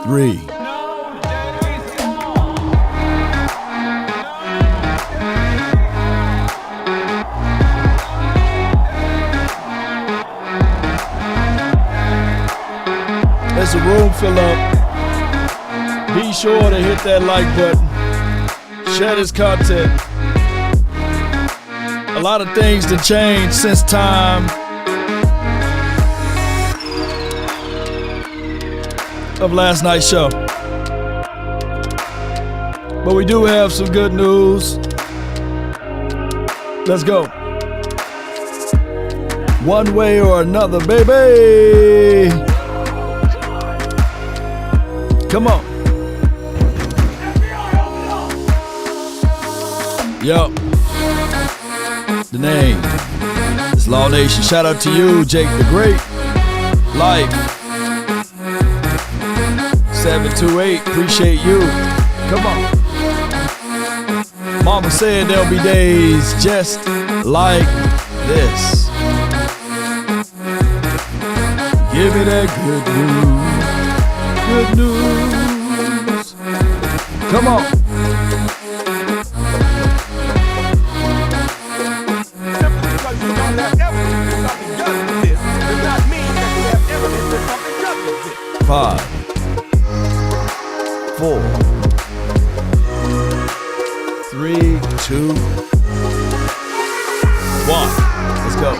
3. As the room fill up, be sure to hit that like button. Share this content. A lot of things to change since time of last night's show. But we do have some good news. Let's go. One way or another, baby. Come on. Yo. The name is Law Nation. Shout out to you, Jake the Great. Life 728. Appreciate you. Come on. Mama said there'll be days just like this. Give me that good news. Come on. Five, 4, 3, 2, 1. Let's go.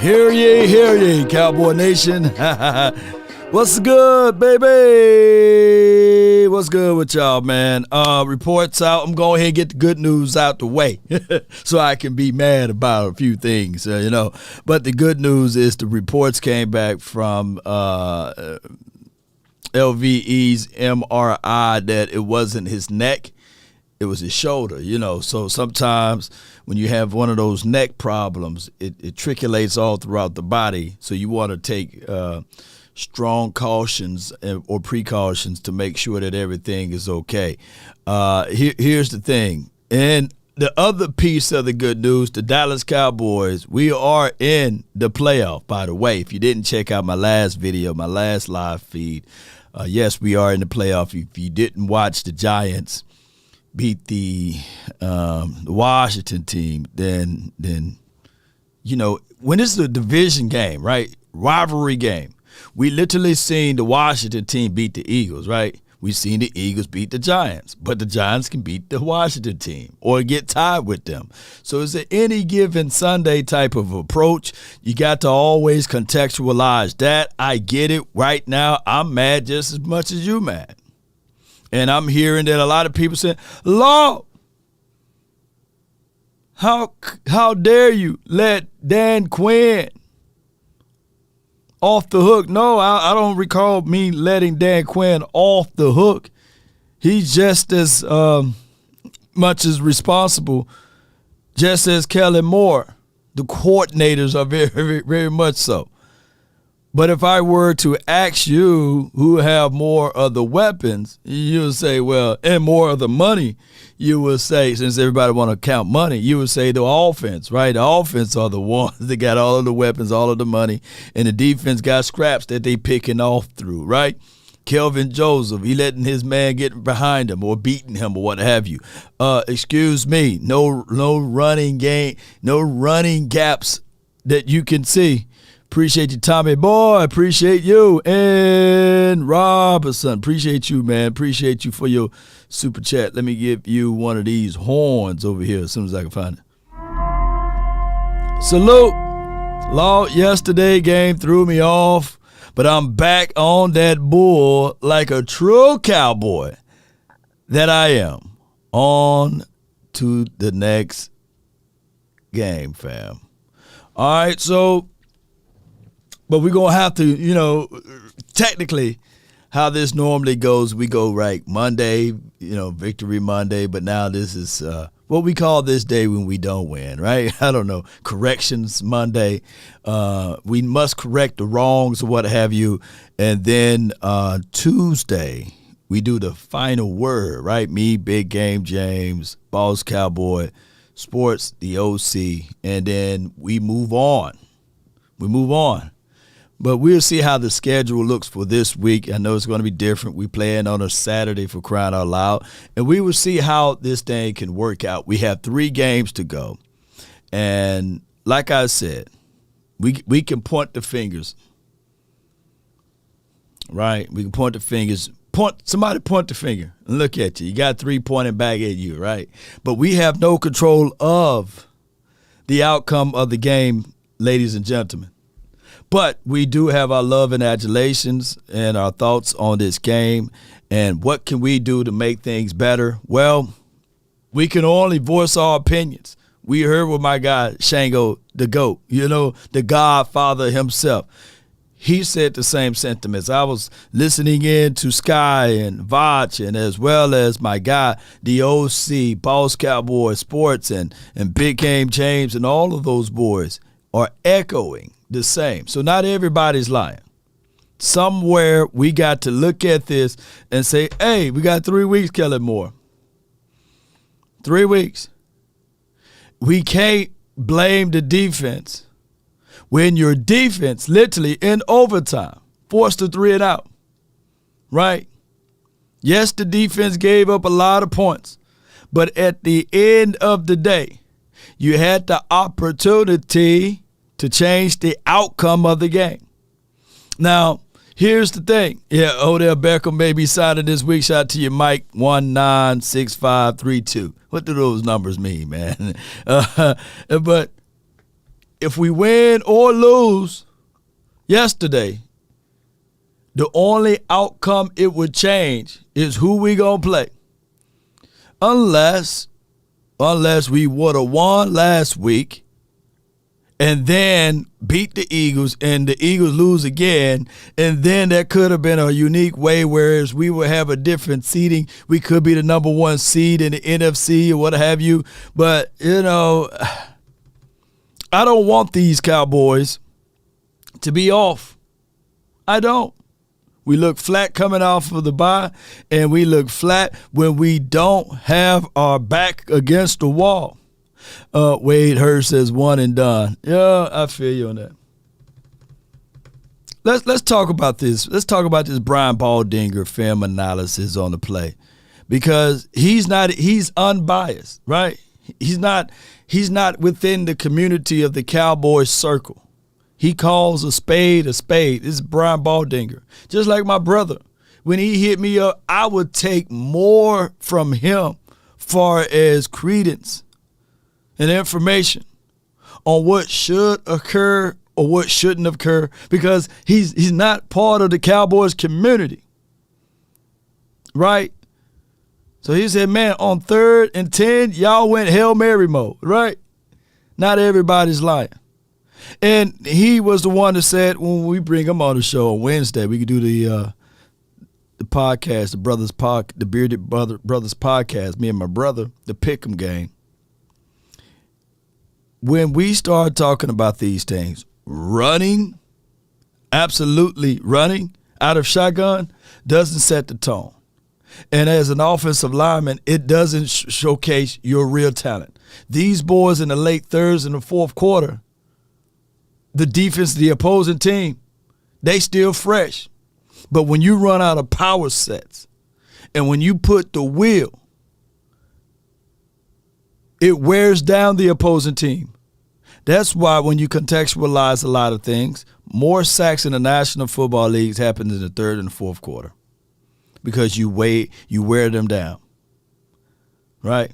Hear ye, Cowboy Nation. What's good, baby? What's good with y'all, man? Reports out. I'm going ahead and get the good news out the way so I can be mad about a few things, But the good news is the reports came back from LVE's MRI that it wasn't his neck, it was his shoulder, So sometimes when you have one of those neck problems, it trickulates all throughout the body. So you want to take strong cautions or precautions to make sure that everything is okay. Here's the thing. And the other piece of the good news, the Dallas Cowboys, we are in the playoff, by the way. If you didn't check out my last video, my last live feed, yes, we are in the playoff. If you didn't watch the Giants beat the Washington team, then when it's a division game, right, rivalry game, we literally seen the Washington team beat the Eagles, right? We've seen the Eagles beat the Giants, but the Giants can beat the Washington team or get tied with them. So it's an any given Sunday type of approach. You got to always contextualize that. I get it. Right now, I'm mad just as much as you mad. And I'm hearing that a lot of people say, Law, how dare you let Dan Quinn off the hook? No, I don't recall me letting Dan Quinn off the hook. He's just as much as responsible, just as Kellen Moore. The coordinators are very, very, very much so. But if I were to ask you who have more of the weapons, you would say, well, and more of the money, you would say, since everybody want to count money, you would say the offense, right? The offense are the ones that got all of the weapons, all of the money, and the defense got scraps that they picking off through, right? Kelvin Joseph, he letting his man get behind him or beating him or what have you. Excuse me, no running game, no running gaps that you can see. Appreciate you, Tommy Boy. Appreciate you. And Robinson. Appreciate you, man. Appreciate you for your super chat. Let me give you one of these horns over here as soon as I can find it. Salute. Law, yesterday game threw me off, but I'm back on that bull like a true cowboy that I am. On to the next game, fam. All right, so... But we're going to have to, technically how this normally goes, we go right Monday, Victory Monday, but now this is what we call this day when we don't win, right? I don't know, Corrections Monday. We must correct the wrongs or what have you. And then Tuesday, we do the final word, right? Me, Big Game James, Boss Cowboy, Sports, the OC, and then we move on. We move on. But we'll see how the schedule looks for this week. I know it's going to be different. We playing on a Saturday, for crying out loud. And we will see how this thing can work out. We have 3 games to go. And like I said, we can point the fingers. Right? We can point the fingers. Somebody point the finger and look at you. You got 3 pointing back at you, right? But we have no control of the outcome of the game, ladies and gentlemen. But we do have our love and adulations and our thoughts on this game. And what can we do to make things better? Well, we can only voice our opinions. We heard what my guy Shango, the GOAT, the Godfather himself. He said the same sentiments. I was listening in to Sky and Vach, and as well as my guy, the OC, Boss Cowboy Sports, and Big Game James, and all of those boys are echoing the same. So not everybody's lying. Somewhere we got to look at this and say, hey, we got 3 weeks, Kellen Moore. 3 weeks. We can't blame the defense when your defense literally in overtime forced a 3 and out. Right? Yes, the defense gave up a lot of points, but at the end of the day, you had the opportunity to change the outcome of the game. Now, here's the thing. Yeah, Odell Beckham may be signing this week. Shout out to you, Mike, 196532. What do those numbers mean, man? But if we win or lose yesterday, the only outcome it would change is who we going to play. Unless we would have won last week and then beat the Eagles, and the Eagles lose again, and then that could have been a unique way, whereas we would have a different seeding. We could be the number 1 seed in the NFC or what have you. But, I don't want these Cowboys to be off. I don't. We look flat coming off of the bye, and we look flat when we don't have our back against the wall. Wade Hurst says 1 and done. Yeah, I feel you on that. Let's talk about this. Let's talk about this Brian Baldinger film analysis on the play, because he's unbiased, right? He's not within the community of the Cowboys circle. He calls a spade a spade. This is Brian Baldinger. Just like my brother. When he hit me up, I would take more from him far as credence and information on what should occur or what shouldn't occur, because he's not part of the Cowboys community, right? So he said, man, on 3rd and 10, y'all went Hail Mary mode, right? Not everybody's lying. And he was the one that said, when we bring him on the show on Wednesday, we could do the podcast, the Bearded Brothers podcast, me and my brother, the Pick'em game. When we start talking about these things, running, absolutely running out of shotgun doesn't set the tone. And as an offensive lineman, it doesn't showcase your real talent. These boys in the late thirds and the fourth quarter, the defense, the opposing team, they still fresh. But when you run out of power sets and when you put the wheel, it wears down the opposing team. That's why when you contextualize a lot of things, more sacks in the National Football League happen in the third and the fourth quarter, because you wear them down, right?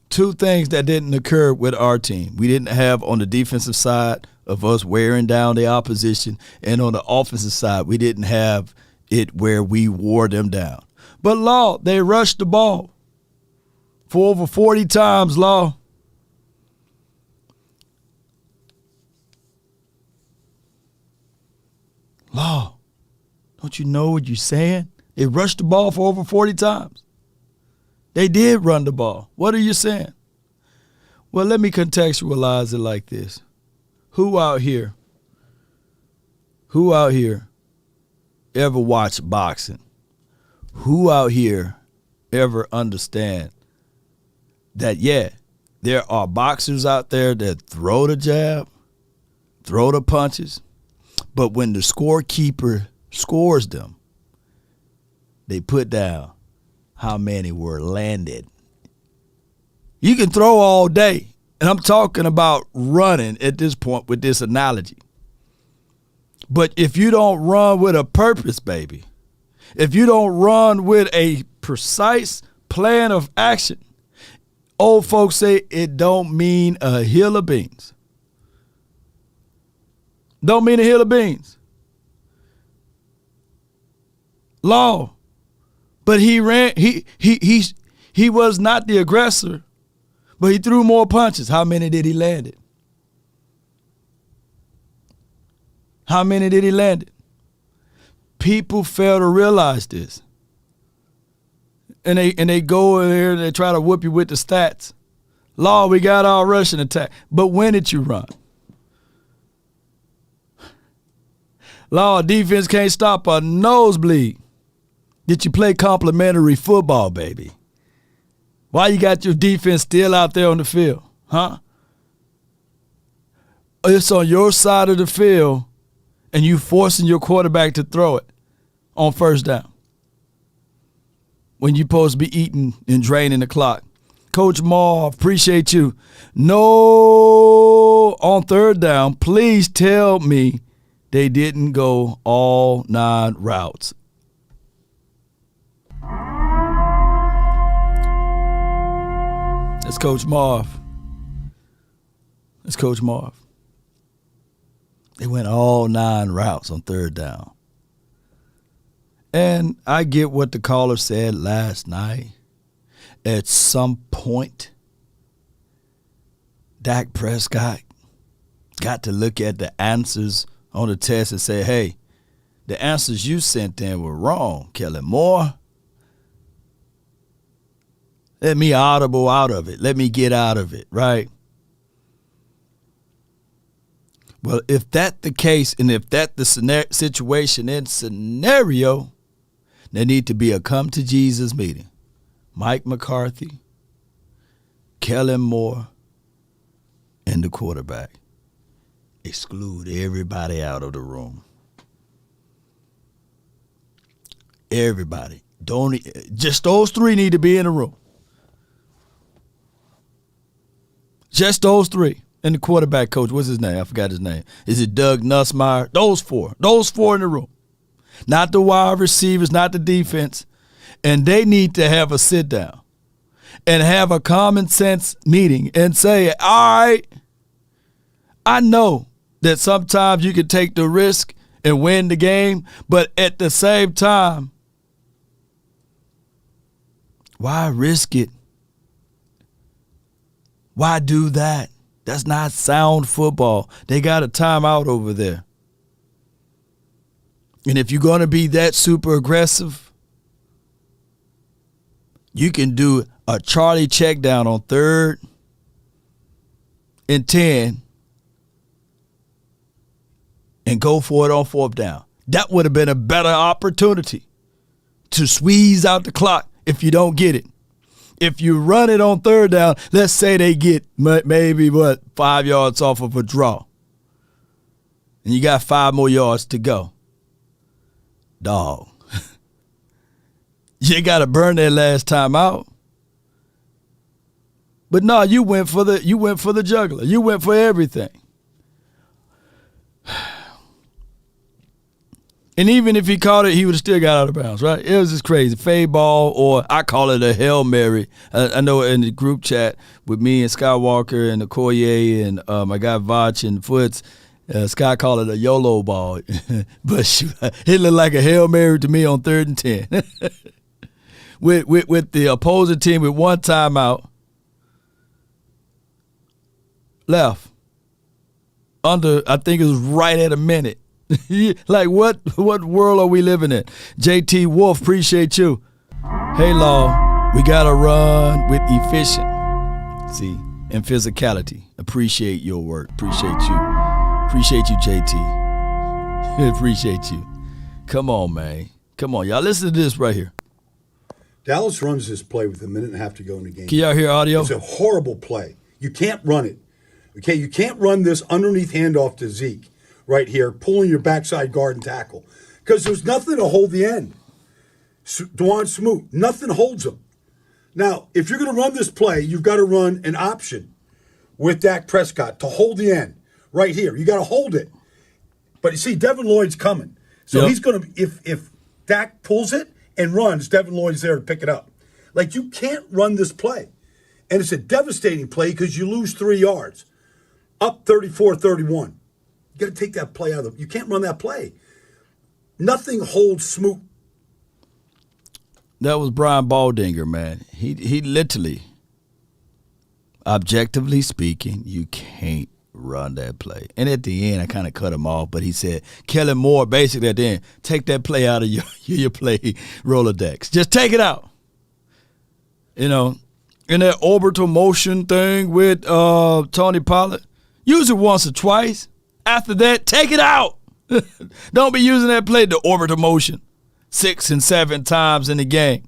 2 things that didn't occur with our team. We didn't have on the defensive side of us wearing down the opposition, and on the offensive side, we didn't have it where we wore them down. But Law, they rushed the ball for over 40 times, Law. Law, don't you know what you're saying? They rushed the ball for over 40 times. They did run the ball. What are you saying? Well, let me contextualize it like this. Who out here ever watch boxing? Who out here ever understand that, yeah, there are boxers out there that throw the jab, throw the punches, but when the scorekeeper scores them, they put down how many were landed. You can throw all day, and I'm talking about running at this point with this analogy. But if you don't run with a purpose, baby, if you don't run with a precise plan of action, old folks say it don't mean a hill of beans. Don't mean a hill of beans. Law. But he ran, he was not the aggressor, but he threw more punches. How many did he land it? How many did he land it? People fail to realize this. And they go in there and they try to whoop you with the stats. Law, we got our rushing attack. But when did you run? Law, defense can't stop a nosebleed. Did you play complimentary football, baby? Why you got your defense still out there on the field? Huh? It's on your side of the field and you forcing your quarterback to throw it on first down when you're supposed to be eating and draining the clock. Coach Marv, appreciate you. No, on third down, please tell me they didn't go all 9 routes. That's Coach Marv. That's Coach Marv. They went all 9 routes on third down. And I get what the caller said last night. At some point, Dak Prescott got to look at the answers on the test and say, hey, the answers you sent in were wrong, Kellen Moore. Let me audible out of it. Let me get out of it, right? Well, if that's the case and if that's the situation and scenario, there need to be a come to Jesus meeting. Mike McCarthy, Kellen Moore, and the quarterback. Exclude everybody out of the room. Everybody. Just those 3 need to be in the room. Just those 3. And the quarterback coach, what's his name? I forgot his name. Is it Doug Nussmeier? Those 4. Those 4 in the room. Not the wide receivers, not the defense. And they need to have a sit down and have a common sense meeting and say, all right, I know that sometimes you can take the risk and win the game, but at the same time, why risk it? Why do that? That's not sound football. They got a timeout over there. And if you're going to be that super aggressive, you can do a Charlie check down on 3rd and 10 and go for it on 4th down. That would have been a better opportunity to squeeze out the clock if you don't get it. If you run it on 3rd down, let's say they get maybe, 5 yards off of a draw. And you got 5 more yards to go. Dog. You got to burn that last time out. But no, you went for the juggler. You went for everything. And even if he caught it, he would have still got out of bounds, right? It was just crazy. Fade ball, or I call it a Hail Mary. I know in the group chat with me and Skywalker and Okoye and my guy Vach and Foots, Scott called it a YOLO ball. But shoot, it looked like a Hail Mary to me on 3rd and 10. with the opposing team with 1 timeout left. Under, I think it was right at a minute. Like, what world are we living in? JT Wolf, appreciate you. Hey, Law, we got to run with efficiency and physicality. Appreciate your work. Appreciate you. Appreciate you, JT. Appreciate you. Come on, man. Come on, y'all. Listen to this right here. Dallas runs this play with 1.5 minutes to go in the game. Can y'all hear audio? It's a horrible play. You can't run it. Okay, you can't run this underneath handoff to Zeke right here, pulling your backside guard and tackle, because there's nothing to hold the end. Dwan Smoot, nothing holds him. Now, if you're going to run this play, you've got to run an option with Dak Prescott to hold the end right here. You got to hold it. But you see, Devin Lloyd's coming. So he's going to, if Dak pulls it and runs, Devin Lloyd's there to pick it up. Like, you can't run this play. And it's a devastating play because you lose 3 yards. Up 34-31. You got to take that play out of it. You can't run that play. Nothing holds Smoot. That was Brian Baldinger, man. He literally, objectively speaking, you can't run that play. And at the end, I kind of cut him off, but he said, Kellen Moore, basically at the end, take that play out of your play Rolodex. Just take it out. You know, in that orbital motion thing with Tony Pollard, use it once or twice. After that, take it out. Don't be using that play to orbital motion 6 and 7 times in the game.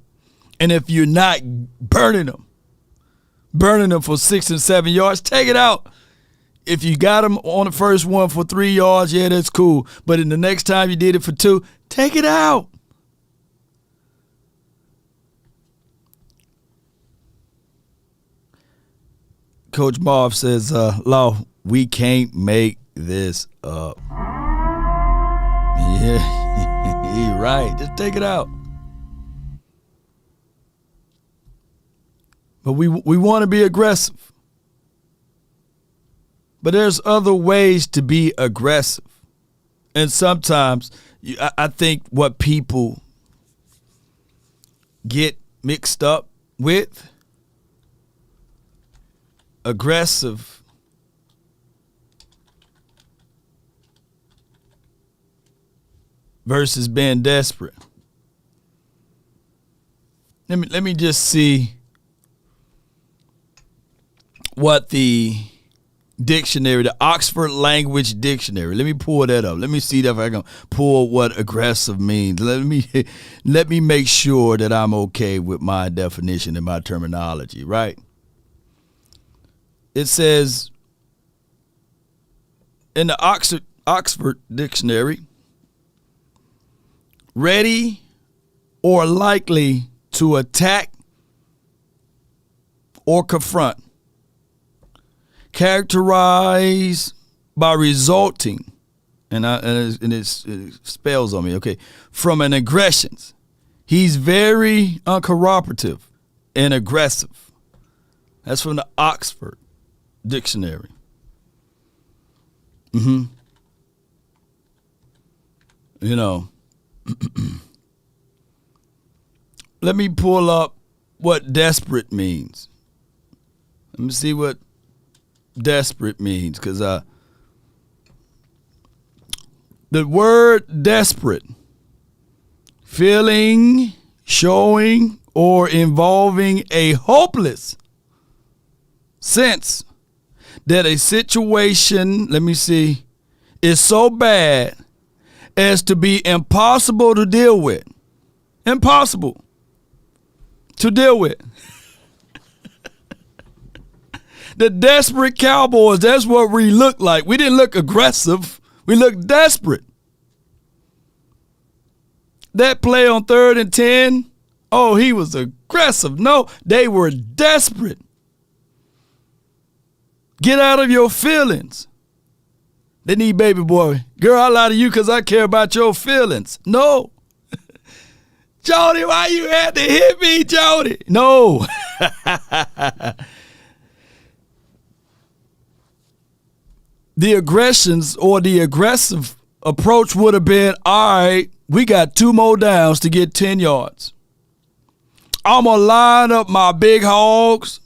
And if you're not burning them for 6 and 7 yards, take it out. If you got them on the first one for 3 yards, yeah, that's cool. But in the next time you did it for 2, take it out. Coach Marv says, Law, we can't make this up. Yeah, you're right. Just take it out. But we want to be aggressive. But there's other ways to be aggressive. And sometimes I think what people get mixed up with, aggressive versus being desperate. Let me just see what the dictionary, the Oxford Language Dictionary. Let me pull that up. Let me see if I can pull what aggressive means. Let me make sure that I'm okay with my definition and my terminology, right? It says in the Oxford Dictionary, ready or likely to attack or confront, characterized by resulting, and it spells on me, okay, from an aggression. He's very uncooperative and aggressive. That's from the Oxford Dictionary. You know, let me pull up what desperate means. Let me see what desperate means, because the word desperate, feeling, showing, or involving a hopeless sense that a situation, is so bad as to be impossible to deal with. Impossible to deal with. The desperate Cowboys, that's what we look like. We didn't look aggressive. We looked desperate. That play on 3rd and 10, oh, he was aggressive. No, they were desperate. Get out of your feelings. They need baby boy. Girl, I lie to you because I care about your feelings. No. Jody, why you had to hit me, Jody? No. The aggressions or the aggressive approach would have been, all right, we got 2 more downs to get 10 yards. I'm going to line up my big hogs.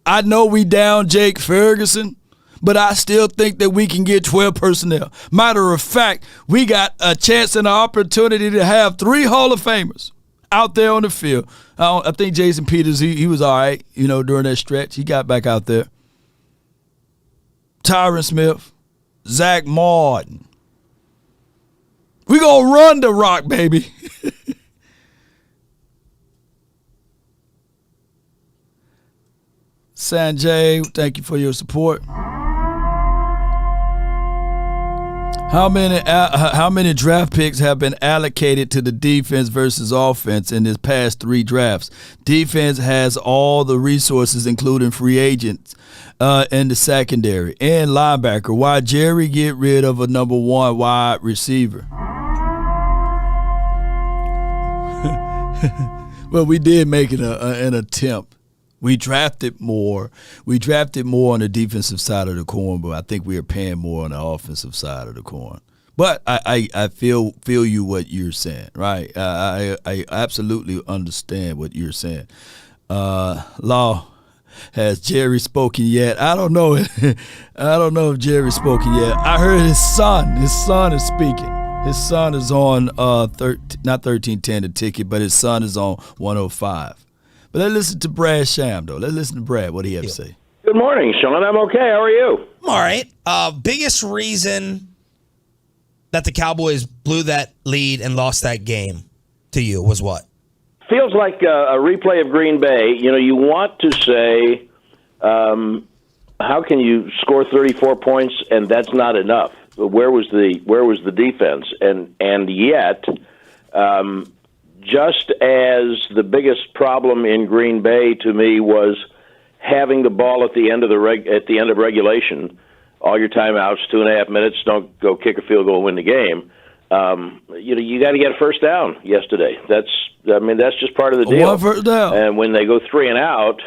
I know we down Jake Ferguson, but I still think that we can get 12 personnel. Matter of fact, we got a chance and an opportunity to have 3 Hall of Famers out there on the field. I think Jason Peters, he was all right, during that stretch. He got back out there. Tyron Smith, Zach Martin. We gonna run the rock, baby. Sanjay, thank you for your support. How many draft picks have been allocated to the defense versus offense in this past 3 drafts? Defense has all the resources, including free agents in the secondary and linebacker. Why Jerry get rid of a number 1 wide receiver? Well, we did make it an attempt. We drafted more. We drafted more on the defensive side of the coin, but I think we are paying more on the offensive side of the coin. But I feel you what you're saying, right? I absolutely understand what you're saying. Law, has Jerry spoken yet? I don't know. I don't know if Jerry's spoken yet. I heard his son. His son is speaking. His son is on not 1310 the ticket, but his son is on 105. But let's listen to Brad Sham, though. Let's listen to Brad, what he had to say. Good morning, Sean. I'm okay. How are you? I'm all right. Biggest reason that the Cowboys blew that lead and lost that game to you was what? Feels like a replay of Green Bay. You know, you want to say, how can you score 34 points and that's not enough? Where was the defense? And yet, just as the biggest problem in Green Bay to me was having the ball at the end of of regulation, all your timeouts, 2.5 minutes, don't go kick a field goal and win the game. You got to get a first down yesterday. That's just part of the deal. One first down. And when they go 3 and out,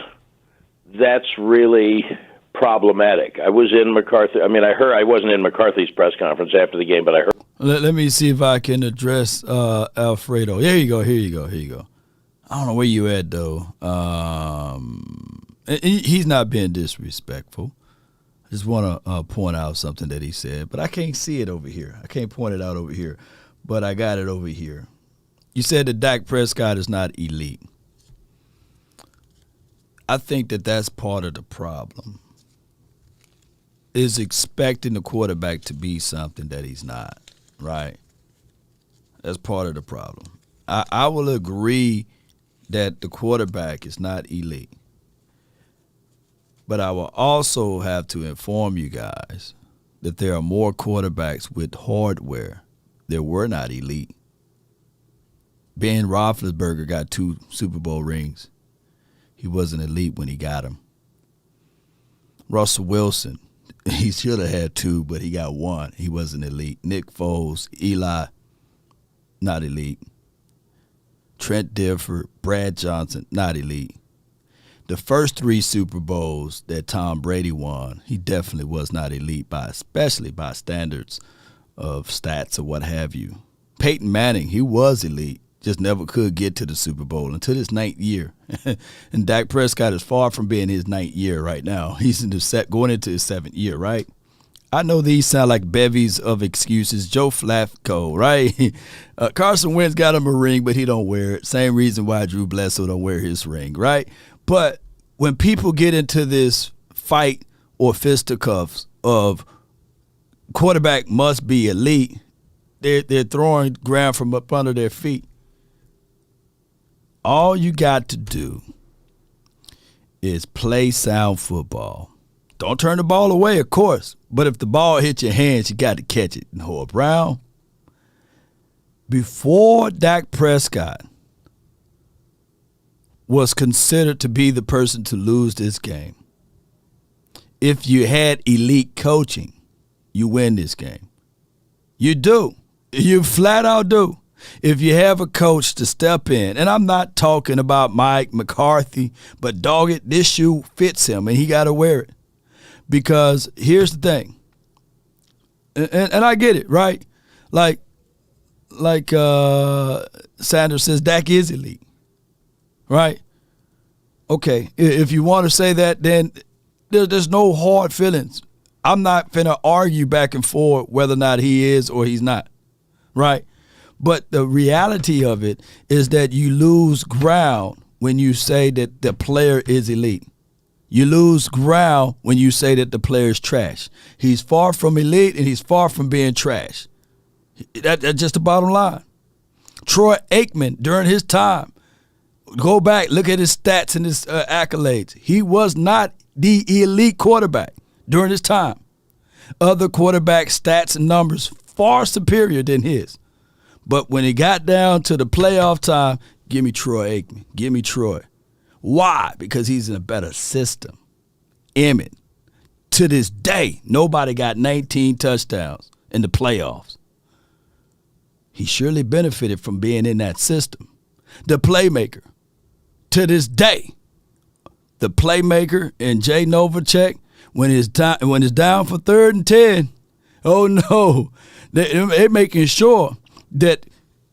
that's really problematic. I was in McCarthy. I wasn't in McCarthy's press conference after the game, but I heard. Let me see if I can address Alfredo. Here you go. I don't know where you at, though. He's not being disrespectful. I just want to point out something that he said, but I can't see it over here. I can't point it out over here, but I got it over here. You said that Dak Prescott is not elite. I think that that's part of the problem, is expecting the quarterback to be something that he's not. Right. That's part of the problem. I will agree that the quarterback is not elite. But I will also have to inform you guys that there are more quarterbacks with hardware that were not elite. Ben Roethlisberger got 2 Super Bowl rings. He wasn't elite when he got them. Russell Wilson, he should have had 2, but he got 1. He wasn't elite. Nick Foles, Eli, not elite. Trent Dilfer, Brad Johnson, not elite. The first 3 Super Bowls that Tom Brady won, he definitely was not elite, especially by standards of stats or what have you. Peyton Manning, he was elite, just never could get to the Super Bowl until his 9th year. And Dak Prescott is far from being his 9th year right now. He's going into his 7th year, right? I know these sound like bevies of excuses. Joe Flacco, right? Carson Wentz got him a ring, but he don't wear it. Same reason why Drew Bledsoe don't wear his ring, right? But when people get into this fight or fisticuffs of quarterback must be elite, they're throwing ground from up under their feet. All you got to do is play sound football. Don't turn the ball away, of course. But if the ball hits your hands, you got to catch it. No, Brown, before Dak Prescott was considered to be the person to lose this game, if you had elite coaching, you win this game. You do. You flat out do. If you have a coach to step in, and I'm not talking about Mike McCarthy, but dog it, this shoe fits him and he got to wear it. Because here's the thing, and I get it, right? Like Sanders says, Dak is elite, right? Okay, if you want to say that, then there's no hard feelings. I'm not finna argue back and forth whether or not he is or he's not, right? But the reality of it is that you lose ground when you say that the player is elite. You lose ground when you say that the player is trash. He's far from elite and he's far from being trash. That's just the bottom line. Troy Aikman, during his time, go back, look at his stats and his accolades. He was not the elite quarterback during his time. Other quarterback stats and numbers far superior than his. But when it got down to the playoff time, give me Troy Aikman. Give me Troy. Why? Because he's in a better system. Emmett. To this day, nobody got 19 touchdowns in the playoffs. He surely benefited from being in that system. The playmaker. To this day, the playmaker in Jay Novacek, when it's down for 3rd and 10, oh no, they're making sure that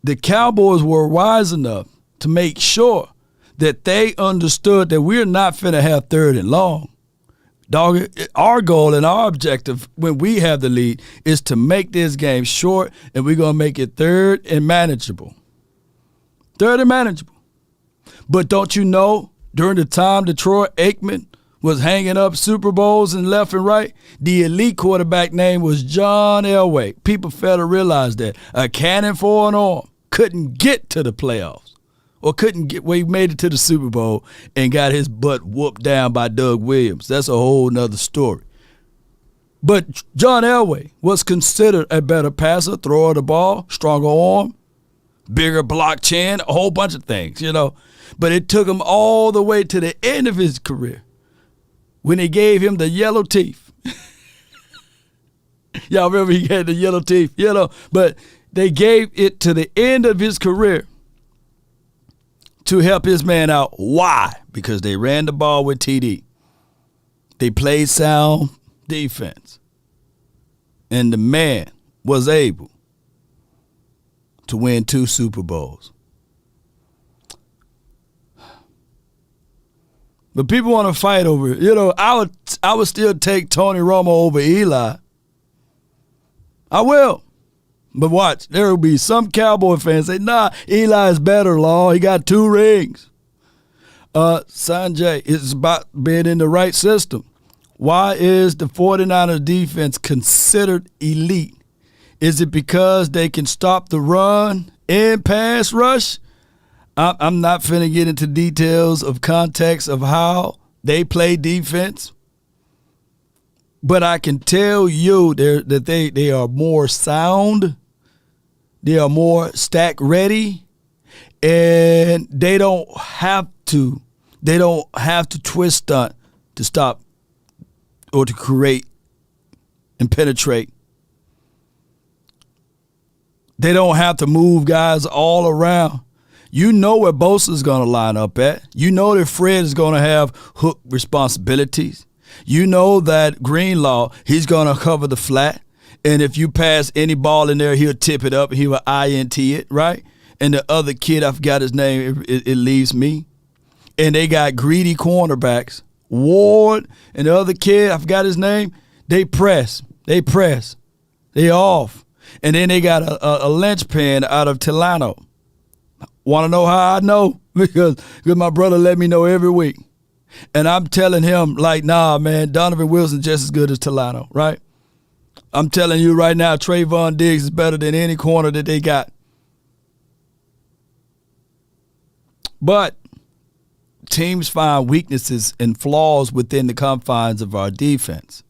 the Cowboys were wise enough to make sure that they understood that we're not finna have 3rd and long. Dog, our goal and our objective when we have the lead is to make this game short, and we're going to make it 3rd and manageable. 3rd and manageable. But don't you know, during the time that Troy Aikman was hanging up Super Bowls and left and right, the elite quarterback name was John Elway. People fail to realize that. A cannon for an arm couldn't get to the playoffs. Or couldn't get where he made it to the Super Bowl and got his butt whooped down by Doug Williams. That's a whole nother story. But John Elway was considered a better passer, thrower of the ball, stronger arm, bigger block chin, a whole bunch of things, you know. But it took him all the way to the end of his career when they gave him the yellow teeth. Y'all remember he had the yellow teeth, you know. But they gave it to the end of his career to help his man out. Why? Because they ran the ball with TD. They played sound defense. And the man was able to win 2 Super Bowls. But people want to fight over it. You know, I would still take Tony Romo over Eli. I will. But watch, there will be some Cowboy fans say, nah, Eli is better, Law. He got 2 rings. Sanjay, it's about being in the right system. Why is the 49ers defense considered elite? Is it because they can stop the run and pass rush? I'm not finna get into details of context of how they play defense. But I can tell you that they are more sound. They are more stack ready, and they don't have to twist stunt to stop or to create and penetrate. They don't have to move guys all around. You know where Bosa's going to line up at. You know that Fred is going to have hook responsibilities. You know that Greenlaw, he's going to cover the flat. And if you pass any ball in there, he'll tip it up and he will INT it, right? And the other kid, I forgot his name, it leaves me. And they got greedy cornerbacks. Ward and the other kid, I forgot his name, they press. They off. And then they got a linchpin out of Tilano. Want to know how I know? Because my brother let me know every week. And I'm telling him, like, nah, man, Donovan Wilson just as good as Tilano, right? I'm telling you right now, Trayvon Diggs is better than any corner that they got. But teams find weaknesses and flaws within the confines of our defense.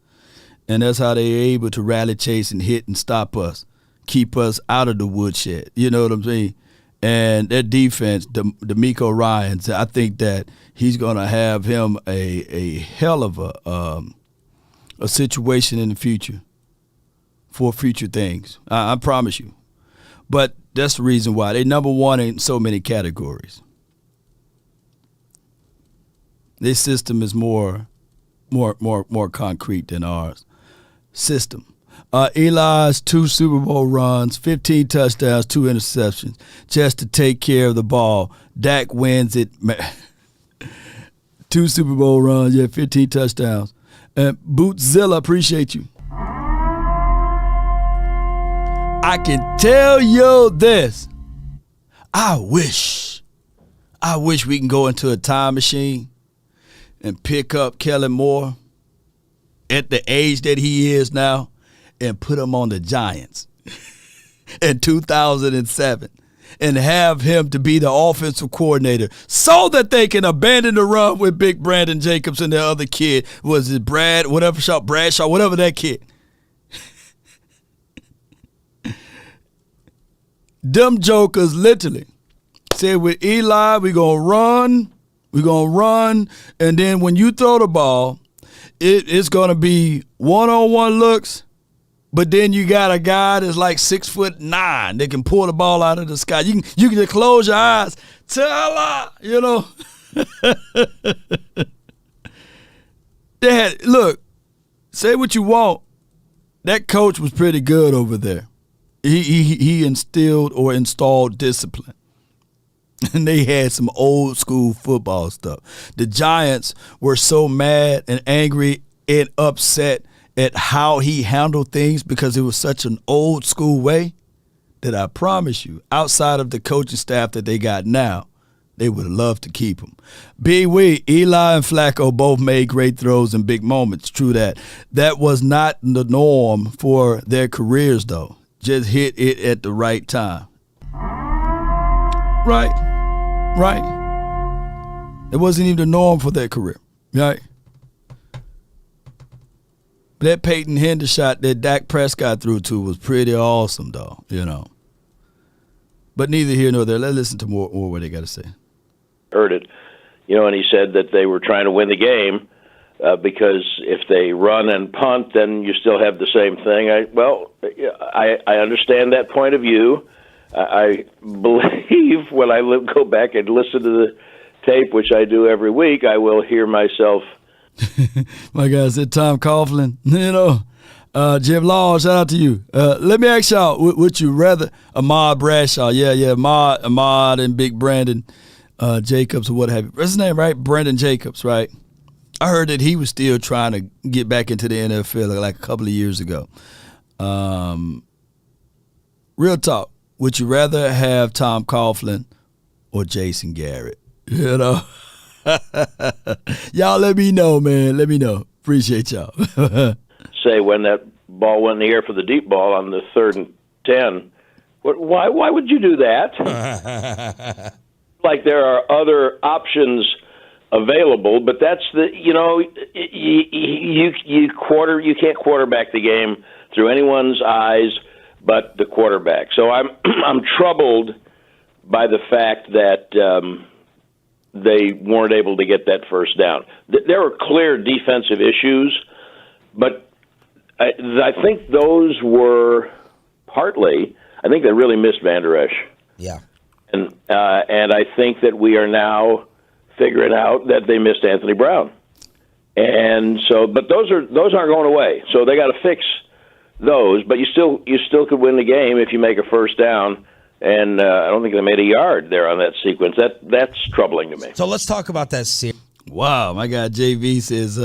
And that's how they're able to rally, chase, and hit and stop us, keep us out of the woodshed. You know what I'm saying? And their defense, D'Amico Ryans, I think that he's going to have him a hell of a situation in the future for future things. I promise you. But that's the reason why they number one in so many categories. Their system is more concrete than ours. System. Eli's 2 Super Bowl runs, 15 touchdowns, 2 interceptions, just to take care of the ball. Dak wins it. 2 Super Bowl runs, 15 touchdowns. And Bootzilla, appreciate you. I can tell you this. I wish we can go into a time machine and pick up Kellen Moore at the age that he is now and put him on the Giants in 2007 and have him to be the offensive coordinator so that they can abandon the run with Big Brandon Jacobs and the other kid. Was it Bradshaw, whatever that kid. Them jokers literally said with Eli, we're going to run, and then when you throw the ball, it's going to be one-on-one looks, but then you got a guy that's like 6'9" that can pull the ball out of the sky. You can just close your eyes. Tell you know. Look, say what you want. That coach was pretty good over there. He instilled or installed discipline. And they had some old school football stuff. The Giants were so mad and angry and upset at how he handled things because it was such an old school way that I promise you, outside of the coaching staff that they got now, they would have loved to keep him. Eli and Flacco both made great throws and big moments. True that. That was not the norm for their careers, though. Just hit it at the right time. Right. It wasn't even the norm for their career. Right. But that Peyton Henderson shot that Dak Prescott threw to was pretty awesome, though, you know. But neither here nor there. Let's listen to more what they got to say. Heard it, and he said that they were trying to win the game because if they run and punt, then you still have the same thing. I understand that point of view. I believe when I go back and listen to the tape, which I do every week, I will hear myself. My God, said Tom Coughlin, Jim Law, shout out to you. Let me ask y'all, would you rather Ahmad Bradshaw? Yeah, Ahmad and Big Brandon Jacobs or what have you. What's his name, right? Brandon Jacobs, right? I heard that he was still trying to get back into the NFL like a couple of years ago. Real talk, would you rather have Tom Coughlin or Jason Garrett? Y'all let me know, man. Let me know. Appreciate y'all. Say when that ball went in the air for the deep ball on the 3rd and 10, why would you do that? Like there are other options available, but that's you can't quarterback the game through anyone's eyes but the quarterback. So I'm troubled by the fact that they weren't able to get that first down. There were clear defensive issues, but I think those were partly. I think they really missed Van Der Esch. Yeah, and I think that we are now figuring out that they missed Anthony Brown, and so. But those aren't going away. So they got to fix those. But you still could win the game if you make a first down. And I don't think they made a yard there on that sequence. That's troubling to me. So let's talk about that series. Wow, my guy JV says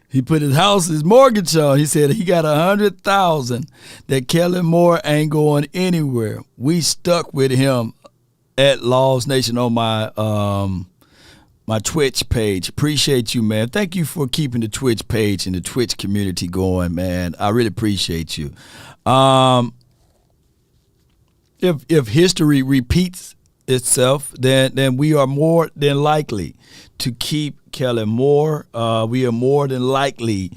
he put his mortgage on. He said he got $100,000 that Kellen Moore ain't going anywhere. We stuck with him at Laws Nation on my my Twitch page. Appreciate you, man. Thank you for keeping the Twitch page and the Twitch community going, man. I really appreciate you. If history repeats itself, then we are more than likely to keep Kellen Moore. We are more than likely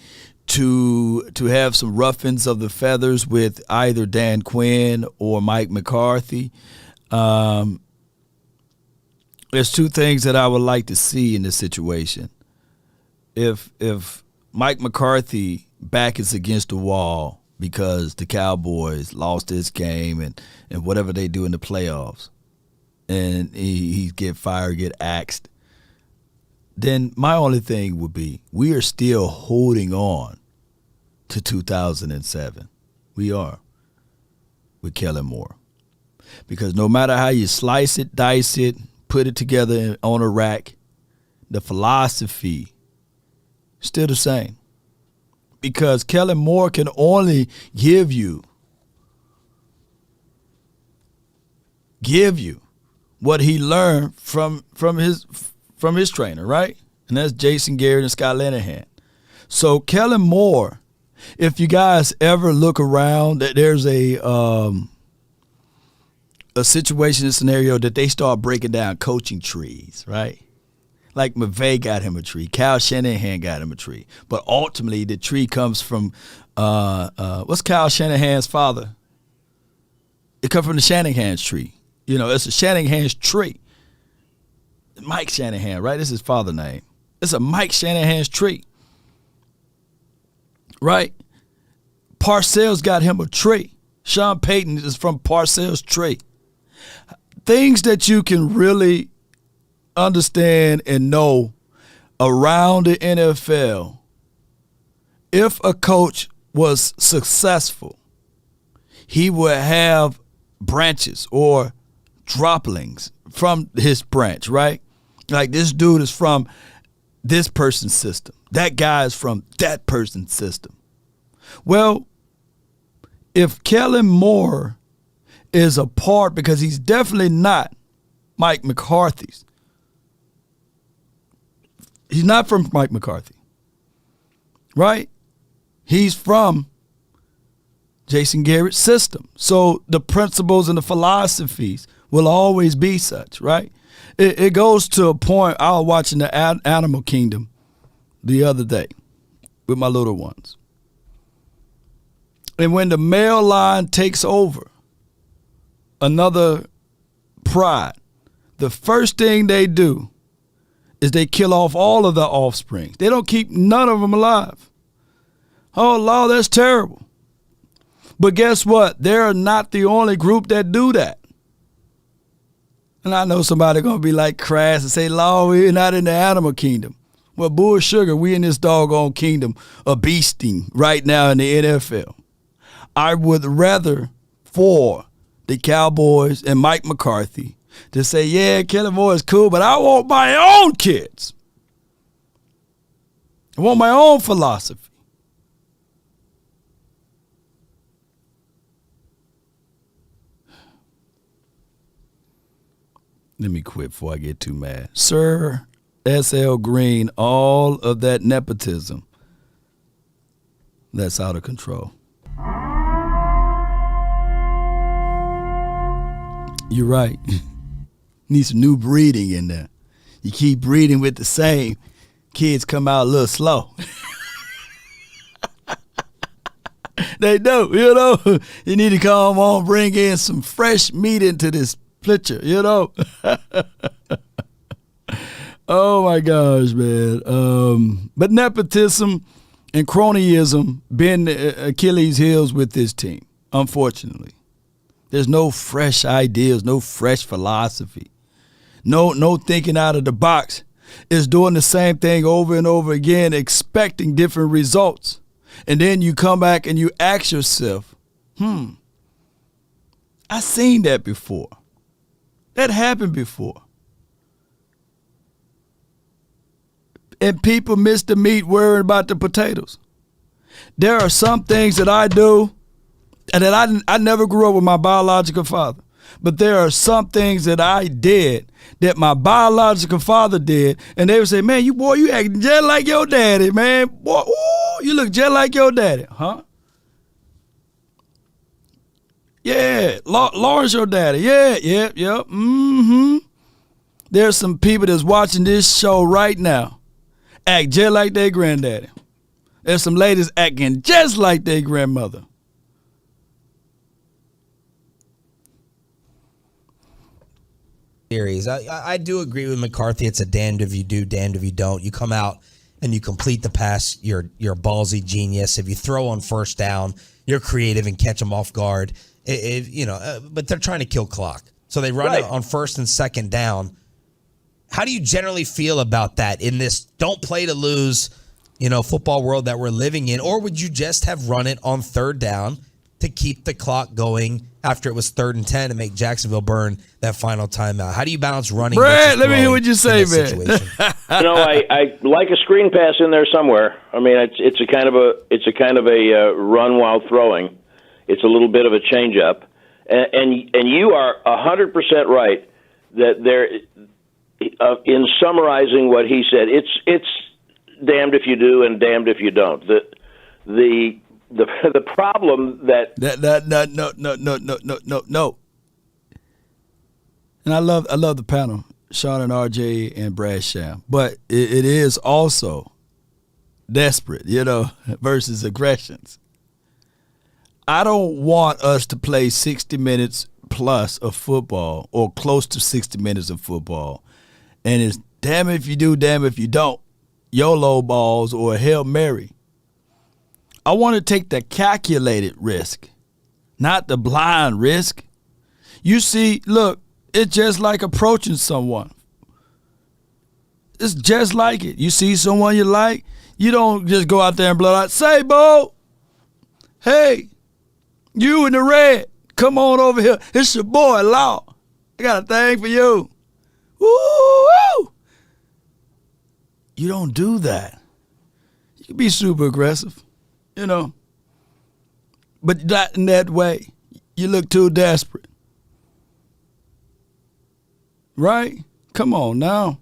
to have some roughings of the feathers with either Dan Quinn or Mike McCarthy. There's two things that I would like to see in this situation. If Mike McCarthy back is against the wall because the Cowboys lost this game and whatever they do in the playoffs, and he get fired, get axed, then my only thing would be we are still holding on to 2007. We are with Kellen Moore. Because no matter how you slice it, dice it, put it together on a rack, the philosophy is still the same. Because Kellen Moore can only give you what he learned from his trainer, right? And that's Jason Garrett and Scott Linehan. So Kellen Moore, if you guys ever look around, there's a a situation, a scenario that they start breaking down coaching trees, right? Like McVay got him a tree, Kyle Shanahan got him a tree, but ultimately the tree comes from what's Kyle Shanahan's father? It comes from the Shanahan's tree. You know, it's a Shanahan's tree. Mike Shanahan, right? This is his father's name. It's a Mike Shanahan's tree, right? Parcells got him a tree. Sean Payton is from Parcells' tree. Things that you can really understand and know around the NFL. If a coach was successful, he would have branches or droplings from his branch, right? Like this dude is from this person's system. That guy is from that person's system. Well, if Kellen Moore is a part, because he's definitely not Mike McCarthy's. He's not from Mike McCarthy, right? He's from Jason Garrett's system. So the principles and the philosophies will always be such, right? It goes to a point. I was watching the Animal Kingdom the other day with my little ones. And when the male line takes over another pride, the first thing they do is they kill off all of the offspring. They don't keep none of them alive. Oh, Lord, that's terrible. But guess what? They're not the only group that do that. And I know somebody going to be like crass and say, Lord, we're not in the animal kingdom. Well, bull sugar, we in this doggone kingdom of beasting right now in the NFL. I would rather for the Cowboys and Mike McCarthy to say, yeah, Kellen Moore is cool, but I want my own kids. I want my own philosophy. Let me quit before I get too mad. Sir S.L. Green, all of that nepotism, that's out of control. You're right. Need some new breeding in there. You keep breeding with the same, kids come out a little slow. They do, you know. You need to come on, bring in some fresh meat into this picture, you know. Oh my gosh, man. But nepotism and cronyism been the Achilles heels with this team, unfortunately. There's no fresh ideas, no fresh philosophy, no thinking out of the box. It's doing the same thing over and over again, expecting different results. And then you come back and you ask yourself, I seen that before. That happened before. And people miss the meat worrying about the potatoes. There are some things that I do and that I never grew up with my biological father. But there are some things that I did that my biological father did, and they would say, man, you acting just like your daddy, man. Boy, ooh, you look just like your daddy. Huh? Yeah, Lawrence your daddy. Yeah, yep. Mm-hmm. There's some people that's watching this show right now act just like their granddaddy. There's some ladies acting just like their grandmother. Series. I do agree with McCarthy. It's a damned if you do, damned if you don't. You come out and you complete the pass, you're a ballsy genius. If you throw on first down, you're creative and catch them off guard. But they're trying to kill clock. So they run it on first and second down. How do you generally feel about that in this don't play to lose, football world that we're living in? Or would you just have run it on third down to keep the clock going after it was 3rd and 10 and make Jacksonville burn that final timeout? How do you balance running? Brad, let me hear what you say, man. I like a screen pass in there somewhere. I mean, it's a kind of a run while throwing. It's a little bit of a change up, and you are 100% right that there. In summarizing what he said, it's damned if you do and damned if you don't. The problem that no. And I love the panel, Sean and RJ and Brad Sham. But it is also desperate, versus aggressions. I don't want us to play 60 minutes plus of football or close to 60 minutes of football. And it's damn if you do, damn if you don't. YOLO balls or a Hail Mary. I want to take the calculated risk, not the blind risk. You see, look, it's just like approaching someone. It's just like it. You see someone you like, you don't just go out there and blow out, say, Bo, hey, you in the red, come on over here. It's your boy, Law. I got a thing for you. Woo! You don't do that. You can be super aggressive, but not in that way. You look too desperate. Right? Come on now.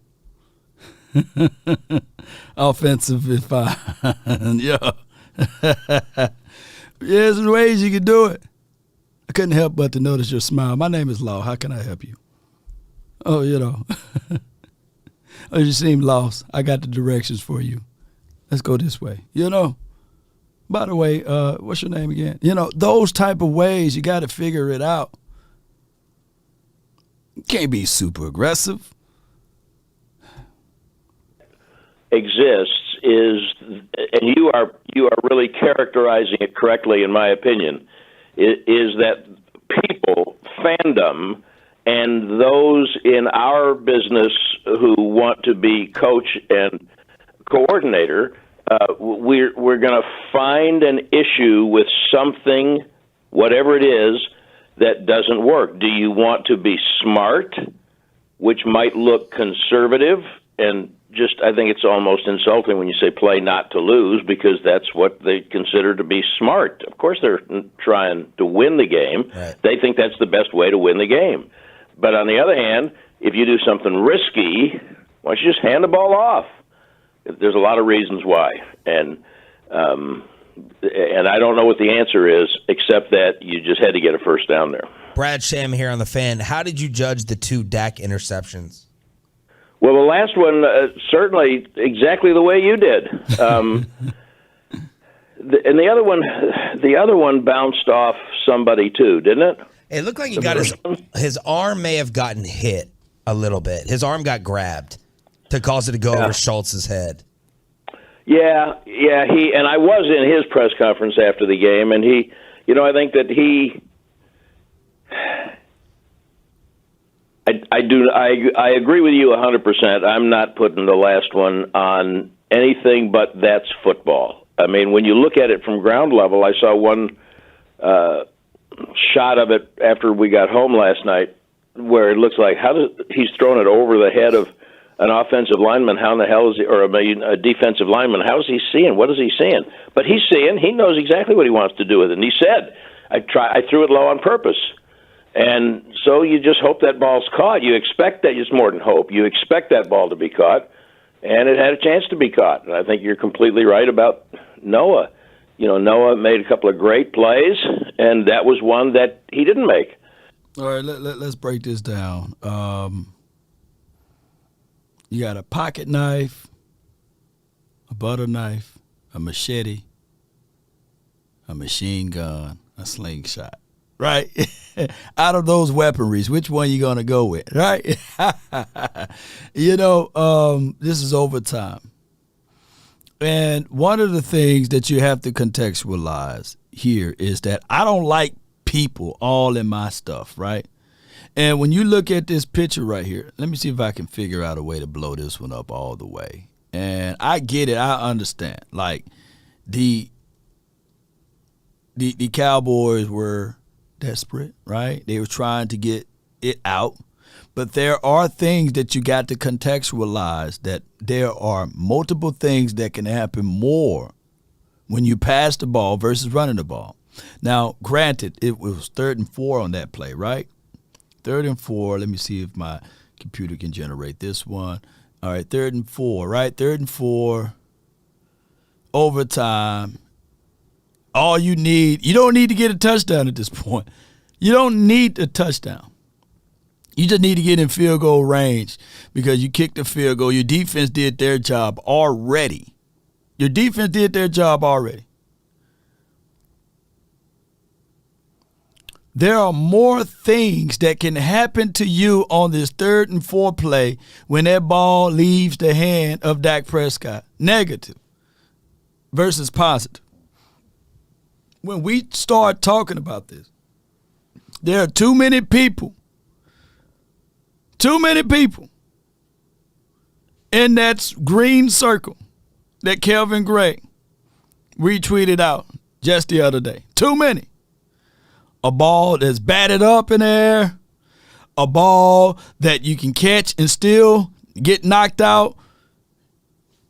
Offensive is fine. Yeah. There's ways you can do it. I couldn't help but to notice your smile. My name is Law. How can I help you? Oh, Oh, you seem lost. I got the directions for you. Let's go this way. By the way, what's your name again? Those type of ways, you got to figure it out. You can't be super aggressive. Exists is, and you are really characterizing it correctly, in my opinion, is that people, fandom, and those in our business who want to be coach and coordinator, we're going to find an issue with something, whatever it is, that doesn't work. Do you want to be smart, which might look conservative, and just, I think it's almost insulting when you say play not to lose, because that's what they consider to be smart. Of course, they're trying to win the game. Right. They think that's the best way to win the game. But on the other hand, if you do something risky, why don't you just hand the ball off? There's a lot of reasons why. And I don't know what the answer is, except that you just had to get a first down there. Brad Sham here on The Fan. How did you judge the 2 Dak interceptions? Well, the last one, certainly exactly the way you did. And the other one bounced off somebody too, didn't it? It looked like he got his arm may have gotten hit a little bit. His arm got grabbed to cause it to go over Schultz's head. Yeah. And I was in his press conference after the game, and he, I think that he. I agree with you 100%. I'm not putting the last one on anything but that's football. I mean, when you look at it from ground level, I saw one shot of it after we got home last night where it looks like he's thrown it over the head of an offensive lineman. How in the hell is he, or a defensive lineman? How is he seeing? What is he seeing? But he's seeing. He knows exactly what he wants to do with it. And he said, I threw it low on purpose. And so you just hope that ball's caught. You expect that. It's more than hope. You expect that ball to be caught, and it had a chance to be caught. And I think you're completely right about Noah. Noah made a couple of great plays, and that was one that he didn't make. All right, let's break this down. You got a pocket knife, a butter knife, a machete, a machine gun, a slingshot. Right? Out of those weaponries, which one you going to go with, right? This is overtime. And one of the things that you have to contextualize here is that I don't like people all in my stuff, right? And when you look at this picture right here, let me see if I can figure out a way to blow this one up all the way. And I get it. I understand. Like, the Cowboys were desperate, right? They were trying to get it out. But there are things that you got to contextualize, that there are multiple things that can happen more when you pass the ball versus running the ball. Now, granted, it was 3rd and 4 on that play, right? 3rd and 4. Let me see if my computer can generate this one. All right, 3rd and 4, right? 3rd and 4, overtime. All you don't need to get a touchdown at this point. You don't need a touchdown. You just need to get in field goal range because you kicked the field goal. Your defense did their job already. Your defense did their job already. There are more things that can happen to you on this 3rd and 4th play when that ball leaves the hand of Dak Prescott. Negative versus positive. When we start talking about this, there are too many people in that green circle that Kelvin Gray retweeted out just the other day. Too many. A ball that's batted up in the air, a ball that you can catch and still get knocked out,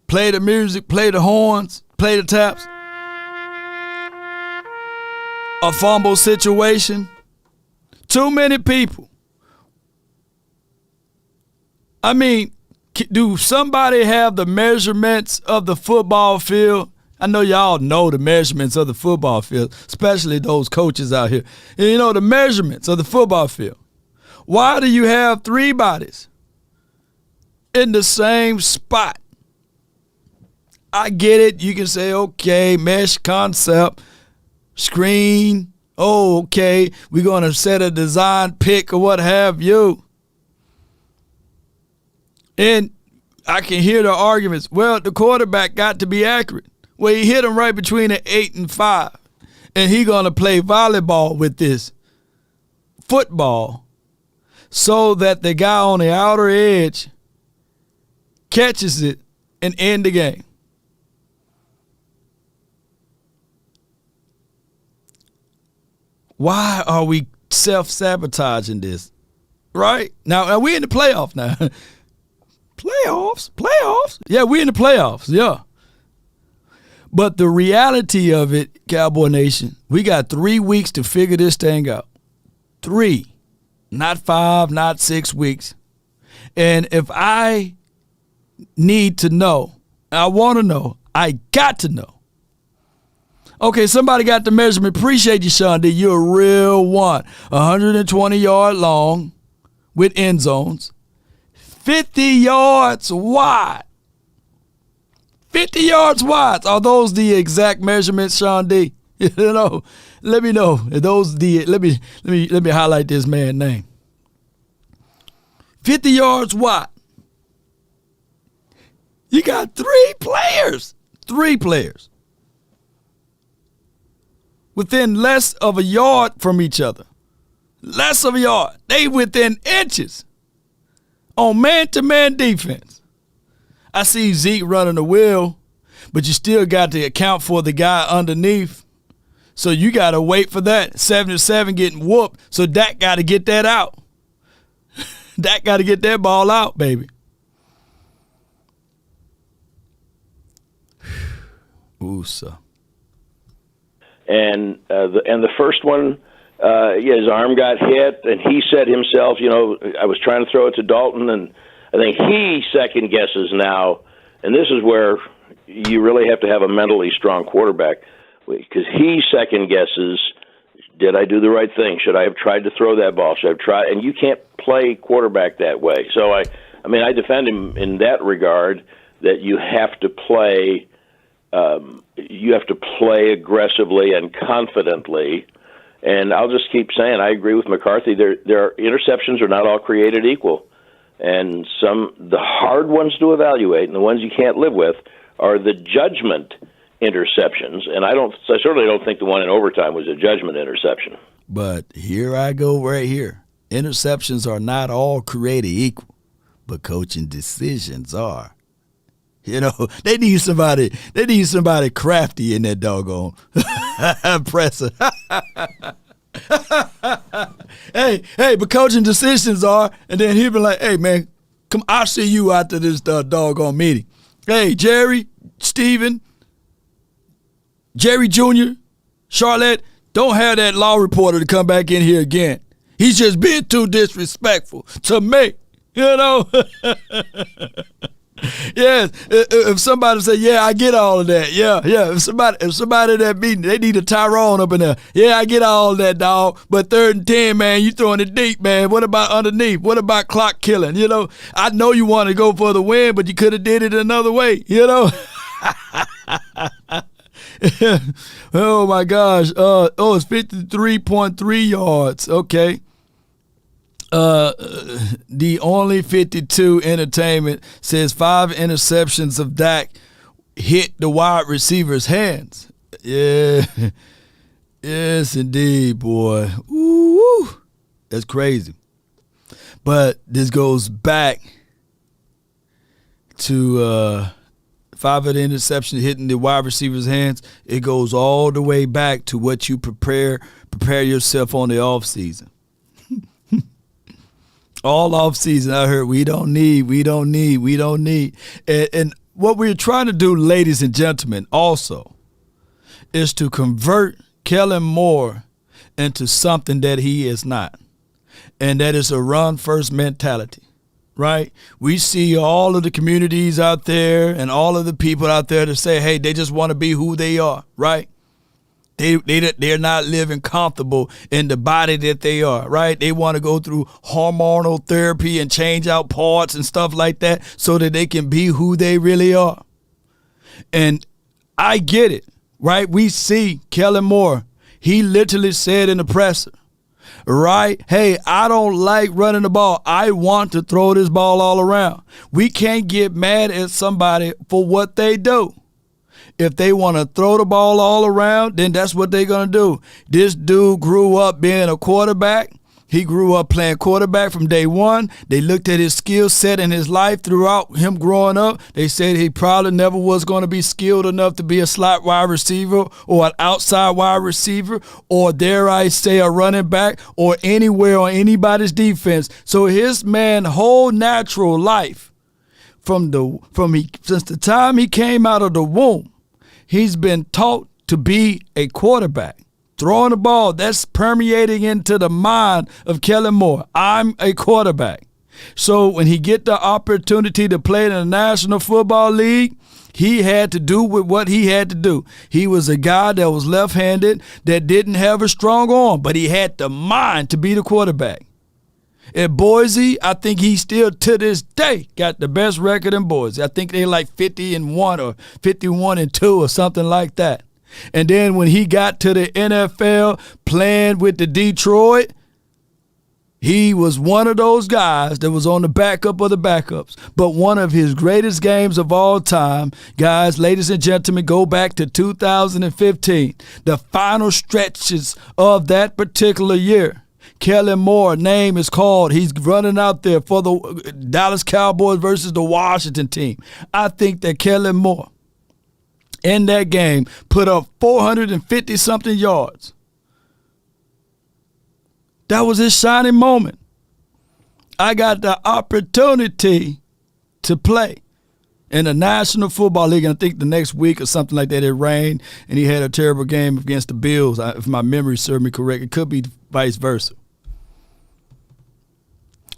play the music, play the horns, play the taps, a fumble situation. Too many people. I mean, do somebody have the measurements of the football field? I know y'all know the measurements of the football field, especially those coaches out here. And you know the measurements of the football field. Why do you have 3 bodies in the same spot? I get it. You can say, okay, mesh concept, screen. Oh, okay, we're going to set a design pick or what have you. And I can hear the arguments. Well, the quarterback got to be accurate. Well, he hit him right between the 8 and 5. And he going to play volleyball with this football so that the guy on the outer edge catches it and end the game. Why are we self-sabotaging this? Right? Now we're in the playoff now. Playoffs? Yeah, we're in the playoffs, yeah. But the reality of it, Cowboy Nation, we got 3 weeks to figure this thing out. 3, not 5, not 6 weeks. And if I need to know, I want to know, I got to know. Okay, somebody got the measurement. Appreciate you, Sean D. You're a real one. 120-yard long with end zones. 50 yards wide. 50 yards wide. Are those the exact measurements, Sean D? You know, let me know. Are those the let me highlight this man's name. 50 yards wide. You got 3 players. 3 players. Within less of a yard from each other. Less of a yard. They within inches. On man-to-man defense. I see Zeke running the wheel, but you still got to account for the guy underneath. So you got to wait for that. 7-7 getting whooped, so Dak got to get that out. Dak got to get that ball out, baby. Ooh, sir. And the first one, his arm got hit, and he said himself, I was trying to throw it to Dalton, and I think he second guesses now, and this is where you really have to have a mentally strong quarterback, because he second guesses, did I do the right thing? Should I have tried to throw that ball? Should I have tried? And you can't play quarterback that way. So I defend him in that regard, that you have to play. You have to play aggressively and confidently. And I'll just keep saying, I agree with McCarthy. There are interceptions are not all created equal. And the hard ones to evaluate and the ones you can't live with are the judgment interceptions. And I certainly don't think the one in overtime was a judgment interception. But here I go right here. Interceptions are not all created equal, but coaching decisions are. They need somebody crafty in that doggone presser. hey, but coaching decisions are, and then he'll be like, hey, man, come, I'll see you after this doggone meeting. Hey, Jerry, Steven, Jerry Jr., Charlotte, don't have that law reporter to come back in here again. He's just being too disrespectful to me, Yes, if somebody say, "Yeah, I get all of that," yeah. If somebody that meeting, they need a Tyrone up in there. Yeah, I get all of that, dog. But 3rd and 10, man, you throwing it deep, man. What about underneath? What about clock killing? You know, I know you want to go for the win, but you could have did it another way. You know. Oh my gosh. It's 53.3 yards. Okay. The only 52 entertainment says 5 interceptions of Dak hit the wide receiver's hands. Yeah. Yes, indeed, boy. Ooh, that's crazy. But this goes back to 5 of the interceptions hitting the wide receiver's hands. It goes all the way back to what you prepare yourself on the off season. All off season, I heard we don't need. And what we're trying to do, ladies and gentlemen, also, is to convert Kellen Moore into something that he is not. And that is a run-first mentality, right? We see all of the communities out there and all of the people out there that say, hey, they just want to be who they are, right? They're not living comfortable in the body that they are, right? They want to go through hormonal therapy and change out parts and stuff like that so that they can be who they really are. And I get it, right? We see Kellen Moore. He literally said in the presser, right? Hey, I don't like running the ball. I want to throw this ball all around. We can't get mad at somebody for what they do. If they want to throw the ball all around, then that's what they're going to do. This dude grew up being a quarterback. He grew up playing quarterback from day one. They looked at his skill set in his life throughout him growing up. They said he probably never was going to be skilled enough to be a slot wide receiver or an outside wide receiver or, dare I say, a running back or anywhere on anybody's defense. So his whole natural life since the time he came out of the womb, he's been taught to be a quarterback. Throwing the ball, that's permeating into the mind of Kellen Moore. I'm a quarterback. So when he get the opportunity to play in the National Football League, he had to do with what he had to do. He was a guy that was left-handed, that didn't have a strong arm, but he had the mind to be the quarterback. At Boise, I think he still, to this day, got the best record in Boise. I think they like 50-1 or 51-2 or something like that. And then when he got to the NFL playing with the Detroit, he was one of those guys that was on the backup of the backups. But one of his greatest games of all time, guys, ladies and gentlemen, go back to 2015, the final stretches of that particular year. Kellen Moore, name is called. He's running out there for the Dallas Cowboys versus the Washington team. I think that Kellen Moore in that game put up 450-something yards. That was his shining moment. I got the opportunity to play in the National Football League. And I think the next week or something like that, it rained, and he had a terrible game against the Bills. If my memory serves me correct, it could be vice versa.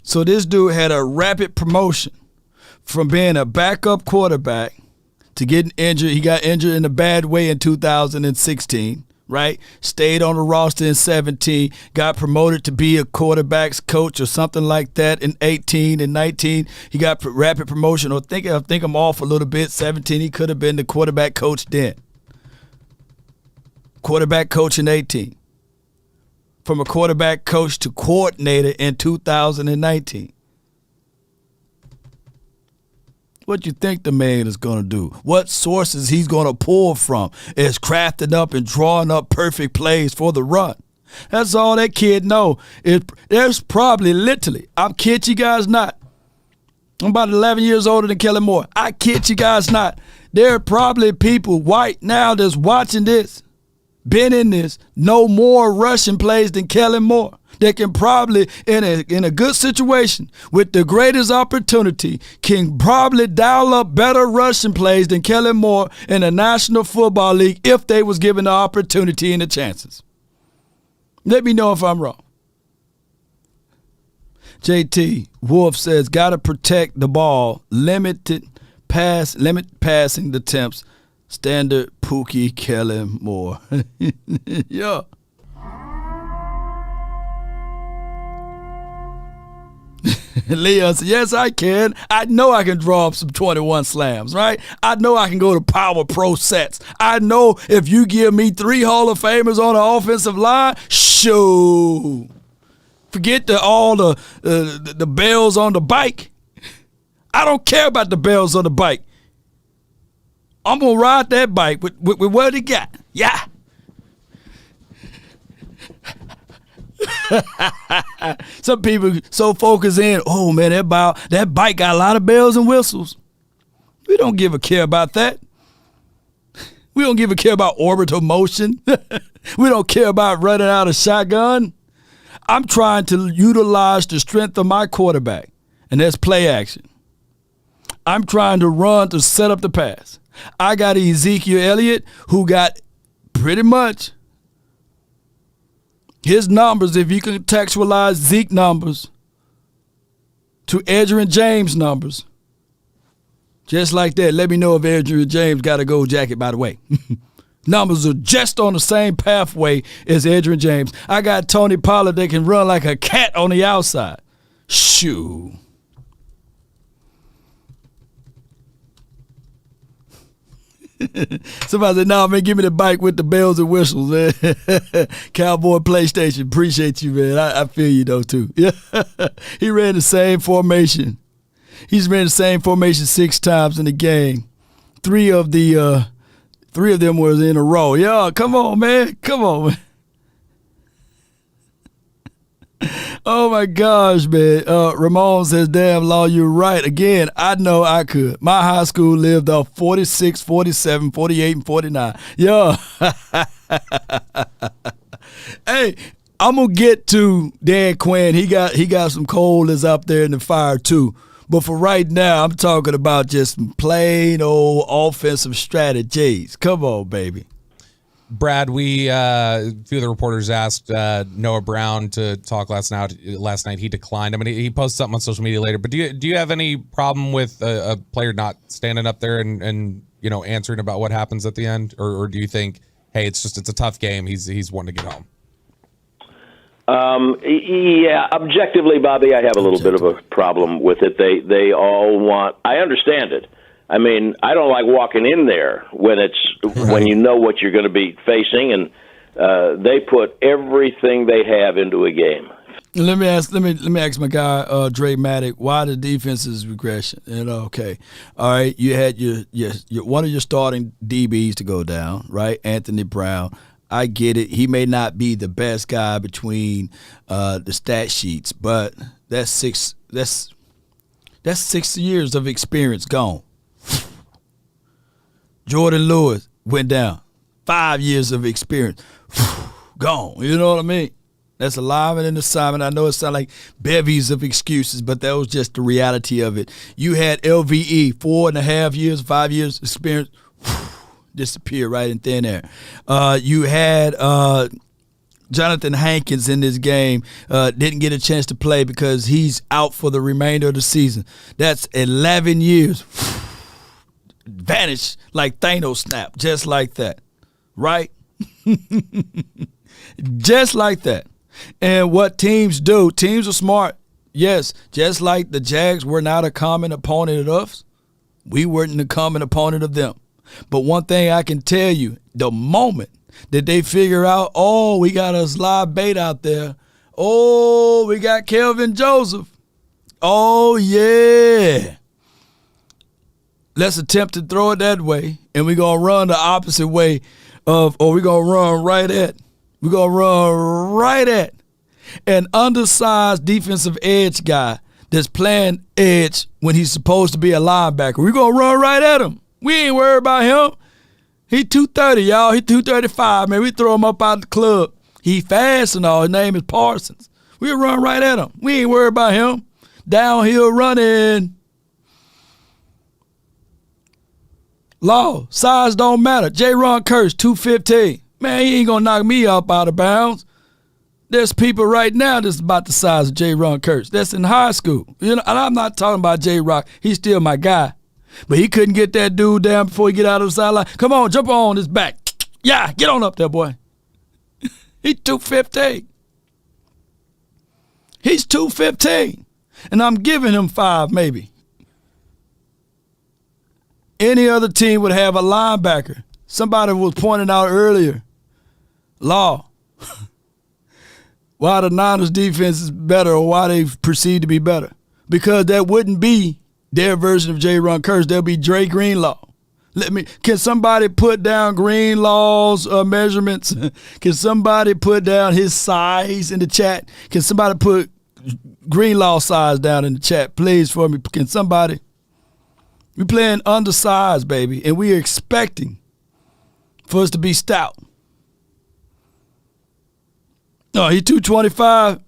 So this dude had a rapid promotion from being a backup quarterback to getting injured. He got injured in a bad way in 2016, right? Stayed on the roster in 17, got promoted to be a quarterback's coach or something like that in 18 and 19. He got rapid promotion. I think I'm off a little bit. 17, he could have been the quarterback coach then. Quarterback coach in 18. From a quarterback coach to coordinator in 2019. What you think the man is going to do? What sources he's going to pull from is crafting up and drawing up perfect plays for the run. That's all that kid know. There's probably literally, I'm kid you guys not. I'm about 11 years older than Kellen Moore. I kid you guys not. There are probably people right now that's watching this, been in this, know more rushing plays than Kellen Moore. That can probably, in a good situation, with the greatest opportunity, can probably dial up better rushing plays than Kellen Moore in the National Football League if they was given the opportunity and the chances. Let me know if I'm wrong. JT Wolf says, gotta protect the ball. Limited limit passing attempts. Standard Pookie Kellen Moore. Yeah. Leon said, yes, I can. I know I can draw up some 21 slams, right? I know I can go to Power Pro sets. I know if you give me 3 Hall of Famers on the offensive line, shoo. Forget all the bells on the bike. I don't care about the bells on the bike. I'm going to ride that bike with what he got. Yeah. Some people so focused in, oh man, that bike got a lot of bells and whistles. We don't give a care about that. We don't give a care about orbital motion. We don't care about running out of shotgun. I'm trying to utilize the strength of my quarterback, and that's play action. I'm trying to run to set up the pass. I got Ezekiel Elliott, who got pretty much his numbers, if you can contextualize Zeke numbers to Adrian James numbers. Just like that. Let me know if Adrian James got a gold jacket, by the way. Numbers are just on the same pathway as Adrian James. I got Tony Pollard that can run like a cat on the outside. Shoo. Somebody said, "No, man, give me the bike with the bells and whistles, man." Cowboy PlayStation, appreciate you, man. I feel you though too. Yeah, he ran the same formation. He's ran the same formation 6 times in the game. 3 of them was in a row. Yeah, come on, man. Come on, man. Oh my gosh, man. Ramon says, damn, Law, you're right. Again, I know I could. My high school lived off 46, 47, 48, and 49. Yeah. Hey, I'm going to get to Dan Quinn. He got some coal that's up there in the fire too. But for right now, I'm talking about just plain old offensive strategies. Come on, baby. Brad, a few of the reporters asked Noah Brown to talk last night. He declined. I mean, he posted something on social media later. But do you have any problem with a player not standing up there and answering about what happens at the end, or do you think, hey, it's a tough game. He's wanting to get home. Yeah, objectively, Bobby, I have a little bit of a problem with it. They all want. I understand it. I mean, I don't like walking in there when you know what you're going to be facing, and they put everything they have into a game. Let me ask my guy Dre Maddock, why the defense is regression? Okay, all right, you had your one of your starting DBs to go down, right? Anthony Brown. I get it. He may not be the best guy between the stat sheets, but that's 6 years of experience gone. Jordan Lewis went down. 5 years of experience. Gone. You know what I mean? That's a lineman and assignment. I know it sounds like bevies of excuses, but that was just the reality of it. You had LVE, 4.5 years, 5 years experience. Disappeared right in thin air. You had Jonathan Hankins in this game. Didn't get a chance to play because he's out for the remainder of the season. That's 11 years. Vanished like Thanos snap, just like that, right? Just like that. And what teams do, teams are smart. Yes, just like the Jags were not a common opponent of us, we weren't a common opponent of them. But one thing I can tell you, the moment that they figure out, oh, we got a live bait out there. Oh, we got Kelvin Joseph. Oh, yeah. Let's attempt to throw it that way, and we're going to run the opposite way we're going to run right at. We're going to run right at an undersized defensive edge guy that's playing edge when he's supposed to be a linebacker. We're going to run right at him. We ain't worried about him. He 230, y'all. He 235, man. We throw him up out the club. He fast and all. His name is Parsons. We'll run right at him. We ain't worried about him. Downhill running. Law, size don't matter. J-Ron Kurtz, 215. Man, he ain't going to knock me up out of bounds. There's people right now that's about the size of J-Ron Kurtz. That's in high school. And I'm not talking about J-Rock. He's still my guy. But he couldn't get that dude down before he get out of the sideline. Come on, jump on his back. Yeah, get on up there, boy. He's 215. He's 215. And I'm giving him 5 maybe. Any other team would have a linebacker. Somebody was pointing out earlier, Law, why the Niners defense is better or why they perceive to be better. Because that wouldn't be their version of J-Ron Curse. There'll be Dre Greenlaw. Can somebody put down Greenlaw's measurements? Can somebody put down his size in the chat? Can somebody put Greenlaw size down in the chat, please, for me? Can somebody? We're playing undersized, baby, and we're expecting for us to be stout. Oh, he's 225.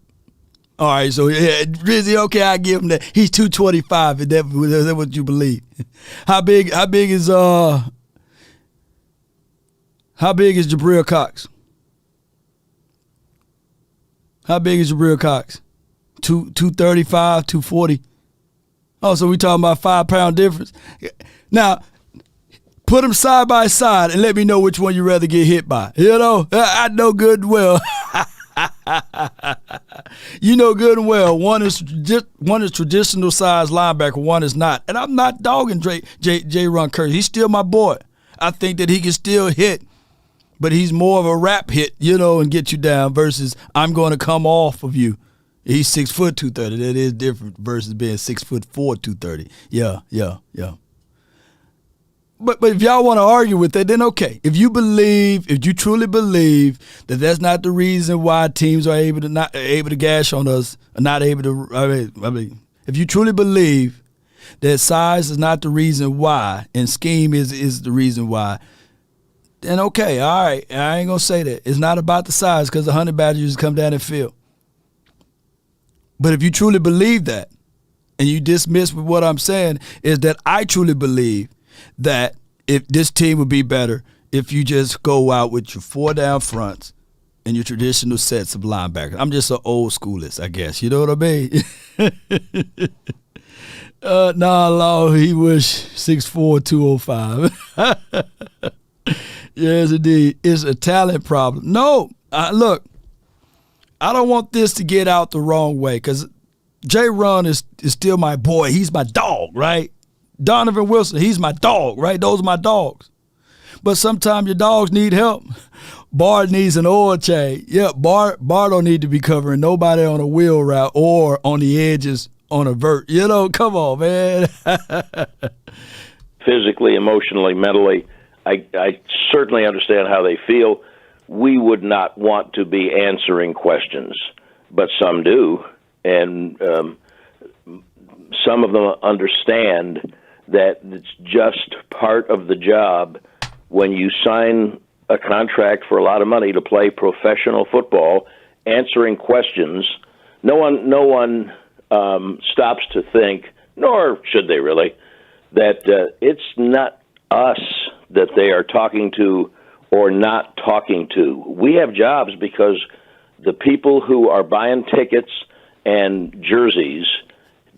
All right, so yeah, Rizzy, okay, I give him that. He's 225. Is that what you believe? How big is Jabril Cox? How big is Jabril Cox? 235, 240. Oh, so we talking about 5-pound difference. Now, put them side by side and let me know which one you rather get hit by. You know, I know good and well. You know good and well. One is traditional size linebacker. One is not. And I'm not dogging J-Ron Curry. He's still my boy. I think that he can still hit, but he's more of a rap hit, you know, and get you down versus I'm going to come off of you. He's 6 foot 230. That is different versus being 6 foot 4, 230. Yeah. But if y'all want to argue with that, then okay. If you truly believe that that's not the reason why teams are not able to gash on us, or not able to. I mean, if you truly believe that size is not the reason why, and scheme is the reason why, then okay, all right. I ain't gonna say that. It's not about the size because the Honey Badgers just come down and field. But if you truly believe that, and you dismiss with what I'm saying, is that I truly believe that if this team would be better if you just go out with your 4 down fronts and your traditional sets of linebackers. I'm just an old schoolist, I guess. You know what I mean? Law, he was 6'4", 205. Yes, indeed. It's a talent problem. No, look, I don't want this to get out the wrong way because J-Ron is still my boy. He's my dog, right? Donovan Wilson, he's my dog, right? Those are my dogs. But sometimes your dogs need help. Bart needs an oil change. Yeah, Bart don't need to be covering nobody on a wheel route or on the edges on a vert. You know, come on, man. Physically, emotionally, mentally, I certainly understand how they feel. We would not want to be answering questions, but some do. And some of them understand that it's just part of the job when you sign a contract for a lot of money to play professional football, answering questions. No one stops to think, nor should they really, that it's not us that they are talking to or not talking to. We have jobs because the people who are buying tickets and jerseys,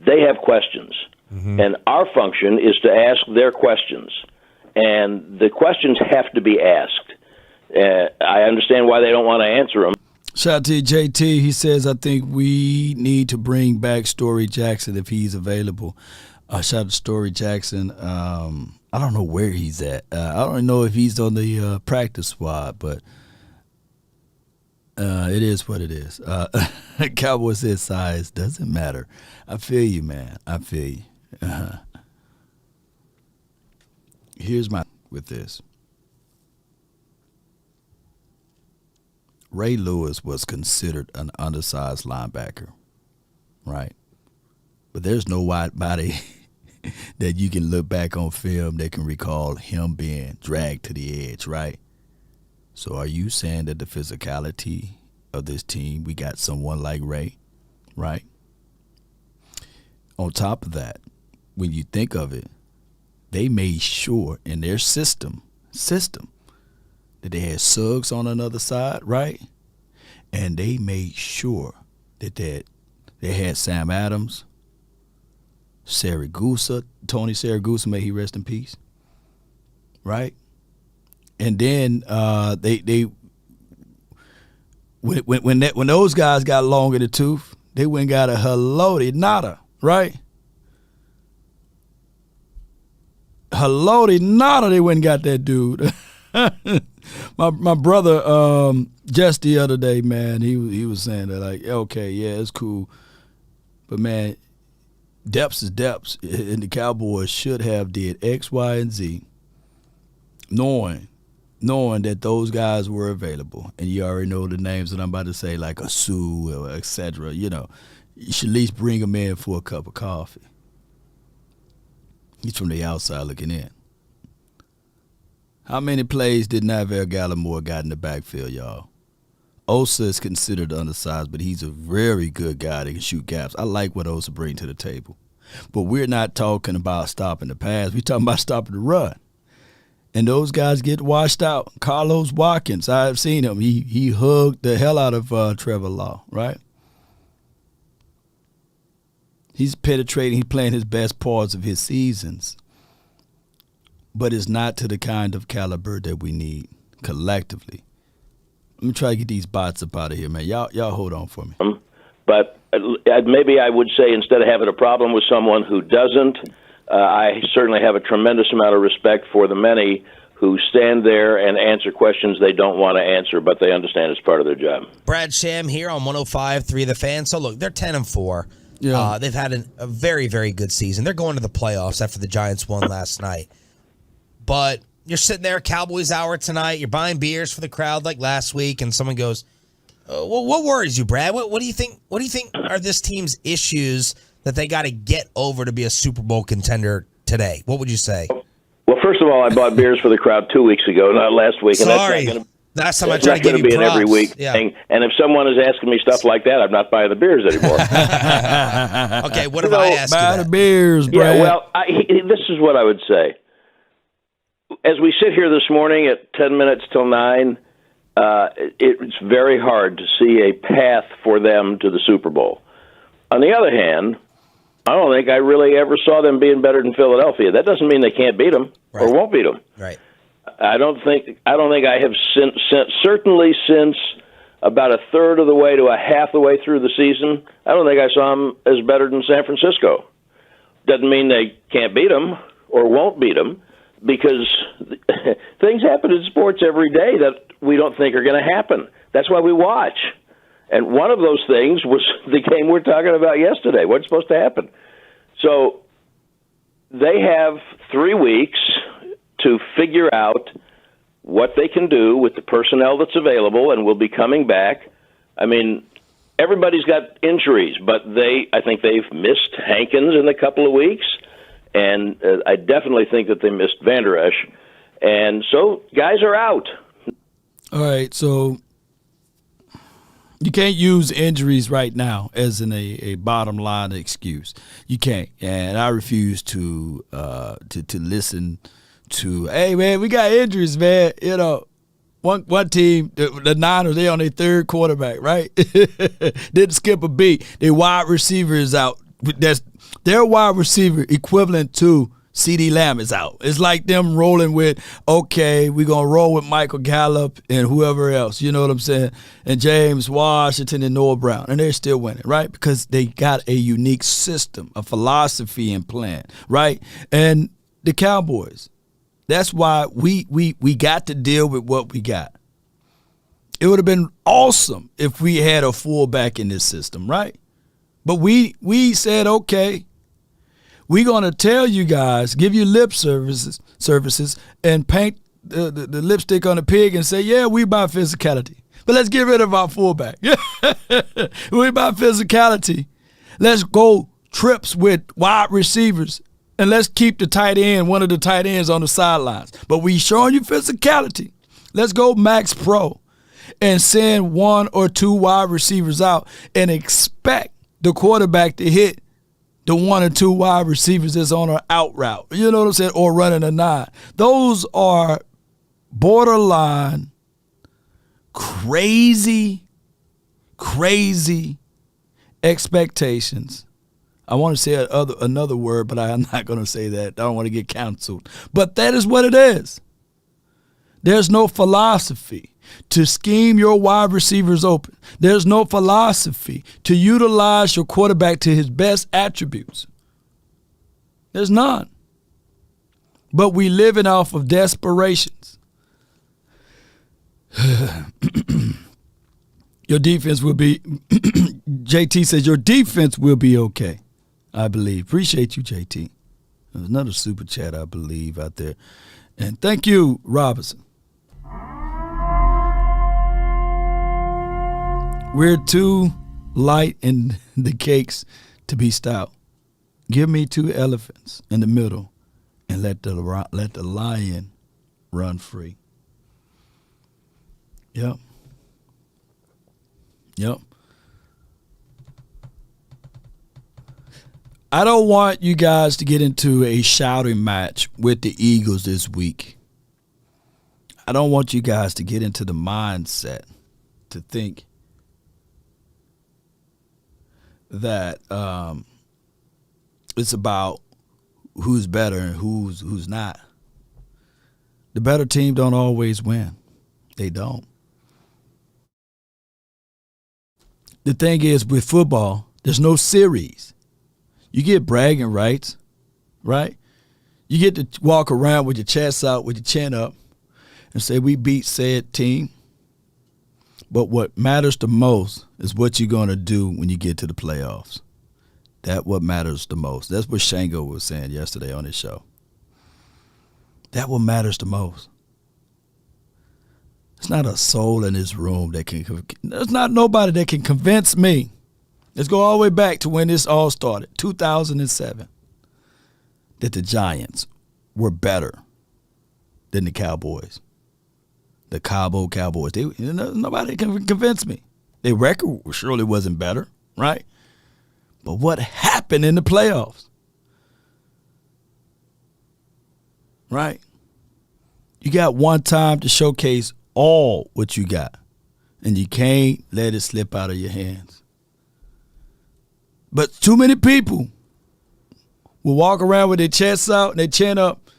they have questions. Mm-hmm. And our function is to ask their questions. And the questions have to be asked. I understand why they don't want to answer them. Shout out to JT. He says, I think we need to bring back Story Jackson if he's available. Shout out to Story Jackson. I don't know where he's at. I don't know if he's on the practice squad, but it is what it is. Cowboy says size doesn't matter. I feel you, man. I feel you. Here's my with this. Ray Lewis was considered an undersized linebacker, right? But there's no wide body that you can look back on film that can recall him being dragged to the edge, right? So are you saying that the physicality of this team, we got someone like Ray, right? On top of that, when you think of it, they made sure in their system that they had Suggs on another side, right? And they made sure that they had Sam Adams Siragusa, Tony Siragusa, may he rest in peace. Right? And then when those guys got long in the tooth, they went and got a Haloti Nada, right? Haloti Nada, they went and got that dude. my brother just the other day, man, he was saying that, like, okay, yeah, it's cool, but man, depths is depths, and the Cowboys should have did X, Y, and Z, knowing that those guys were available, and you already know the names that I'm about to say, like a Sue, or et cetera, you should at least bring them in for a cup of coffee. He's from the outside looking in. How many plays did Neville Gallimore got in the backfield, y'all? Osa is considered undersized, but he's a very good guy that can shoot gaps. I like what Osa brings to the table. But we're not talking about stopping the pass. We're talking about stopping the run. And those guys get washed out. Carlos Watkins, I've seen him. He hugged the hell out of Trevor Law, right? He's penetrating. He's playing his best parts of his seasons. But it's not to the kind of caliber that we need collectively. Let me try to get these bots up out of here, man. Y'all hold on for me. But maybe I would say, instead of having a problem with someone who doesn't, I certainly have a tremendous amount of respect for the many who stand there and answer questions they don't want to answer, but they understand it's part of their job. Brad Sham here on 105.3 The Fan. So, look, they're 10-4. Yeah. They've had a very, very good season. They're going to the playoffs after the Giants won last night. But you're sitting there, Cowboys Hour tonight. You're buying beers for the crowd like last week, and someone goes, well, what worries you, Brad? What do you think? What do you think are this team's issues that they got to get over to be a Super Bowl contender today? What would you say? Well, first of all, I bought beers for the crowd 2 weeks ago, not last week. Sorry. And Last time I tried to give you props. It's not going to be an every week thing. And if someone is asking me stuff like that, I'm not buying the beers anymore. Okay, what if I ask you buy that? the beers, Brad? Yeah, well, this is what I would say. As we sit here this morning at 10 minutes till 9, it's very hard to see a path for them to the Super Bowl. On the other hand, I don't think I really ever saw them being better than Philadelphia. That doesn't mean they can't beat them or won't beat them. Right. I don't think I have certainly since about a third of the way to a half the way through the season, I don't think I saw them as better than San Francisco. Doesn't mean they can't beat them or won't beat them, because things happen in sports every day that we don't think are going to happen. That's why we watch. And one of those things was the game we're talking about yesterday. What's supposed to happen? So they have 3 weeks to figure out what they can do with the personnel that's available and will be coming back. I mean, everybody's got injuries, but I think they've missed Hankins in a couple of weeks, and I definitely think that they missed Van Der Esch. And so guys are out. All right, so you can't use injuries right now as a bottom line excuse. You can't, and I refuse to listen to, hey, man, we got injuries, man. You know, one team, the Niners, they on their third quarterback, right? Didn't skip a beat. Their wide receiver is out. Their wide receiver equivalent to CeeDee Lamb is out. It's like them rolling with, okay, we're going to roll with Michael Gallup and whoever else, you know what I'm saying, and James Washington and Noah Brown, and they're still winning, right? Because they got a unique system, a philosophy and plan, right? And the Cowboys, that's why we got to deal with what we got. It would have been awesome if we had a fullback in this system, right? But we said, okay, we're going to tell you guys, give you lip services and paint the lipstick on the pig and say, yeah, we buy physicality. But let's get rid of our fullback. We buy physicality. Let's go trips with wide receivers. And let's keep the tight end, one of the tight ends on the sidelines. But we showing you physicality. Let's go max pro and send 1 or 2 wide receivers out and expect the quarterback to hit the 1 or 2 wide receivers that's on an out route. You know what I'm saying? Or running a 9. Those are borderline crazy expectations I want to say another word, but I'm not going to say that. I don't want to get canceled. But that is what it is. There's no philosophy to scheme your wide receivers open. There's no philosophy to utilize your quarterback to his best attributes. There's none. But we living off of desperations. Your defense will be, JT says, your defense will be okay, I believe. Appreciate you, JT. There's another super chat, I believe, out there. And thank you, Robinson. We're too light in the cakes to be stout. Give me 2 elephants in the middle and let the lion run free. Yep. I don't want you guys to get into a shouting match with the Eagles this week. I don't want you guys to get into the mindset to think that it's about who's better and who's not. The better team don't always win. They don't. The thing is, with football, there's no series. You get bragging rights, right? You get to walk around with your chest out, with your chin up, and say, we beat said team. But what matters the most is what you're going to do when you get to the playoffs. That's what matters the most. That's what Shango was saying yesterday on his show. That's what matters the most. There's not a soul in this room there's not nobody that can convince me. Let's go all the way back to when this all started, 2007, that the Giants were better than the Cowboys. The Cabo Cowboys. Nobody can convince me. Their record surely wasn't better, right? But what happened in the playoffs? Right? You got one time to showcase all what you got, and you can't let it slip out of your hands. But too many people will walk around with their chests out and their chin up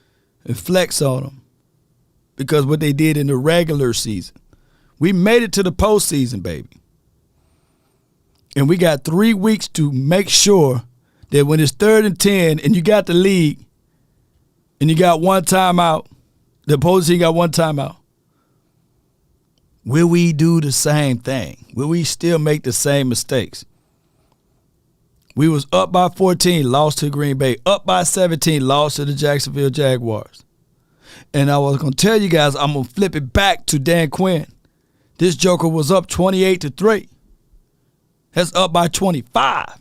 and flex on them because what they did in the regular season. We made it to the postseason, baby. And we got 3 weeks to make sure that when it's 3rd and 10 and you got the lead and you got one timeout, the opposing team got one timeout, will we do the same thing? Will we still make the same mistakes? We was up by 14, lost to Green Bay. Up by 17, lost to the Jacksonville Jaguars. And I was going to tell you guys, I'm going to flip it back to Dan Quinn. This joker was up 28-3. That's up by 25.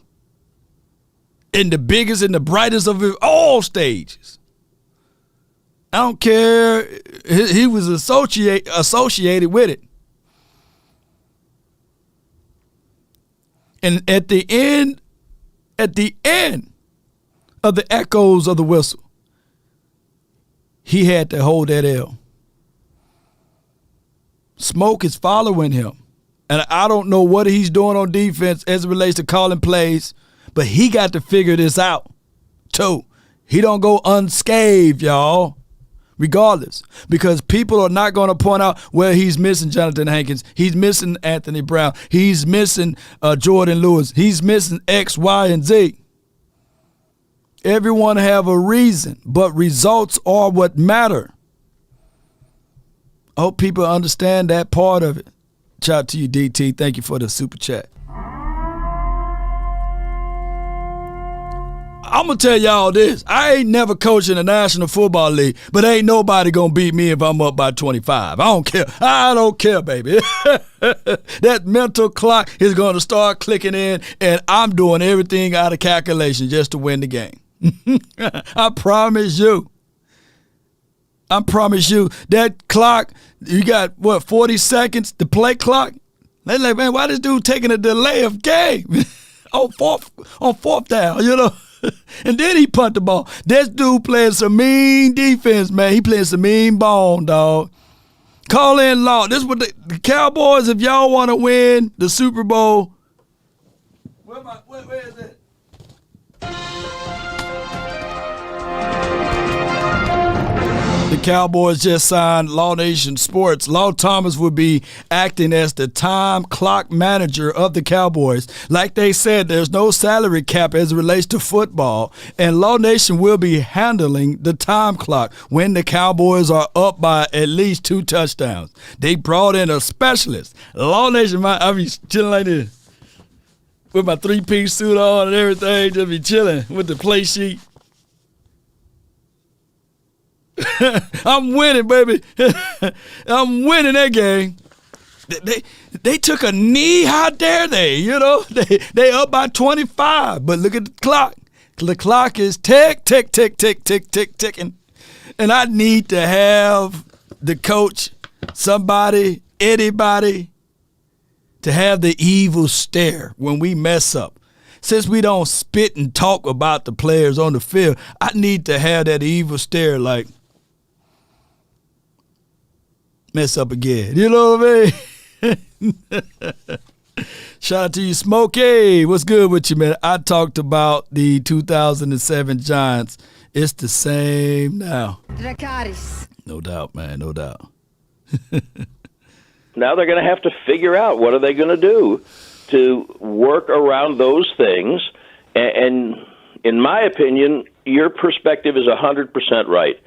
In the biggest and the brightest of all stages. I don't care. He was associated with it. And at the end of the echoes of the whistle, he had to hold that L. Smoke is following him. And I don't know what he's doing on defense as it relates to calling plays, but he got to figure this out, too. He don't go unscathed, y'all, regardless, because people are not going to point out, well, he's missing Jonathan Hankins. He's missing Anthony Brown. He's missing Jordan Lewis. He's missing X, Y, and Z. Everyone have a reason, but results are what matter. I hope people understand that part of it. Shout out to you, DT. Thank you for the super chat. I'm going to tell y'all this. I ain't never coached in the National Football League, but ain't nobody going to beat me if I'm up by 25. I don't care. I don't care, baby. That mental clock is going to start clicking in, and I'm doing everything out of calculation just to win the game. I promise you. That clock, you got, 40 seconds, the play clock? They're like, man, why this dude taking a delay of game on fourth down, you know? And then he punt the ball. This dude playing some mean defense, man. He playing some mean ball, dog. Call in law. This is what the Cowboys, if y'all want to win the Super Bowl. Where is it? Cowboys just signed Law Nation Sports, Law Thomas will be acting as the time clock manager of the Cowboys. Like they said, there's no salary cap as it relates to football, and Law Nation will be handling the time clock when the Cowboys are up by at least 2 touchdowns. They brought in a specialist. Law Nation, I be chilling like this with my 3-piece suit on and everything, just be chilling with the play sheet. I'm winning, baby. I'm winning that game. They took a knee. How dare they? You know, they up by 25. But look at the clock. The clock is tick, tick, tick, tick, tick, tick, ticking. And I need to have the coach, somebody, anybody, to have the evil stare when we mess up. Since we don't spit and talk about the players on the field, I need to have that evil stare like, mess up again. You know what I mean? Shout out to you, Smokey. What's good with you, man? I talked about the 2007 Giants. It's the same now. Dracarys. No doubt, man. No doubt. Now they're going to have to figure out what are they going to do to work around those things. And in my opinion, your perspective is 100% right.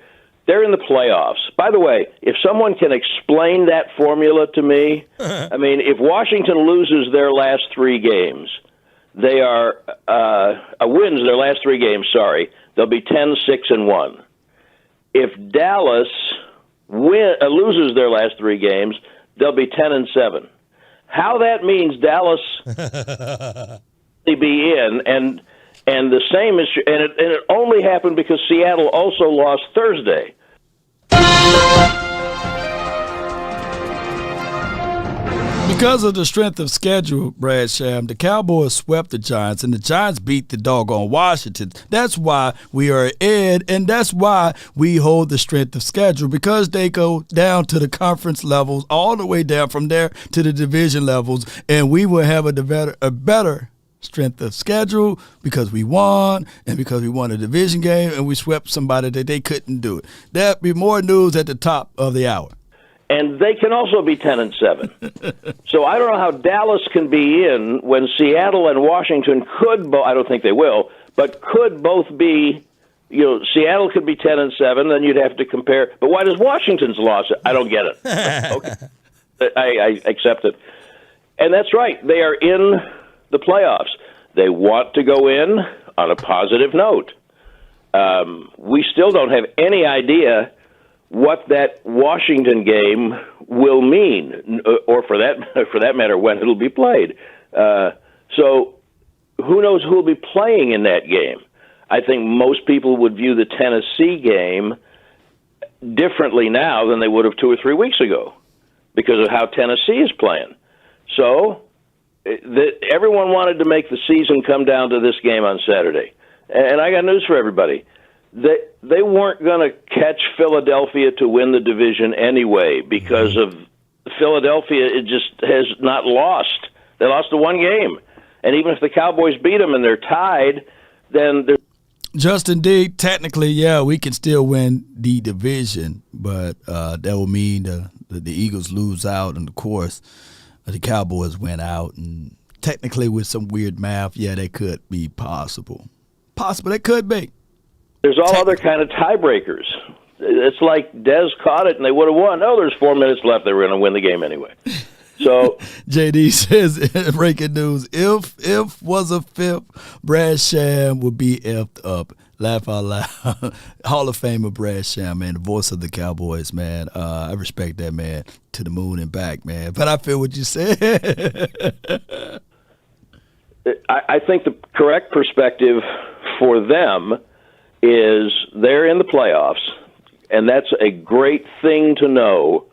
They're in the playoffs. By the way, if someone can explain that formula to me, I mean, if Washington loses their last 3 games, they are wins their last 3 games, they'll be 10-6-1. If Dallas loses their last 3 games, they'll be 10-7. How that means Dallas be in, and the same is, and it only happened because Seattle also lost Thursday. Because of the strength of schedule, Brad Sham, the Cowboys swept the Giants, and the Giants beat the doggone Washington. That's why we are ahead, and that's why we hold the strength of schedule, because they go down to the conference levels, all the way down from there to the division levels, and we will have a better strength of schedule because we won and because we won a division game and we swept somebody that they couldn't do it. There'll be more news at the top of the hour. And they can also be 10-7. So I don't know how Dallas can be in when Seattle and Washington could both, I don't think they will, but could both be, Seattle could be 10-7, then you'd have to compare. But why does Washington's loss? I don't get it. Okay. I accept it. And that's right. They are in the playoffs. They want to go in on a positive note. We still don't have any idea what that Washington game will mean, or for that matter, when it'll be played. So who knows who will be playing in that game? I think most people would view the Tennessee game differently now than they would have 2 or 3 weeks ago because of how Tennessee is playing. So everyone wanted to make the season come down to this game on Saturday. And I got news for everybody. They weren't going to catch Philadelphia to win the division anyway because of Philadelphia. It just has not lost. They lost the 1 game. And even if the Cowboys beat them and they're tied, then they're just indeed, technically, yeah, we can still win the division, but that will mean the Eagles lose out, and of course, the Cowboys went out. And technically, with some weird math, yeah, that could be possible. Possible, it could be. There's all other kind of tiebreakers. It's like Dez caught it and they would have won. Oh, there's 4 minutes left. They were going to win the game anyway. So JD says, breaking news, if was a fifth, Brad Sham would be effed up. Laugh out loud. Hall of Famer Brad Sham, man, the voice of the Cowboys, man. I respect that, man, to the moon and back, man. But I feel what you said. I think the correct perspective for them is they're in the playoffs, and that's a great thing to know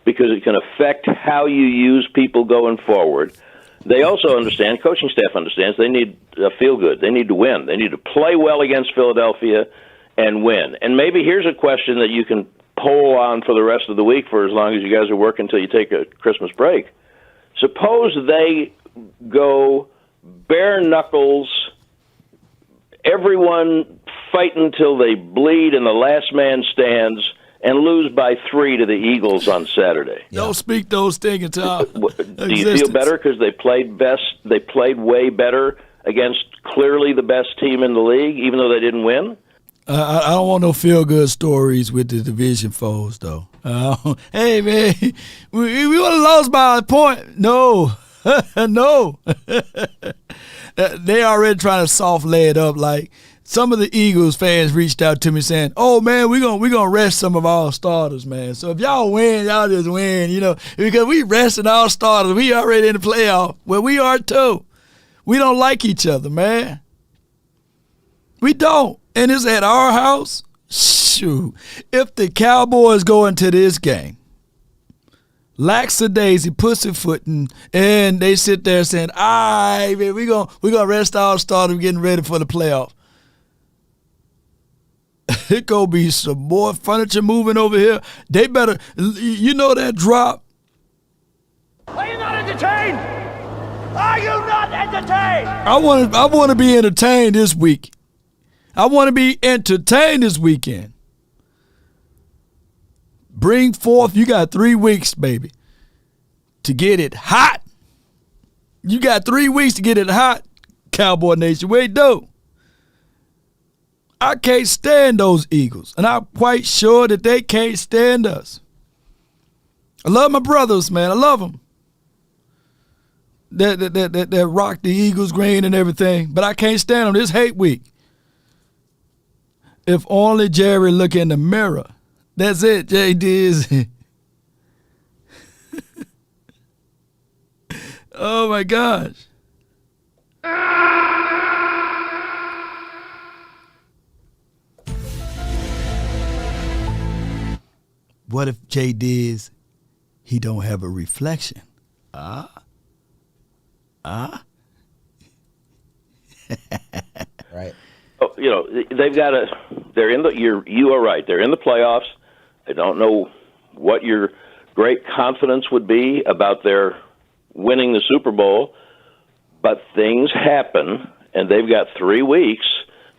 because it can affect how you use people going forward. They also understand, coaching staff understands, they need a feel-good. They need to win. They need to play well against Philadelphia and win. And maybe here's a question that you can poll on for the rest of the week for as long as you guys are working until you take a Christmas break. Suppose they go bare knuckles, everyone fighting till they bleed and the last man stands, and lose by 3 to the Eagles on Saturday. Don't speak those things into our Do you feel better because they played best? They played way better against clearly the best team in the league, even though they didn't win. I don't want no feel-good stories with the division foes, though. Hey, man, we would have lost by a point. No, no. They already trying to soft lay it up. Like some of the Eagles fans reached out to me saying, "Oh man, we gonna rest some of our starters, man. So if y'all win, y'all just win, because we rested our starters. We already in the playoff. Well, we are too. We don't like each other, man. We don't, and it's at our house. Shoot, if the Cowboys go into this game lackadaisy, pussyfooting, and they sit there saying, "All right, man, we gonna rest our starters, getting ready for the playoff." It gonna be some more furniture moving over here. They better, that drop. Are you not entertained? Are you not entertained? I want to be entertained this week. I want to be entertained this weekend. Bring forth, you got 3 weeks, baby, to get it hot. You got 3 weeks to get it hot, Cowboy Nation. Wait, though. I can't stand those Eagles, and I'm quite sure that they can't stand us. I love my brothers, man. I love them. That rock the Eagles green and everything, but I can't stand them. This hate week. If only Jerry look in the mirror. That's it, JD. Oh my gosh. What if JD he don't have a reflection? Right. Oh, they've got they're in the. You are right. They're in the playoffs. I don't know what your great confidence would be about their winning the Super Bowl, but things happen, and they've got 3 weeks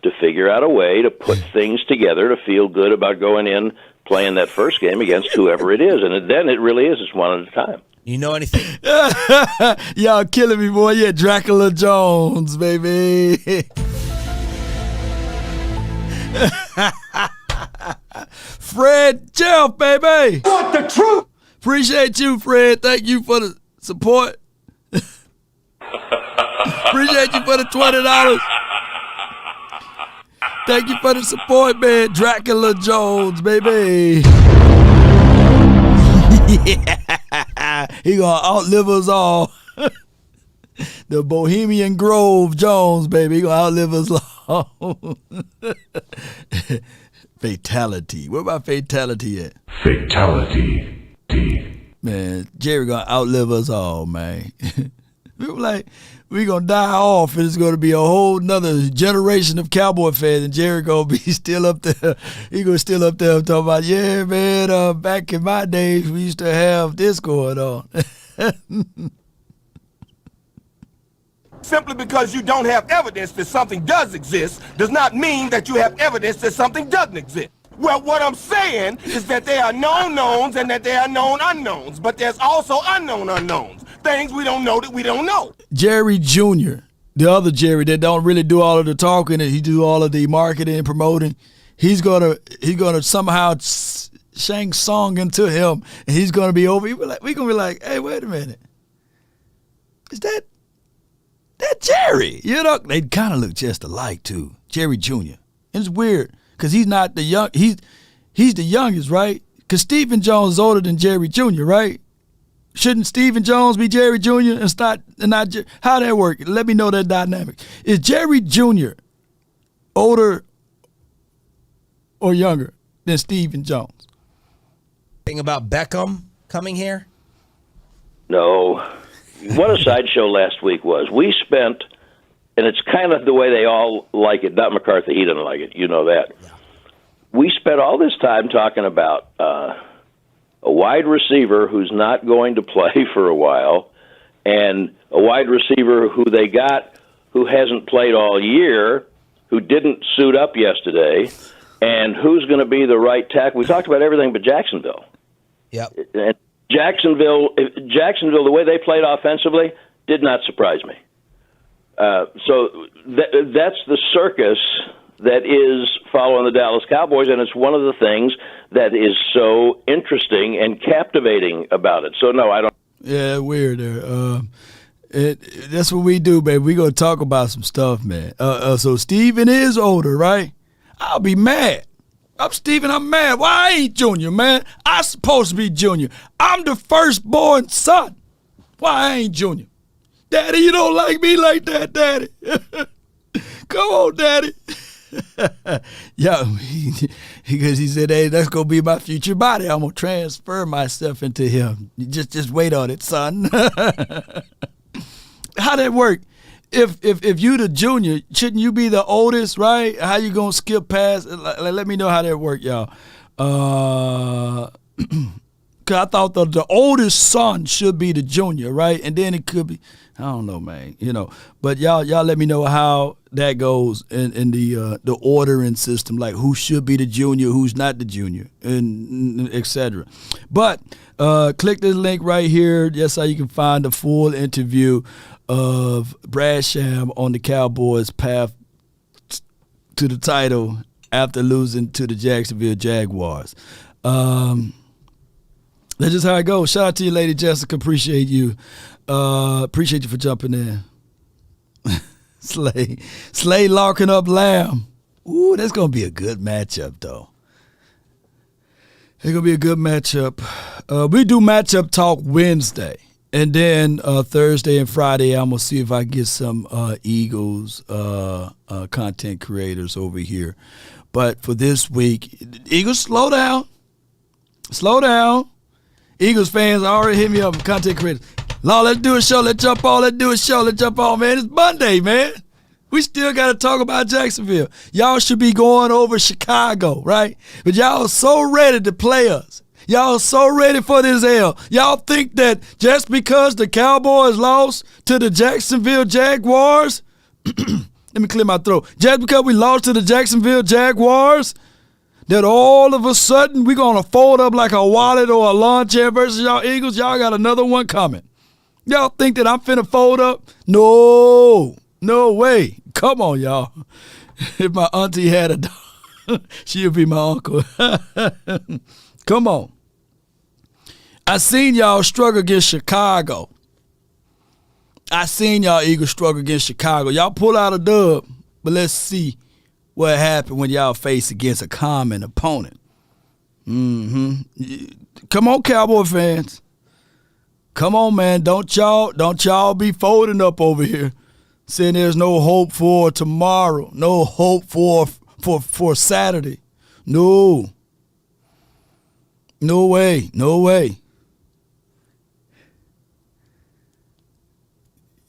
to figure out a way to put things together to feel good about going in, playing that first game against whoever it is, and then it really is just one at a time. You know anything? Y'all killing me, boy. Yeah, Dracula Jones, baby. Fred Jeff, baby. Want the truth? Appreciate you, Fred. Thank you for the support. Appreciate you for the $20. Thank you for the support, man. Dracula Jones, baby. Yeah. He gonna outlive us all. The Bohemian Grove Jones, baby. He gonna outlive us all. Fatality. Where my fatality at? Fatality. Man, Jerry gonna outlive us all, man. We were like, we gonna die off, and it's gonna be a whole nother generation of Cowboy fans, and Jerry gonna be still up there. He gonna still up there talking about, yeah, man, back in my days, we used to have this going on. Simply because you don't have evidence that something does exist does not mean that you have evidence that something doesn't exist. Well, what I'm saying is that there are known knowns and that there are known unknowns, but there's also unknown unknowns, things we don't know that we don't know. Jerry Jr., the other Jerry that don't really do all of the talking and he do all of the marketing and promoting, he's gonna somehow sing song into him, and he's gonna be over. We're gonna be like, hey, wait a minute, is that Jerry? They kind of look just alike too, Jerry Jr. And it's weird. Because he's not the young, he's the youngest, right? Because Stephen Jones is older than Jerry Jr., right? Shouldn't Stephen Jones be Jerry Jr. and not Jerry? How that work? Let me know that dynamic. Is Jerry Jr. older or younger than Stephen Jones? Thing about Beckham coming here? No. What a sideshow last week was. We spent, and it's kind of the way they all like it. Not McCarthy, he doesn't like it. You know that. Yeah. We spent all this time talking about a wide receiver who's not going to play for a while, and a wide receiver who they got who hasn't played all year, who didn't suit up yesterday, and who's going to be the right tackle. We talked about everything but Jacksonville. Yep. And Jacksonville, the way they played offensively, did not surprise me. So that's the circus that is following the Dallas Cowboys, and it's one of the things that is so interesting and captivating about it. So, no, I don't. Yeah, weird there. That's what we do, baby. We gonna talk about some stuff, man. So Steven is older, right? I'll be mad. I'm Steven, I'm mad. Why I ain't junior, man? I supposed to be junior. I'm the firstborn son. Why I ain't junior? Daddy, you don't like me like that, Daddy. Come on, Daddy. Yeah, because he said, hey, that's going to be my future body. I'm going to transfer myself into him. Just wait on it, son. How that work? If you the junior, shouldn't you be the oldest, right? How you going to skip past? Let me know how that work, y'all. Cause I thought the oldest son should be the junior, right? And then it could be, I don't know, man. But y'all let me know how that goes in the ordering system, like who should be the junior, who's not the junior, and etc. But click this link right here. That's how you can find the full interview of Brad Sham on the Cowboys' path to the title after losing to the Jacksonville Jaguars. That's just how it goes. Shout out to you, Lady Jessica. Appreciate you. Appreciate you for jumping in. Slay locking up Lamb. Ooh, that's going to be a good matchup, though. It's going to be a good matchup. We do matchup talk Wednesday. And then Thursday and Friday, I'm going to see if I get some Eagles content creators over here. But for this week, Eagles, slow down. Slow down. Eagles fans already hit me up, content creators. Law, let's do a show. Let's jump on. Let's do a show. Let's jump on, man. It's Monday, man. We still got to talk about Jacksonville. Y'all should be going over Chicago, right? But y'all so ready to play us. Y'all so ready for this L. Y'all think that just because the Cowboys lost to the Jacksonville Jaguars, let me clear my throat. Just because we lost to the Jacksonville Jaguars, that all of a sudden we're going to fold up like a wallet or a lawn chair versus y'all Eagles. Y'all got another one coming. Y'all think that I'm finna fold up? No way. Come on, y'all. If my auntie had a dog, she'd be my uncle. Come on. I seen y'all struggle against Chicago. I seen y'all Eagles struggle against Chicago. Y'all pull out a dub, but let's see what happened when y'all face against a common opponent. Come on, Cowboy fans. Come on, man. Don't y'all be folding up over here, saying there's no hope for tomorrow, no hope for Saturday. No way.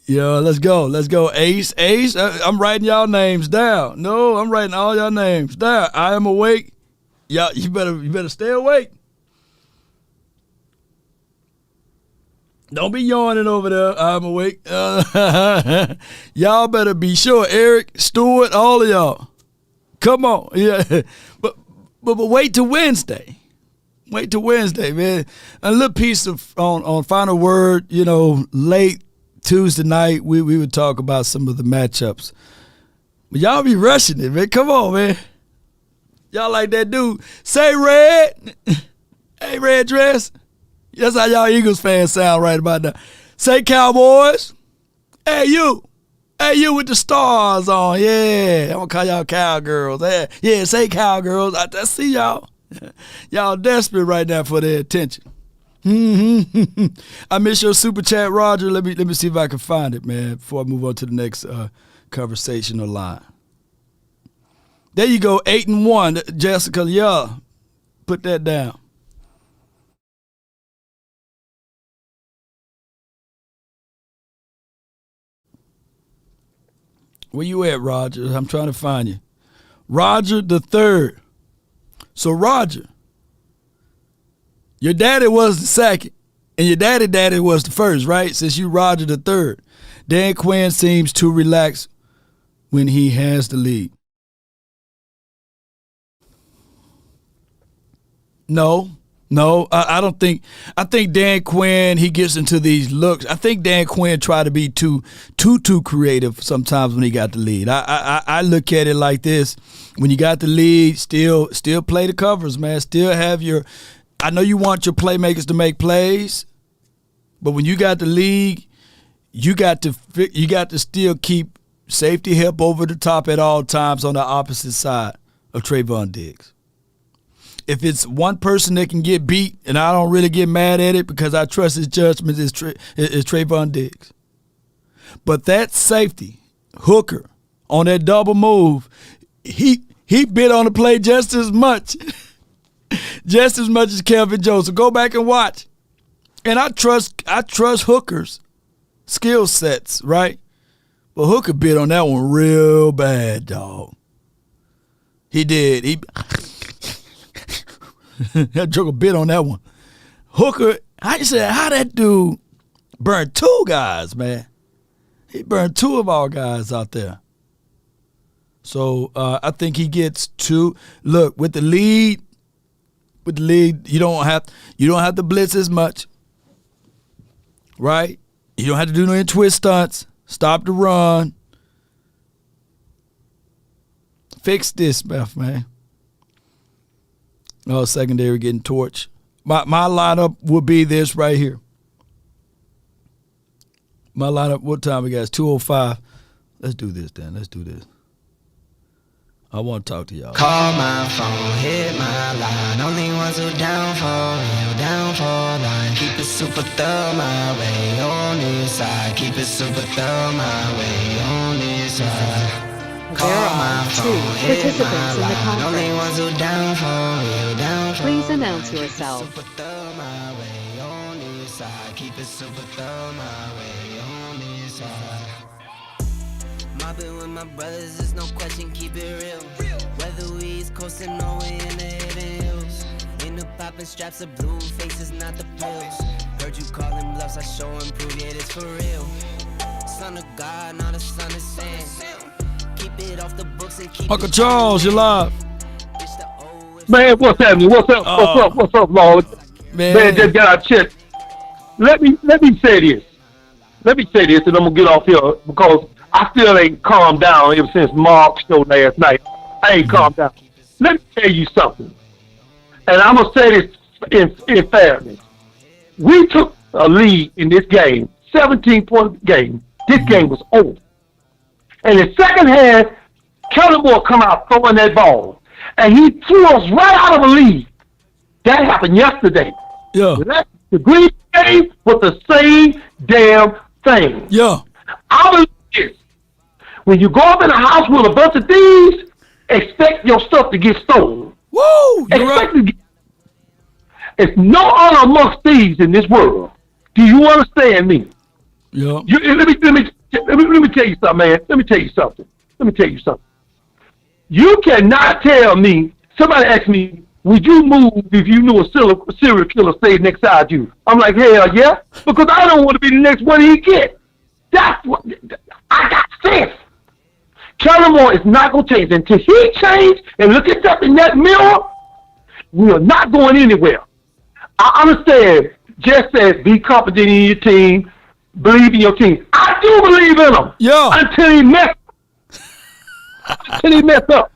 Yo, let's go. Ace, I'm writing y'all names down. No, I'm writing all y'all names down. I am awake. Y'all, you better stay awake. Don't be yawning over there. I'm awake. Y'all better be sure. Eric, Stewart, all of y'all. Come on. Yeah. But wait till Wednesday. Wait till Wednesday, man. A little piece on final word, late Tuesday night, we would talk about some of the matchups. But y'all be rushing it, man. Come on, man. Y'all like that dude. Say red. Hey, red dress. That's how y'all Eagles fans sound right about now. Say Cowboys. Hey, you. Hey, you with the stars on. Yeah. I'm going to call y'all cowgirls. Yeah, say cowgirls. I see y'all. Y'all desperate right now for their attention. I miss your super chat, Roger. Let me see if I can find it, man, before I move on to the next conversational line. There you go, 8-1, Jessica. Yeah, put that down. Where you at, Roger? I'm trying to find you. Roger the third. So Roger, your daddy was the second, and your daddy was the first, right? Since you Roger the third. Dan Quinn seems to relax when he has the lead. No, I don't think. I think Dan Quinn, he gets into these looks. I think Dan Quinn tried to be too creative sometimes when he got the lead. I look at it like this: when you got the lead, still play the covers, man. Still have your. I know you want your playmakers to make plays, but when you got the lead, you got to still keep safety help over the top at all times on the opposite side of Trayvon Diggs. If it's one person that can get beat, and I don't really get mad at it because I trust his judgment, is Trayvon Diggs. But that safety, Hooker, on that double move, he bit on the play just as much as Kelvin Jones. So go back and watch. And I trust Hooker's skill sets, right? But Hooker bit on that one real bad, dog. He did. That joker bit on that one. Hooker, I said, how that dude burned 2 guys, man. He burned 2 of our guys out there. So I think he gets 2. Look, with the lead, you don't have to blitz as much, right? You don't have to do no twist stunts. Stop the run. Fix this stuff, man. No, secondary getting torched. My lineup will be this right here. My lineup, what time we got? It's 2:05. Let's do this then. Let's do this. I want to talk to y'all. Call my phone, hit my line. Only ones who down for real, down for line. Keep it super thug my way on this side. Keep it super thug my way on this side. There are 2 participants in the conference. Only ones who down for real, down for Please announce yourself. Super thug my way on this side. Keep it super thug my way on this side. Mobbing with my brothers, there's no question, keep it real. Whether we East Coast or we in the hidden hills. In the poppin' straps of blue faces, not the pills. Heard you calling bluffs, I show and prove it is for real. Son of God, not a son of sin. Keep it off the books and keep Uncle Charles, you live. Man, what's happening? What's up? What's up, Lord? Man, just got our check. Let me say this. And I'm gonna get off here because I still ain't calmed down ever since Mark's show last night. I ain't calmed down. Let me tell you something. And I'm gonna say this in fairness. We took a lead in this game, 17-point game. This game was over. And the second half, Kellen come out throwing that ball. And he threw us right out of the lead. That happened yesterday. Yeah. The Green Bay was the same damn thing. Yeah. I believe this. When you go up in a house with a bunch of thieves, expect your stuff to get stolen. Woo! It's no honor amongst thieves in this world. Do you understand me? Yeah. Let me tell you something, man. Let me tell you something. You cannot tell me. Somebody asked me, would you move if you knew a serial killer stayed next side you? I'm like, hell yeah, because I don't want to be the next one he get. That's what I got sense. Kellen Moore is not going to change. Until he change and look at stuff in that mirror, we are not going anywhere. I understand. Just said be confident in your team, believe in your team. I do believe in him. Yeah. Until he mess up.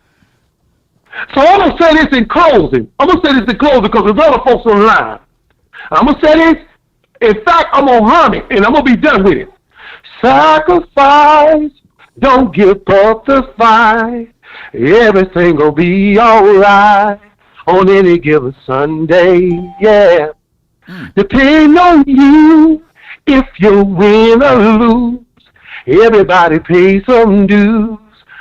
So I'm going to say this in closing. Because there's other folks on the line. I'm going to say this. In fact, I'm going to hum it, and I'm going to be done with it. Sacrifice, don't give up the fight. Everything will be all right on any given Sunday, yeah. Depend on you if you win or lose. Everybody pays some dues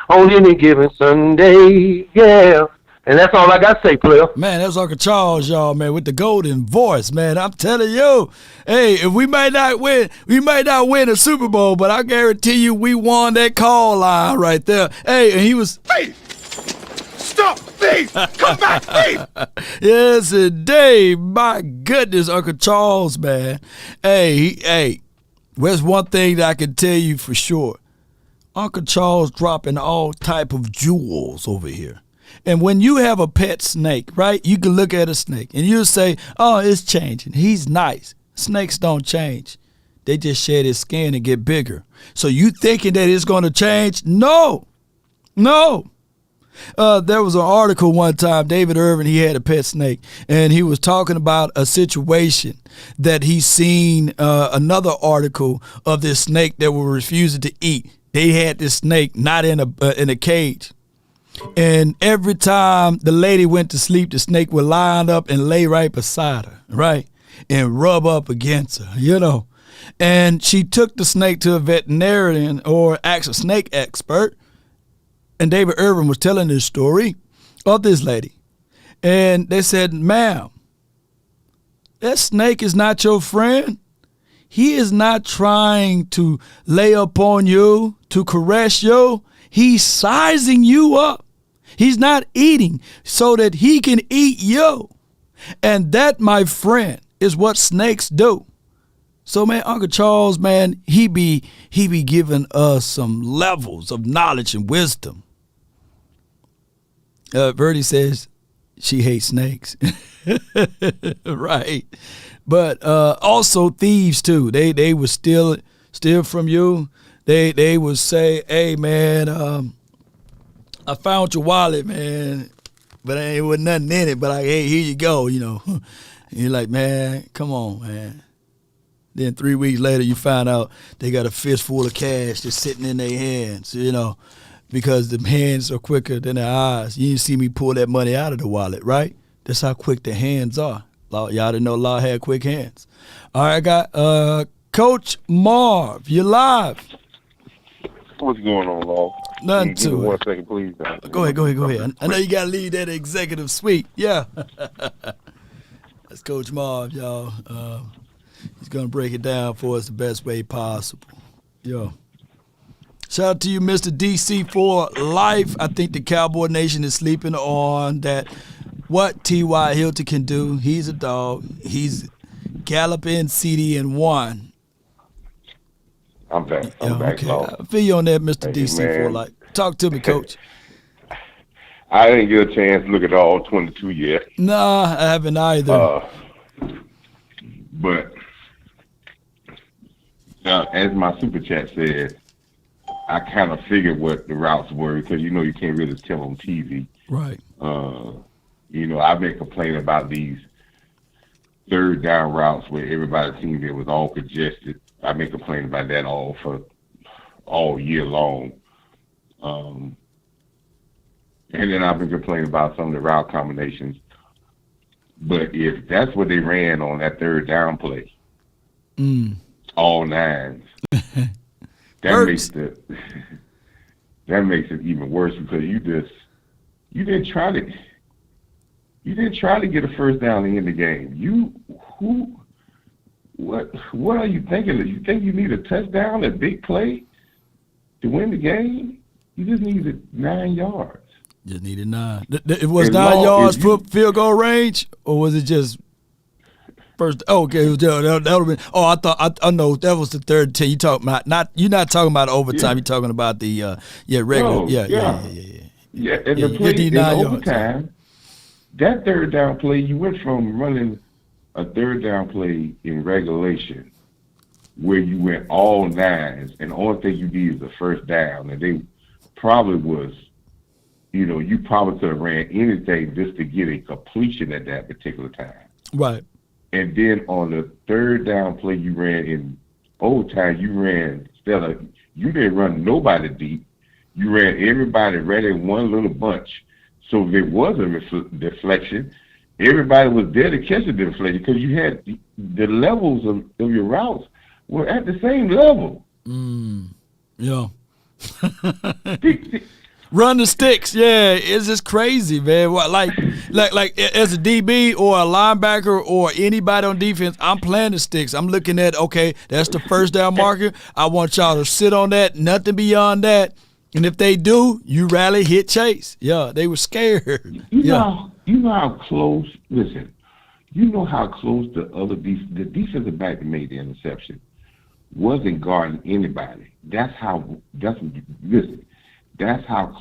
on any given Sunday, yeah. And that's all I got to say, player. Man, that's Uncle Charles, y'all, man, with the golden voice, man. I'm telling you, hey, if we might not win a Super Bowl, but I guarantee you we won that call line right there. Hey, and he was... Thief! Stop! Thief! Come back, thief! Yes, indeed. My goodness, Uncle Charles, man. Hey, there's one thing that I can tell you for sure. Uncle Charles dropping all type of jewels over here. And when you have a pet snake, right, you can look at a snake and you'll say, oh, it's changing. He's nice. Snakes don't change. They just shed his skin and get bigger. So you thinking that it's going to change? No. There was an article one time, David Irvin, he had a pet snake, and he was talking about a situation that he seen another article of this snake that was refusing to eat. They had this snake not in a cage. And every time the lady went to sleep, the snake would line up and lay right beside her, right? And rub up against her, And she took the snake to a veterinarian or asked a snake expert. And David Irvin was telling this story of this lady. And they said, ma'am, that snake is not your friend. He is not trying to lay upon you, to caress you. He's sizing you up. He's not eating so that he can eat you. And that, my friend, is what snakes do. So, man, Uncle Charles, man, he be giving us some levels of knowledge and wisdom. Verdi says she hates snakes. Right. But also thieves, too. They would steal from you. They would say, hey, man, I found your wallet, man, but there ain't with nothing in it. But hey, here you go, And you're like, man, come on, man. Then 3 weeks later, you find out they got a fistful of cash just sitting in their hands, because the hands are quicker than their eyes. You didn't see me pull that money out of the wallet, right? That's how quick the hands are. Y'all didn't know Law had quick hands. All right, I got Coach Marv. You're live. What's going on, Law? Nothing Give me to it. 1 second, please. Go ahead. I know you got to leave that executive suite. Yeah. That's Coach Marv, y'all. He's going to break it down for us the best way possible. Yo. Shout out to you, Mr. DC, for life. I think the Cowboy Nation is sleeping on that. What T.Y. Hilton can do. He's a dog. He's galloping CD and one. I'm back. I'm back, Law. I feel you on that, Mr. DC, for life. Talk to me, Coach. I didn't get a chance to look at all 22 yet. Nah, I haven't either. But as my super chat said, I kind of figured what the routes were because you can't really tell on TV. Right. I've been complaining about these third down routes where everybody seemed it was all congested. I've been complaining about that all year long. And then I've been complaining about some of the route combinations. But if that's what they ran on that third down play, all nines, that makes it even worse because you didn't try to get a first down to end the game. What are you thinking? You think you need a touchdown, a big play to win the game? You just needed 9 yards. Just needed 9. It was 9 yards for field goal range, or was it just first? Oh, okay, that would have been. Oh, I know that was the third 10. You talking about you're not talking about overtime. You're talking about the regular. Yeah. And the play in overtime, that third down play, you went from running a third down play in regulation where you went all nines, and the only thing you need is a first down, and they probably was. You probably could have ran anything just to get a completion at that particular time. Right. And then on the third down play you ran in overtime, you didn't run nobody deep. You ran everybody right in one little bunch. So if there was a deflection, everybody was there to catch the deflection because you had the levels of your routes were at the same level. Yeah. Run the sticks, yeah. It's just crazy, man. Like as a DB or a linebacker or anybody on defense, I'm playing the sticks. I'm looking at, okay, that's the first down marker. I want y'all to sit on that, nothing beyond that. And if they do, you rally, hit, chase. Yeah, they were scared. You know how close. Listen, you know how close the defensive back that made the interception wasn't guarding anybody. That's how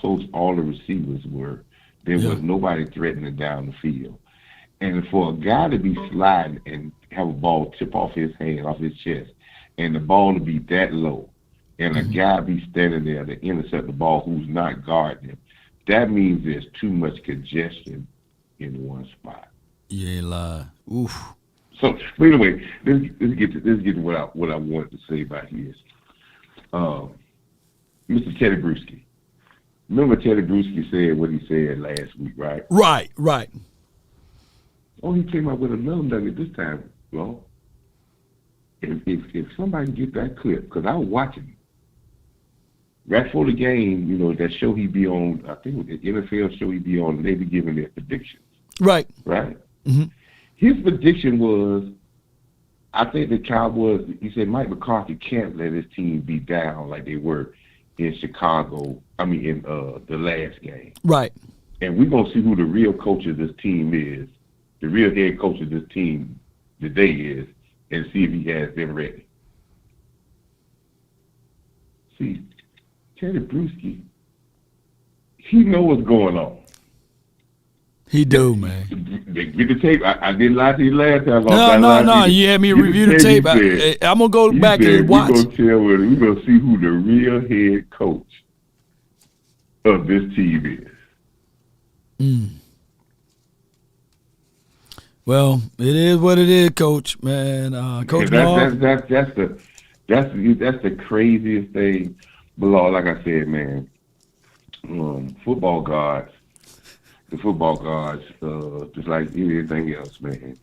close all the receivers were There was nobody threatening down the field. And for a guy to be sliding and have a ball tip off his hand, off his chest, and the ball to be that low, and a guy be standing there to intercept the ball who's not guarding him, that means there's too much congestion in one spot. You ain't lying. Oof. So, but anyway, let's get to what I wanted to say about his. Mr. Teddy Bruschi. Remember Teddy Bruschi said what he said last week, right? Right. Oh, he came out with another nugget this time. Well, if somebody get that clip, because I was watching right before the game, you know, that show he be on, I think the NFL show he be on, they be giving their predictions. Right. Mm-hmm. His prediction was, I think the Cowboys, he said Mike McCarthy can't let his team be down like they were in Chicago, in the last game. Right. And we're going to see who the real coach of this team is, the real head coach of this team today is, and see if he has them ready. See, Teddy Bruschi, he know what's going on. He do, man. Get the tape. I didn't lie to you last time. No. You had me review the tape. I'm going to go back and watch. We're going to see who the real head coach of this team is. Well, it is what it is, Coach, man. Coach Marv. That's the craziest thing. But like I said, man, football gods, just like anything else, man,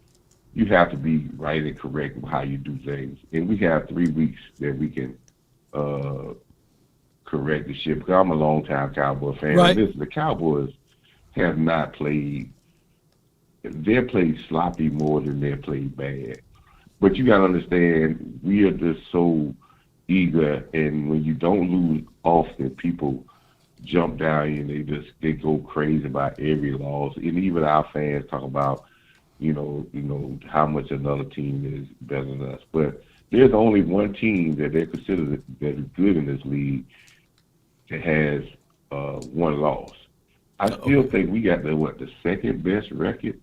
you have to be right and correct with how you do things. And we have 3 weeks that we can correct the ship. Because I'm a long-time Cowboy fan. Right. Listen, the Cowboys have not played. They played sloppy more than they played bad. But you got to understand, we are just so eager, and when you don't lose often, people jump down and they go crazy about every loss. And even our fans talk about, you know how much another team is better than us. But there's only one team that they consider that is good in this league that has one loss. I still think we got the second best record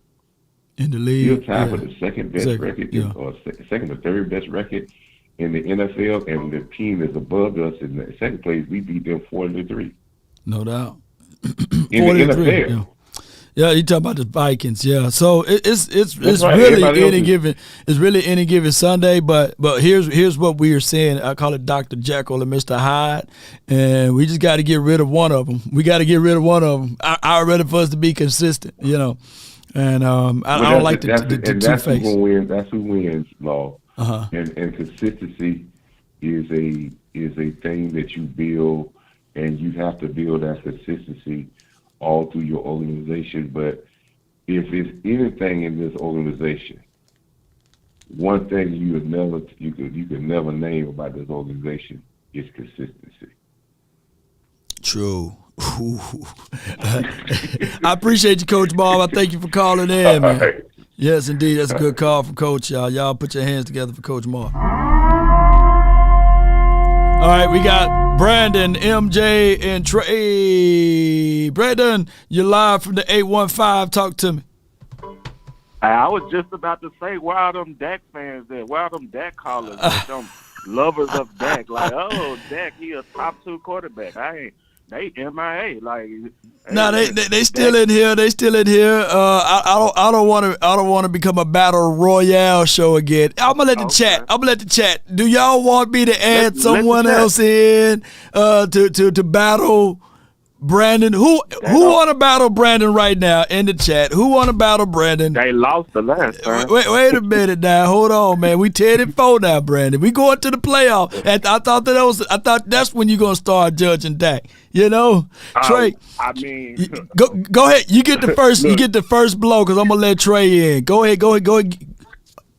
in the league. Still tied for the second best record, or second or third best record in the NFL, and the team is above us in the second place. We beat them 4-3. No doubt. In the NFL. Yeah, you talk about the Vikings. Yeah, so it's right. really any given. It's really any given Sunday. But here's what we are saying. I call it Dr. Jekyll and Mr. Hyde, and we just got to get rid of one of them. We got to get rid of one of them. I'm ready for us to be consistent. You know, and I don't like the two-face. That's who wins, Law. And consistency is a thing that you build, and you have to build that consistency all through your organization. But if it's anything in this organization, one thing you could never name about this organization is consistency. True. I appreciate you, Coach Bob. I thank you for calling in, man. Right. Yes, indeed. That's a good call from Coach, y'all. Y'all put your hands together for Coach Marv. All right, we got Brandon, MJ, and Trey. Brandon, you're live from the 815. Talk to me. I was just about to say, where are them Dak fans at? Where are them Dak callers at? Them lovers of Dak. Like, oh, Dak, he a top 2 quarterback. They MIA. Like, no, they still in here. They still in here. I don't want to become a Battle Royale show again. I'm gonna let the chat. Do y'all want me to add someone else in to battle Brandon? Who want to battle Brandon right now in the chat? Who want to battle Brandon? They lost the last time. Wait a minute now. Hold on, man. We 10-4 now, Brandon. We going to the playoff. And I thought that's when you gonna start judging Dak. You know, Trey. I mean, go ahead. You get the first. You get the first blow because I'm gonna let Trey in. Go ahead.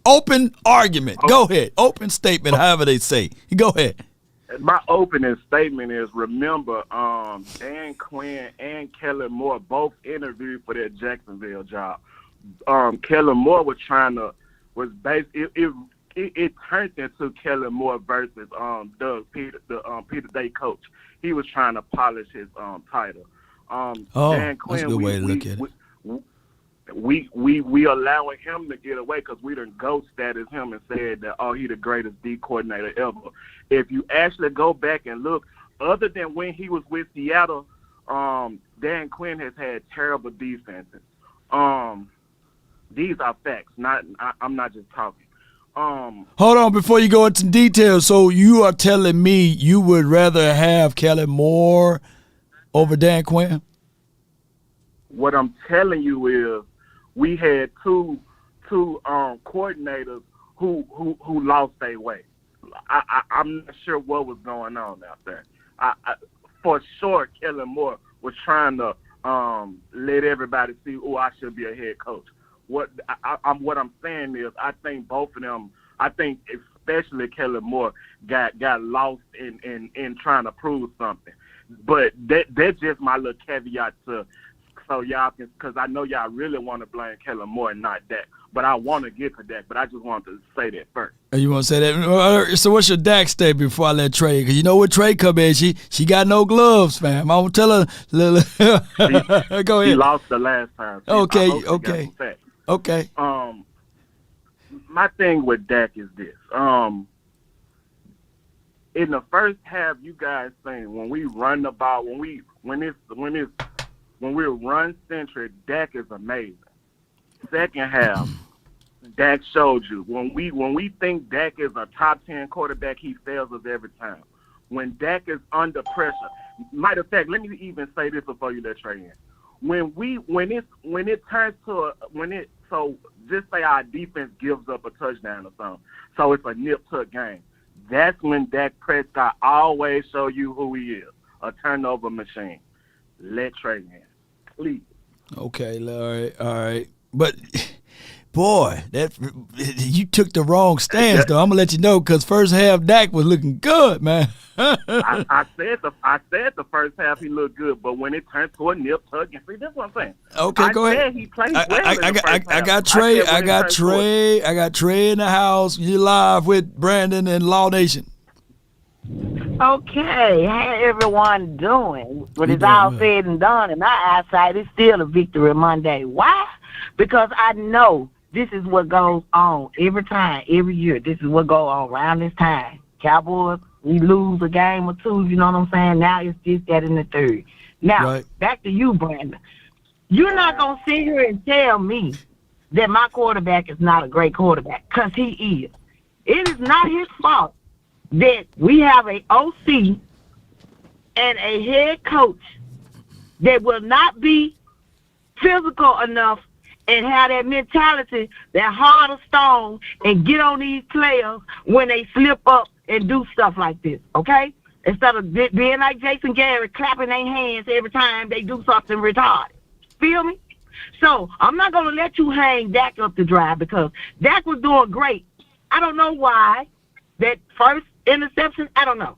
Open argument. Go ahead. Open statement. However they say. Go ahead. My opening statement is: remember, Dan Quinn and Kellen Moore both interviewed for that Jacksonville job. Kellen Moore it turned into Kellen Moore versus Doug Peter, the Peter Day coach. He was trying to polish his title. Dan Quinn, that's a good way to look at it. We allowing him to get away because we done ghost status him and said that he the greatest D coordinator ever. If you actually go back and look, other than when he was with Seattle, Dan Quinn has had terrible defenses. These are facts. I'm not just talking. Hold on, before you go into details. So you are telling me you would rather have Kellen Moore over Dan Quinn? What I'm telling you is, we had two coordinators who lost their way. I'm not sure what was going on out there. For sure, Kellen Moore was trying to let everybody see, I should be a head coach. What I'm saying is, I think both of them. I think especially Kellen Moore got lost in trying to prove something. But that's just my little caveat to. So y'all can, because I know y'all really want to blame Kellen Moore and not Dak. But I want to get to Dak, but I just wanted to say that first. You want to say that? So what's your Dak state before I let Trey? Because you know what Trey come in, she got no gloves, fam. I'm going to tell her. Go ahead. She lost the last time. Okay. My thing with Dak is this. In the first half, you guys saying when we run the ball, when we're run centric, Dak is amazing. Second half, Dak showed you. When we think Dak is a top 10 quarterback, he fails us every time. When Dak is under pressure, matter of fact, let me even say this before you let Trey in. So just say our defense gives up a touchdown or something, so it's a nip-tuck game. That's when Dak Prescott always show you who he is, a turnover machine. Let Trey in, please. Okay, all right. But, boy, you took the wrong stance, though. I'm going to let you know, because first half Dak was looking good, man. I said the first half he looked good, but when it turned to a nip tuck, and see, that's what I'm saying. Okay, go ahead. He played well in the first half. I got Trey in the house. You live with Brandon and Law Nation. Okay, how everyone doing? When it's all said and done, in my eyesight, it's still a victory Monday. Why? Because I know this is what goes on every time, every year. This is what goes on around this time. Cowboys, we lose a game or two, you know what I'm saying? Now it's just that in the third. Now, back to you, Brandon. You're not going to sit here and tell me that my quarterback is not a great quarterback, because he is. It is not his fault that we have a OC and a head coach that will not be physical enough and have that mentality, that heart of stone, and get on these players when they slip up and do stuff like this, okay? Instead of being like Jason Garrett, clapping their hands every time they do something retarded. Feel me? So I'm not going to let you hang Dak up to dry, because Dak was doing great. I don't know why. That first interception, I don't know.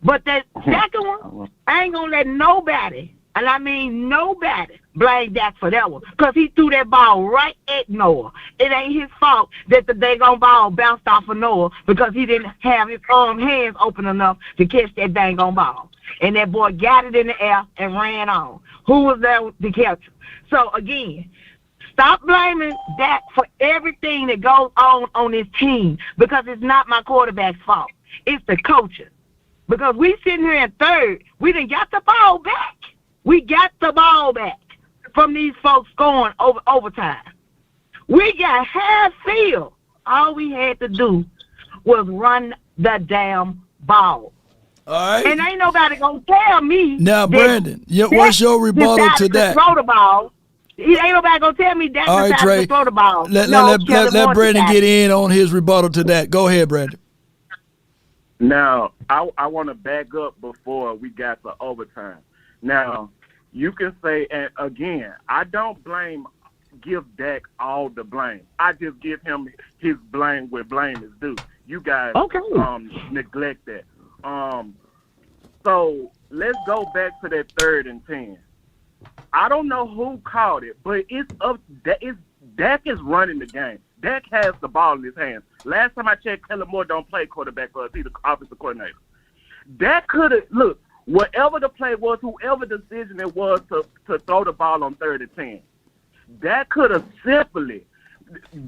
But that second one, I ain't going to let nobody, and I mean nobody, blame Dak for that one, because he threw that ball right at Noah. It ain't his fault that the daggone ball bounced off of Noah, because he didn't have his hands open enough to catch that daggone ball. And that boy got it in the air and ran on. Who was there to catch him? So, again, stop blaming Dak for everything that goes on this team, because it's not my quarterback's fault. It's the coaching. Because we sitting here in third, we done got the ball back. We got the ball back from these folks scoring overtime. We got half field. All we had to do was run the damn ball. All right. And ain't nobody gonna tell me. Now, Brandon, what's your rebuttal to that? Throw the ball. Ain't nobody gonna tell me that. All right, Trey. To throw the ball. Let Brandon get in on his rebuttal to that. Go ahead, Brandon. Now, I want to back up before we got to overtime. Now, you can say, and again, I don't give Dak all the blame. I just give him his blame where blame is due. You guys neglect that. So let's go back to that 3rd and 10. I don't know who called it, but Dak is running the game. Dak has the ball in his hands. Last time I checked, Kellen Moore don't play quarterback for us. He's the offensive coordinator. Dak could have, look, whatever the play was, whoever decision it was to throw the ball on 3rd and 10, that could have simply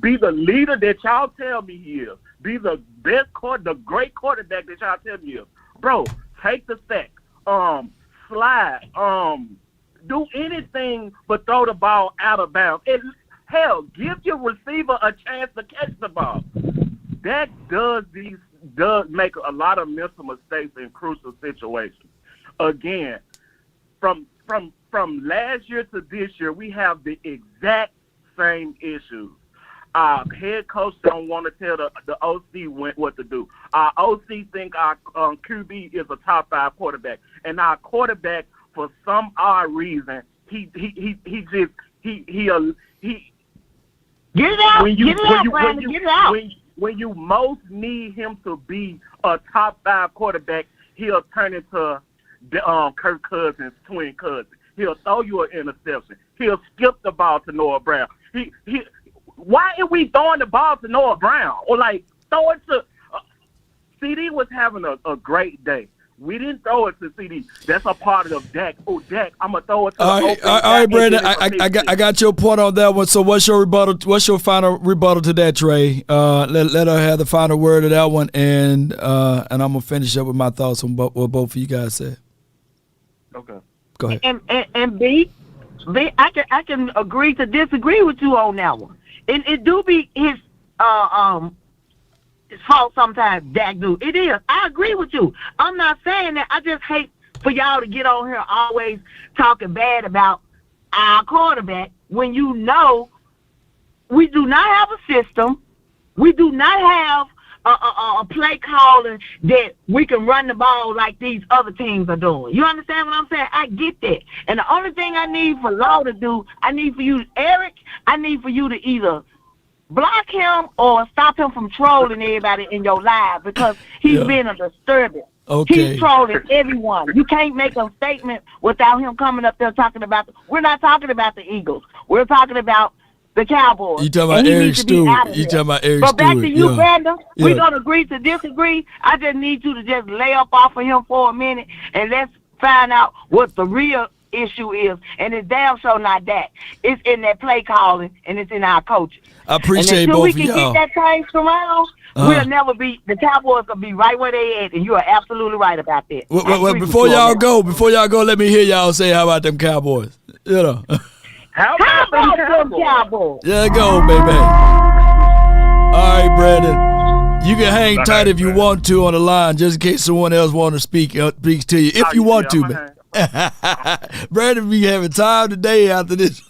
be the leader that y'all tell me he is, be the the great quarterback that y'all tell me he is. Bro, take the sack, slide, do anything but throw the ball out of bounds. Hell, give your receiver a chance to catch the ball. That does make a lot of mental mistakes in crucial situations. Again, from last year to this year, we have the exact same issues. Our head coach don't want to tell the OC what to do. Our OC think our QB is a top 5 quarterback, and our quarterback, for some odd reason, he get it out. When you most need him to be a top 5 quarterback, he'll turn into Kirk Cousins' twin cousin. He'll throw you an interception. He'll skip the ball to Noah Brown. Why are we throwing the ball to Noah Brown? Or throw it to CD was having a great day. We didn't throw it to CD. That's a part of Dak. Oh, Dak, I'm gonna throw it to. All right, Brandon. I got your point on that one. So what's your rebuttal? What's your final rebuttal to that, Trey? Let her have the final word of that one, and I'm gonna finish up with my thoughts on what both of you guys said. Okay. Go ahead. And B, I can agree to disagree with you on that one. It do be his fault sometimes, Dak do. It is. I agree with you. I'm not saying that. I just hate for y'all to get on here always talking bad about our quarterback when you know we do not have a system. We do not have a play calling that we can run the ball like these other teams are doing. You understand what I'm saying? I get that. And the only thing I need for Law to do, I need for you to either block him or stop him from trolling everybody in your live because he's been a disturbance. Okay. He's trolling everyone. You can't make a statement without him coming up there talking about we're not talking about the Eagles. We're talking about the Cowboys. You talking about Eric Stewart. You talking about Eric Stewart. But back to you, Brandon. We're going to agree to disagree. I just need you to just lay up off of him for a minute and let's find out what the real issue is. And it's damn sure not that. It's in that play calling and it's in our coaching. I appreciate both of y'all. Until we can get that changed around, we'll never be, the Cowboys will be right where they at, and you are absolutely right about that. Wait, before y'all go, let me hear y'all say, how about them Cowboys? You know. How about them Cowboys? Yeah, go, baby. All right, Brandon. You can hang tight if you want to on the line, just in case someone else wants to speak to you. If you want to, man. Brandon be having time today after this.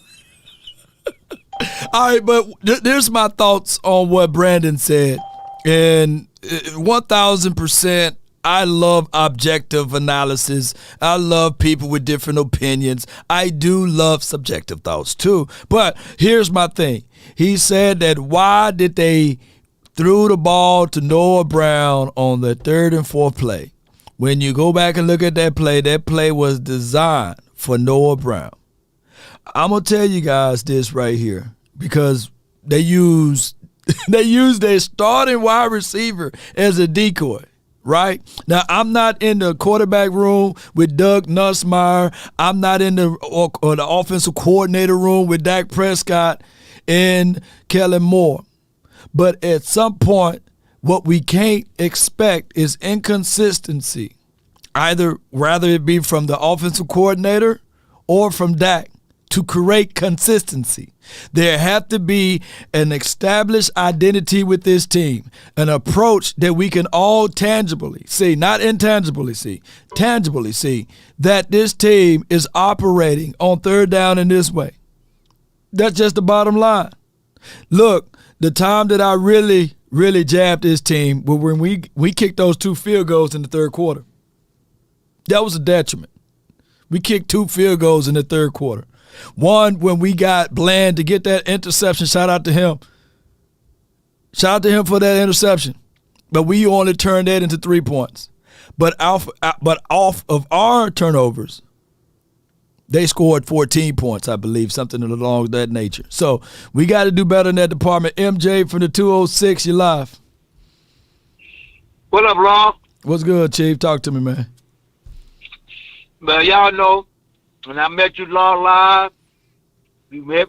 All right, but there's my thoughts on what Brandon said. And 1,000%, I love objective analysis. I love people with different opinions. I do love subjective thoughts too. But here's my thing. He said that why did they throw the ball to Noah Brown on the 3rd and 4th play? When you go back and look at that play was designed for Noah Brown. I'm going to tell you guys this right here because they use their starting wide receiver as a decoy, right? Now, I'm not in the quarterback room with Doug Nussmeier. I'm not in the offensive coordinator room with Dak Prescott and Kellen Moore. But at some point, what we can't expect is inconsistency, rather it be from the offensive coordinator or from Dak. To create consistency, there have to be an established identity with this team, an approach that we can all tangibly see, not intangibly see, tangibly see that this team is operating on 3rd down in this way. That's just the bottom line. Look, the time that I really jabbed this team was when we kicked those 2 field goals in the 3rd quarter. That was a detriment. We kicked 2 field goals in the 3rd quarter. One, when we got Bland to get that interception, shout out to him. Shout out to him for that interception. But we only turned that into 3 points. But off of our turnovers, they scored 14 points, I believe, something along that nature. So we got to do better in that department. MJ from the 206, you live. What up, Rob? What's good, Chief? Talk to me, man. But y'all know, when I met you live, we met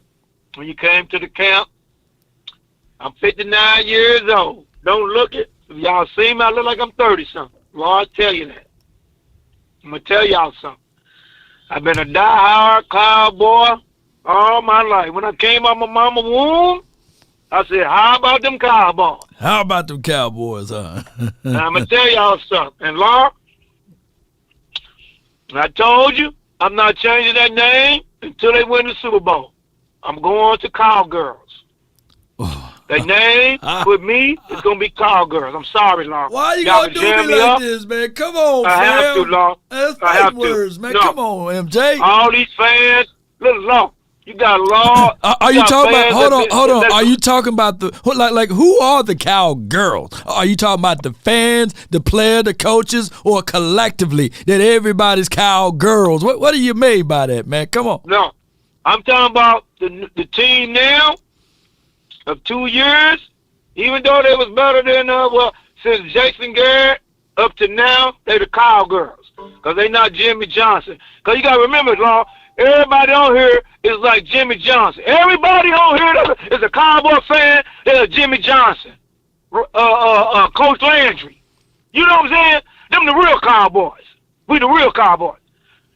when you came to the camp. I'm 59 years old. Don't look it. If y'all see me, I look like I'm 30-something. Lord, tell you that. I'm going to tell y'all something. I've been a die-hard cowboy all my life. When I came out my mama's womb, I said, how about them cowboys? How about them Cowboys, huh? And I'm going to tell y'all something. And Lord, I told you, I'm not changing that name until they win the Super Bowl. I'm going to Cowgirls. Their name with me is going to be Cowgirls. I'm sorry, Lord. Why you going to do me like this, man? Come on, I fam. have to, Lord. That's I have words, to. man. No. Come on, MJ. All these fans, look, Lord. You got Lord. Are you talking about? Hold on. Are you talking about the like? Who are the Cowgirls? Are you talking about the fans, the player, the coaches, or collectively that everybody's Cowgirls? What are you made by that, man? Come on. No, I'm talking about the team now of 2 years. Even though they was better than since Jason Garrett up to now, they the Cowgirls because they not Jimmy Johnson. Because you got to remember, Lord. Everybody on here is like Jimmy Johnson. Everybody on here is a Cowboy fan. They're Jimmy Johnson, Coach Landry. You know what I'm saying? Them the real Cowboys. We the real Cowboys.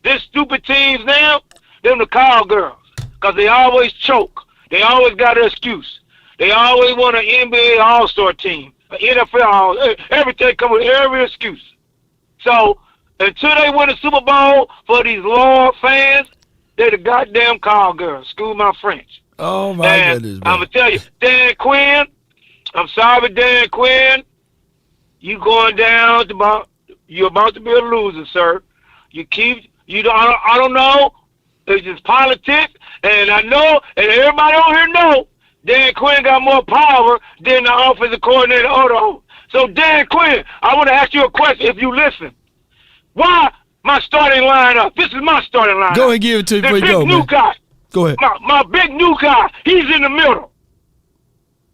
This stupid teams now, them the Cowgirls. Because they always choke. They always got an excuse. They always want an NBA All-Star team, an NFL, everything come with every excuse. So, until they win a Super Bowl for these loyal fans, they the goddamn Cowgirls. Excuse my French. Oh, my goodness, man. I'm going to tell you, Dan Quinn, I'm sorry, Dan Quinn, you're about to be a loser, sir. I don't know, it's just politics, and I know, and everybody on here know, Dan Quinn got more power than the offensive coordinator Odo. So, Dan Quinn, I want to ask you a question if you listen. Why my starting lineup? This is my starting lineup. Go and give it to me before you go, man. The big new guy. Go ahead. My big new guy. He's in the middle.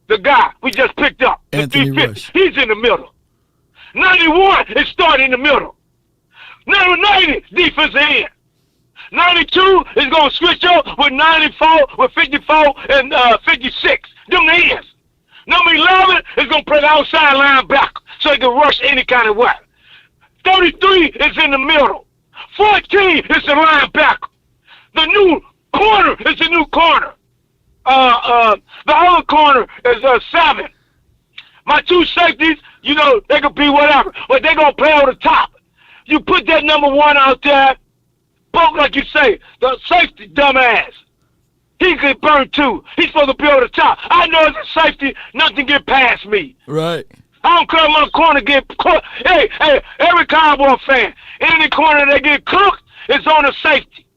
The guy we just picked up. Anthony Rush. He's in the middle. 91 is starting in the middle. Number 90, defensive end. 92 is going to switch up with 94, with 54, and 56. Them the ends. Number 11 is going to play the outside linebacker so he can rush any kind of way. 33 is in the middle. 14 is the linebacker. The new corner is the new corner. The other corner is 7. My two safeties, they could be whatever, but they're going to play on the top. You put that number 1 out there, both like you say, the safety dumbass. He could burn 2. He's supposed to be on the top. I know as a safety, nothing get past me. Right. I don't care if my corner get cooked. Hey, every Cowboy fan, any corner that get cooked is on the safety.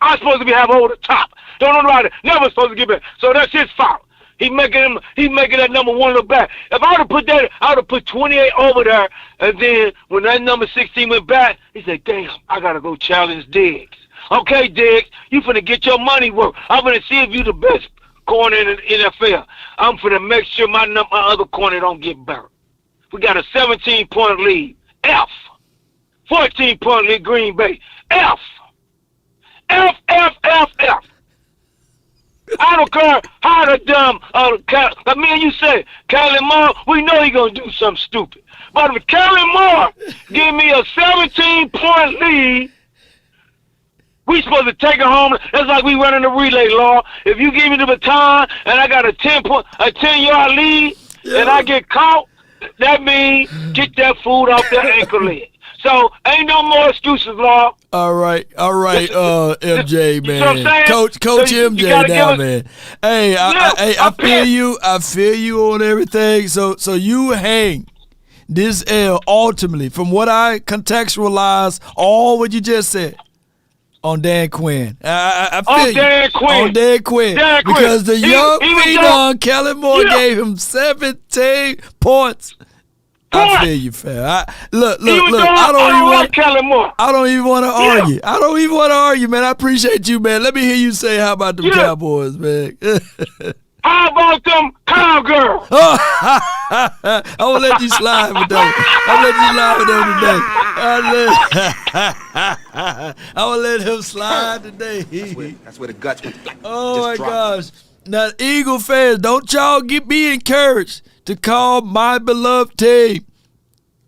I'm supposed to have over the top. Don't know about it. Never supposed to get back. So that's his fault. He's making that number 1 look back. If I would have put that, I would have put 28 over there. And then when that number 16 went back, he said, "Damn, I gotta go challenge Diggs." Okay, Diggs, you finna get your money worth. I'm finna see if you the best corner in the NFL. I'm finna make sure my other corner don't get burnt. We got a 17-point lead. F. 14-point lead, Green Bay. F. F, F, F, F. I don't care how the dumb, me and you say, Kellen Moore, we know he gonna do something stupid. But if Kellen Moore give me a 17-point lead, we supposed to take it home. That's like we running the relay law. If you give me the baton and I got a 10-yard lead and I get caught, that means get that food off that ankle leg. So ain't no more excuses, law. All right, MJ, man. You know what I'm saying? Coach So MJ now, man. Hey, I feel you. I feel you on everything. So you hang this L ultimately from what I contextualize all what you just said. On Dan Quinn. I feel Dan Quinn. On Dan Quinn. Because the young phenom, Kellen Moore, gave him 17 points. I feel you, fam. Look. I don't even want to argue. I don't even want to argue, man. I appreciate you, man. Let me hear you say, how about them Cowboys, man? How about them cowgirls? I'm gonna let you slide with that one. I'm gonna let him slide today. That's where the guts went. Oh my gosh. Now, Eagle fans, don't y'all be encouraged to call my beloved team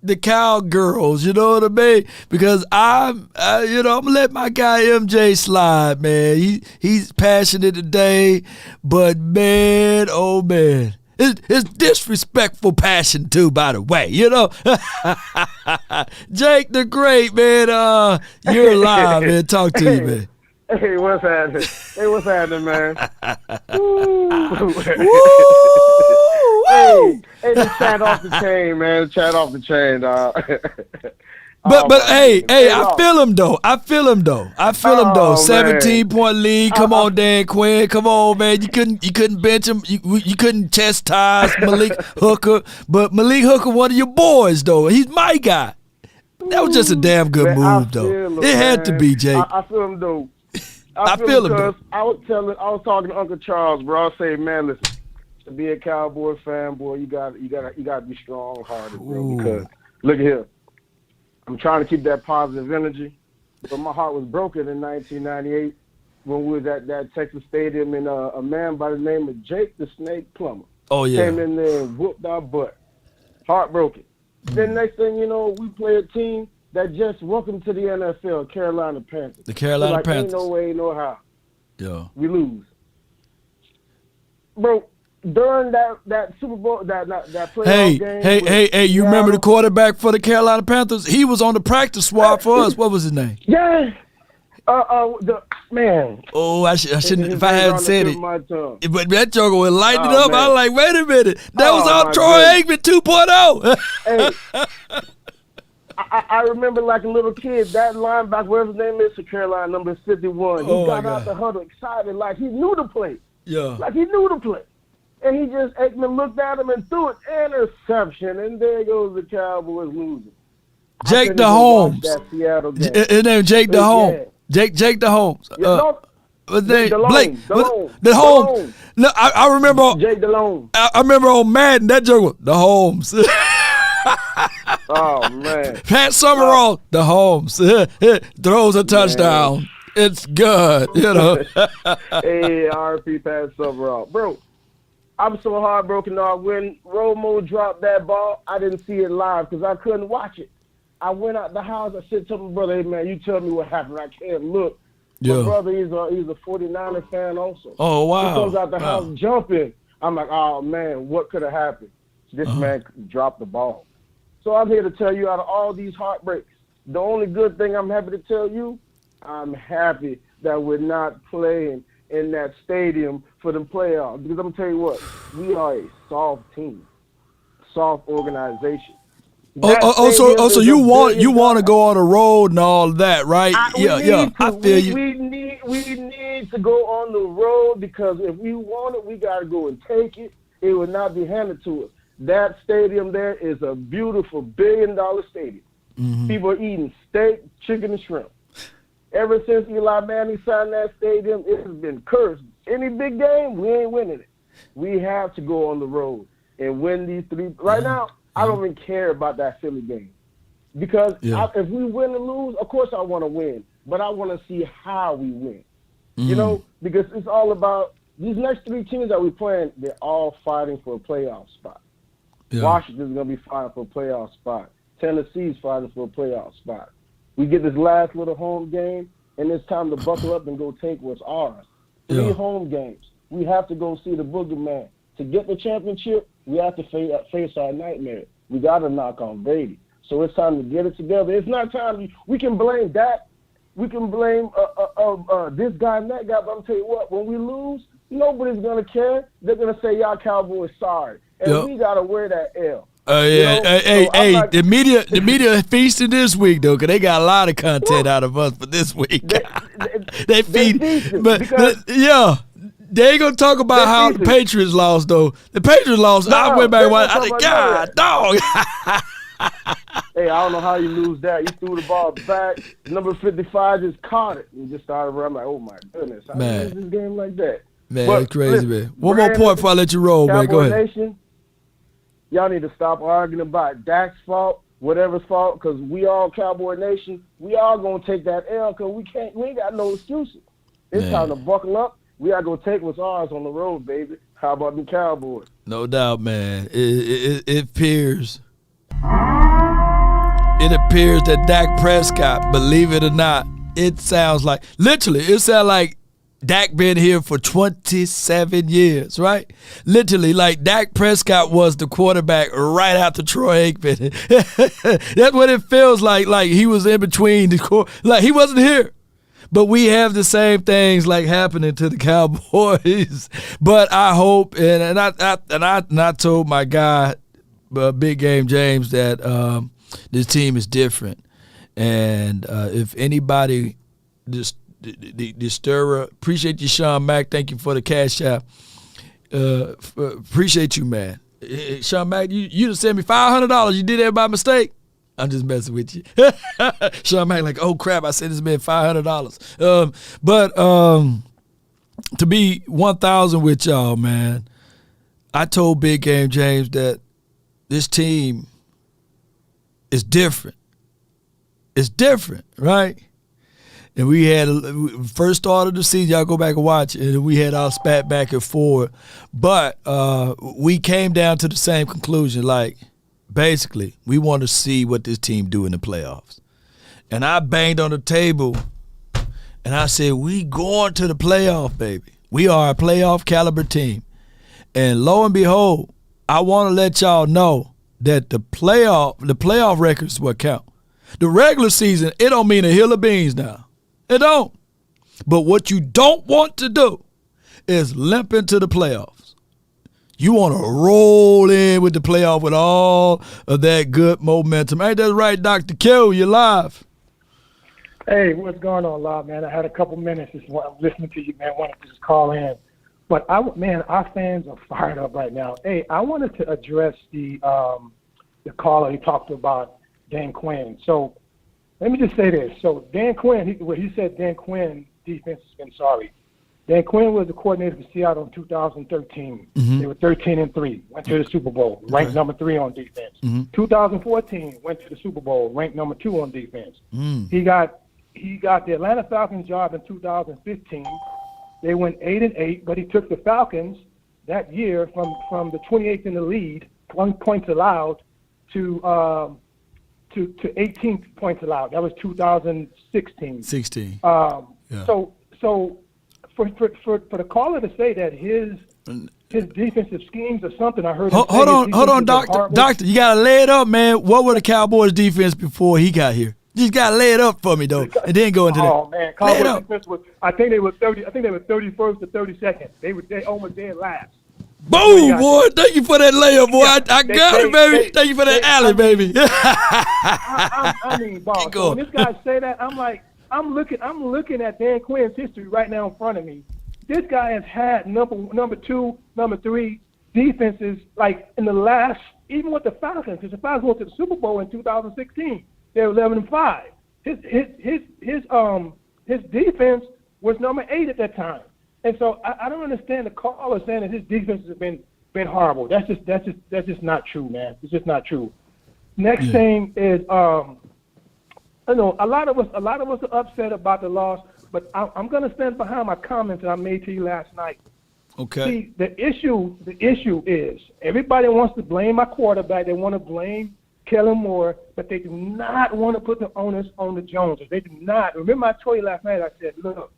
the Cowgirls, you know what I mean? Because I'm gonna let my guy MJ slide, man. He's passionate today, but man, oh man, it's disrespectful passion too. By the way, Jake the Great, man. You're live, man. Talk to you, man. Hey, what's happening? Man? Hey, just chat off the chain, man. Chat off the chain, dog. But hey, I feel him though. 17-point lead. Come on, Dan Quinn. Come on, man. You couldn't bench him. You couldn't chastise Malik Hooker. But Malik Hooker, one of your boys though. He's my guy. That was just a damn good move though. It had to be, Jake. I feel him though. I feel him because I was talking to Uncle Charles, bro. I say, man, listen, to be a Cowboy fan, boy, you got to be strong-hearted, bro. Because look at here, I'm trying to keep that positive energy, but my heart was broken in 1998 when we was at that Texas Stadium, and a man by the name of Jake the Snake Plummer came in there and whooped our butt. Heartbroken. Then next thing you know, we play a team that just welcome to the NFL, Carolina Panthers. The Carolina Panthers. Ain't no way, no how. Yeah. We lose. Bro, during that Super Bowl, that playoff game. Hey, you remember the quarterback for the Carolina Panthers? He was on the practice squad for us. What was his name? Yeah. The man. Oh, I shouldn't. If I hadn't said it, but that joker would light it up. I was like, wait a minute, that was on Troy Aikman 2.0. Hey, I remember like a little kid, that linebacker, whatever his name is, for Carolina, number 51. He got out the huddle excited, like he knew the play. Yeah. Like he knew the play. And Aikman looked at him and threw it, interception, and there goes the Cowboys losing. Jake DeHolmes. His name Jake DeHolmes. Jake DeHolmes. Blake DeHolmes. No, I remember. Jake DeLone. I remember on Madden that joke was DeHolmes. Oh man. Pat Summerall, DeHolmes throws a touchdown. It's good, Hey, RP Pat Summerall, bro. I'm so heartbroken, dog. When Romo dropped that ball, I didn't see it live because I couldn't watch it. I went out the house. I said to my brother, "Hey man, you tell me what happened. I can't look." My brother, he's a 49er fan also. Oh wow! He comes out the house jumping. I'm like, "Oh man, what could have happened?" This man dropped the ball. So I'm here to tell you, out of all these heartbreaks, the only good thing I'm happy to tell you, I'm happy that we're not playing in that stadium for the playoffs. Because I'm going to tell you what, we are a soft team, soft organization. So you want to go on the road and all that, right? I feel you. We need to go on the road because if we want it, we got to go and take it. It will not be handed to us. That stadium there is a beautiful $1 billion stadium. Mm-hmm. People are eating steak, chicken, and shrimp. Ever since Eli Manning signed that stadium, it has been cursed. Any big game, we ain't winning it. We have to go on the road and win these three. Right now, I don't even care about that Philly game. Because if we win and lose, of course I want to win. But I want to see how we win. Because it's all about these next three teams that we're playing, they're all fighting for a playoff spot. Yeah. Washington's going to be fighting for a playoff spot. Tennessee's fighting for a playoff spot. We get this last little home game, and it's time to buckle up and go take what's ours. 3 home games. We have to go see the boogeyman. To get the championship, we have to face our nightmare. We got to knock on Brady. So it's time to get it together. It's not time. We can blame that. We can blame this guy and that guy, but I'm tell you what, when we lose, nobody's going to care. They're going to say, y'all Cowboys sorry. And we got to wear that L. The media feasted this week though, because they got a lot of content out of us for this week. They feed, but they ain't gonna talk about how the Patriots lost though. The Patriots lost. I went back and I said, God, dog. Hey, I don't know how you lose that. You threw the ball back. Number 55 just caught it and just started running. I'm like, oh my goodness, how did you lose this game like that? Man, But that's crazy, listen, man. One more Brandon, point before I let you roll, man. Go Cowboy ahead. Nation, y'all need to stop arguing about Dak's fault, whatever's fault, because we all Cowboy Nation. We all gonna take that L because we ain't got no excuses. It's Man. time to buckle up. We are gonna take what's ours on the road, baby. How about the Cowboys? No doubt, man. It appears. It appears that Dak Prescott, believe it or not, it sounds like Dak been here for 27 years, right? Literally, like Dak Prescott was the quarterback right after Troy Aikman. That's what it feels like he was in between like he wasn't here. But we have the same things like happening to the Cowboys. But I hope, and I told my guy, Big Game James, that this team is different. And if anybody, the stirrer, appreciate you, Sean Mack. Thank you for the cash app. Appreciate you, man. Sean Mack, you just sent me $500. You did that by mistake. I'm just messing with you. Sean Mack, like, oh crap, I sent this man $500. But to be 1,000 with y'all, man, I told Big Game James that this team is different. It's different, right? And we had first start of the season, y'all go back and watch it, and we had our spat back and forth. But we came down to the same conclusion, like, basically, we want to see what this team do in the playoffs. And I banged on the table, and I said, we going to the playoff, baby. We are a playoff caliber team. And lo and behold, I want to let y'all know that the playoff record is what count. The regular season, it don't mean a hill of beans now. It don't. But what you don't want to do is limp into the playoffs. You want to roll in with the playoff with all of that good momentum. Ain't that right, Dr. Q? You're live. Hey, what's going on, Lob, man? I had a couple minutes. I'm listening to you, man. Wanted to just call in. But, our fans are fired up right now. Hey, I wanted to address the caller he talked about, Dan Quinn. So let me just say this. So Dan Quinn, he said Dan Quinn defense has been sorry. Dan Quinn was the coordinator for Seattle in 2013. Mm-hmm. They were 13-3, went to the Super Bowl, ranked number 3 on defense. Mm-hmm. 2014, went to the Super Bowl, ranked number 2 on defense. Mm. He got the Atlanta Falcons job in 2015. They went 8-8, but he took the Falcons that year from the 28th in the lead, 1 points allowed, to 18 points allowed. That was 2016. 16. Yeah. So for the caller to say that his defensive schemes or something, I heard. Hold on, Doctor. You gotta lay it up, man. What were the Cowboys' defense before he got here? You just gotta lay it up for me though, and then go into that. Oh man, Cowboys defense was. I think they were 31st to 32nd. They almost dead last. Boom, boy! Thank you for that layup, boy. I got it, baby. Thank you for that alley, baby. I mean, boss. So when this guy say that, I'm looking at Dan Quinn's history right now in front of me. This guy has had number 2, number 3 defenses like in the last, even with the Falcons, because the Falcons went to the Super Bowl in 2016. They were 11-5. His defense was number 8 at that time. And so I don't understand the caller saying that his defense has been horrible. That's just not true, man. It's just not true. Next thing is I know a lot of us are upset about the loss, but I'm going to stand behind my comments that I made to you last night. Okay. See, the issue is everybody wants to blame my quarterback. They want to blame Kellen Moore, but they do not want to put the onus on the Joneses. They do not. Remember I told you last night, I said, look,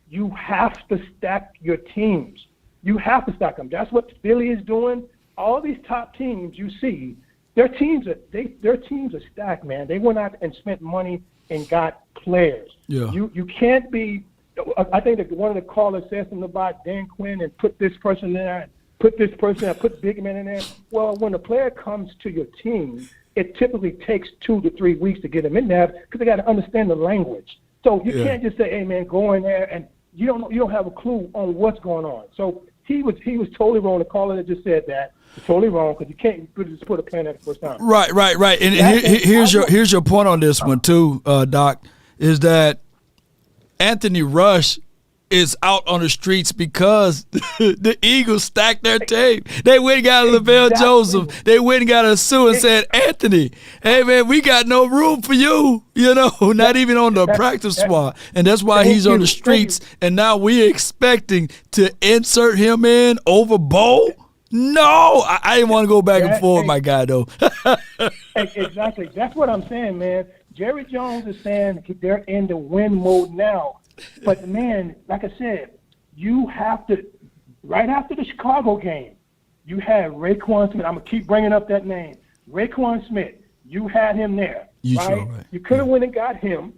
you have to stack your teams. You have to stack them. That's what Philly is doing. All these top teams you see, their teams are stacked, man. They went out and spent money and got players. Yeah. You can't be. I think that one of the callers said something about Dan Quinn and put this person there, put this person there, put big man in there. Well, when a player comes to your team, it typically takes 2 to 3 weeks to get them in there because they got to understand the language. So you can't just say, "Hey, man, go in there," and you don't have a clue on what's going on. So he was totally wrong. The caller that just said that is totally wrong because you can't just put a plan at the first time. Right. And here's your point on this one too, Doc, is that Anthony Rush is out on the streets because the Eagles stacked their team. They went and got Lavelle Joseph. They went and got a Sue and said, Anthony, hey, man, we got no room for you, not even on the practice squad. And that's why he's on the streets. And now we're expecting to insert him in over Bo? No, I didn't want to go back and forth, my guy, though. Exactly. That's what I'm saying, man. Jerry Jones is saying they're in the win mode now. But, man, like I said, you have to – right after the Chicago game, you had Raekwon Smith. I'm going to keep bringing up that name. Raekwon Smith, you had him there, right? You could have went and got him.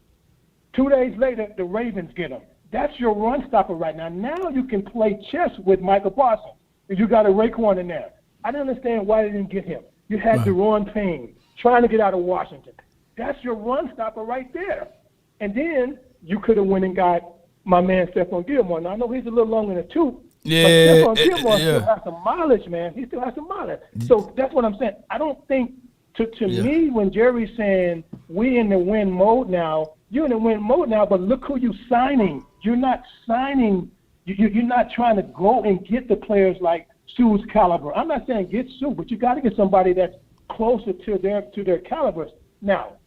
2 days later, the Ravens get him. That's your run stopper right now. Now you can play chess with Michael Parsons. You got a Raekwon in there. I don't understand why they didn't get him. You had Deron Payne trying to get out of Washington. That's your run stopper right there. And then – you could have went and got my man Stephon Gilmore. Now, I know he's a little long in the tooth, but Stephon Gilmore still has some mileage, man. He still has some mileage. So that's what I'm saying. I don't think, to me, when Jerry's saying we in the win mode now, you're in the win mode now, but look who you signing. You're not signing. You're not trying to go and get the players like Sue's caliber. I'm not saying get Sue, but you got to get somebody that's closer to their calibers. Now,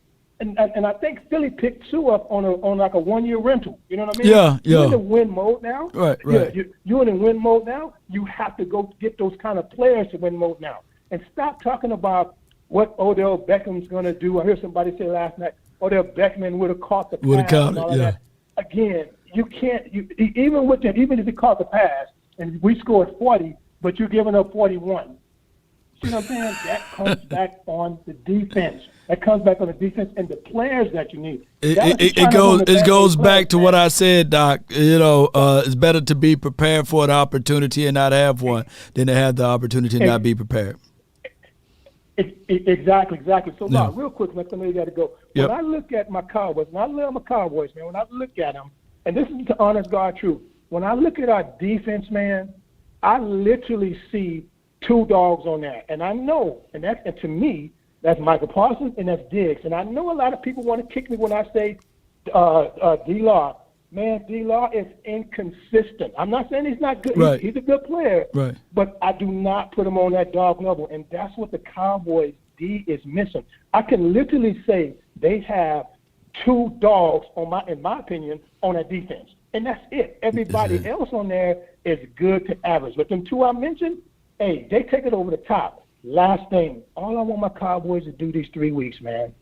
And I think Philly picked Sue up on like a 1-year rental. You know what I mean? Yeah. You're in the win mode now. Right. Yeah, you're in the win mode now. You have to go get those kind of players to win mode now. And stop talking about what Odell Beckham's going to do. I heard somebody say last night, Odell Beckham would have caught the pass. Would have caught it, that. Again, you can't. Even if he caught the pass and we scored 40, but you're giving up 41. You know what I'm saying? That comes back on the defense. That comes back on the defense and the players that you need. It goes back to what I said, Doc. It's better to be prepared for an opportunity and not have one than to have the opportunity and not be prepared. Exactly. So, Doc, real quick, let somebody got to go. When I look at my Cowboys, and I love my Cowboys, man, when I look at them, and this is the honest God truth, when I look at our defense, man, I literally see two dogs on that. And I know, and to me, that's Michael Parsons and that's Diggs. And I know a lot of people want to kick me when I say D-Law. Man, D-Law is inconsistent. I'm not saying he's not good. Right. He's a good player. Right. But I do not put him on that dog level. And that's what the Cowboys D is missing. I can literally say they have two dogs, in my opinion, on that defense. And that's it. Everybody else on there is good to average. But them two I mentioned, hey, they take it over the top. Last thing, all I want my Cowboys to do these 3 weeks, man,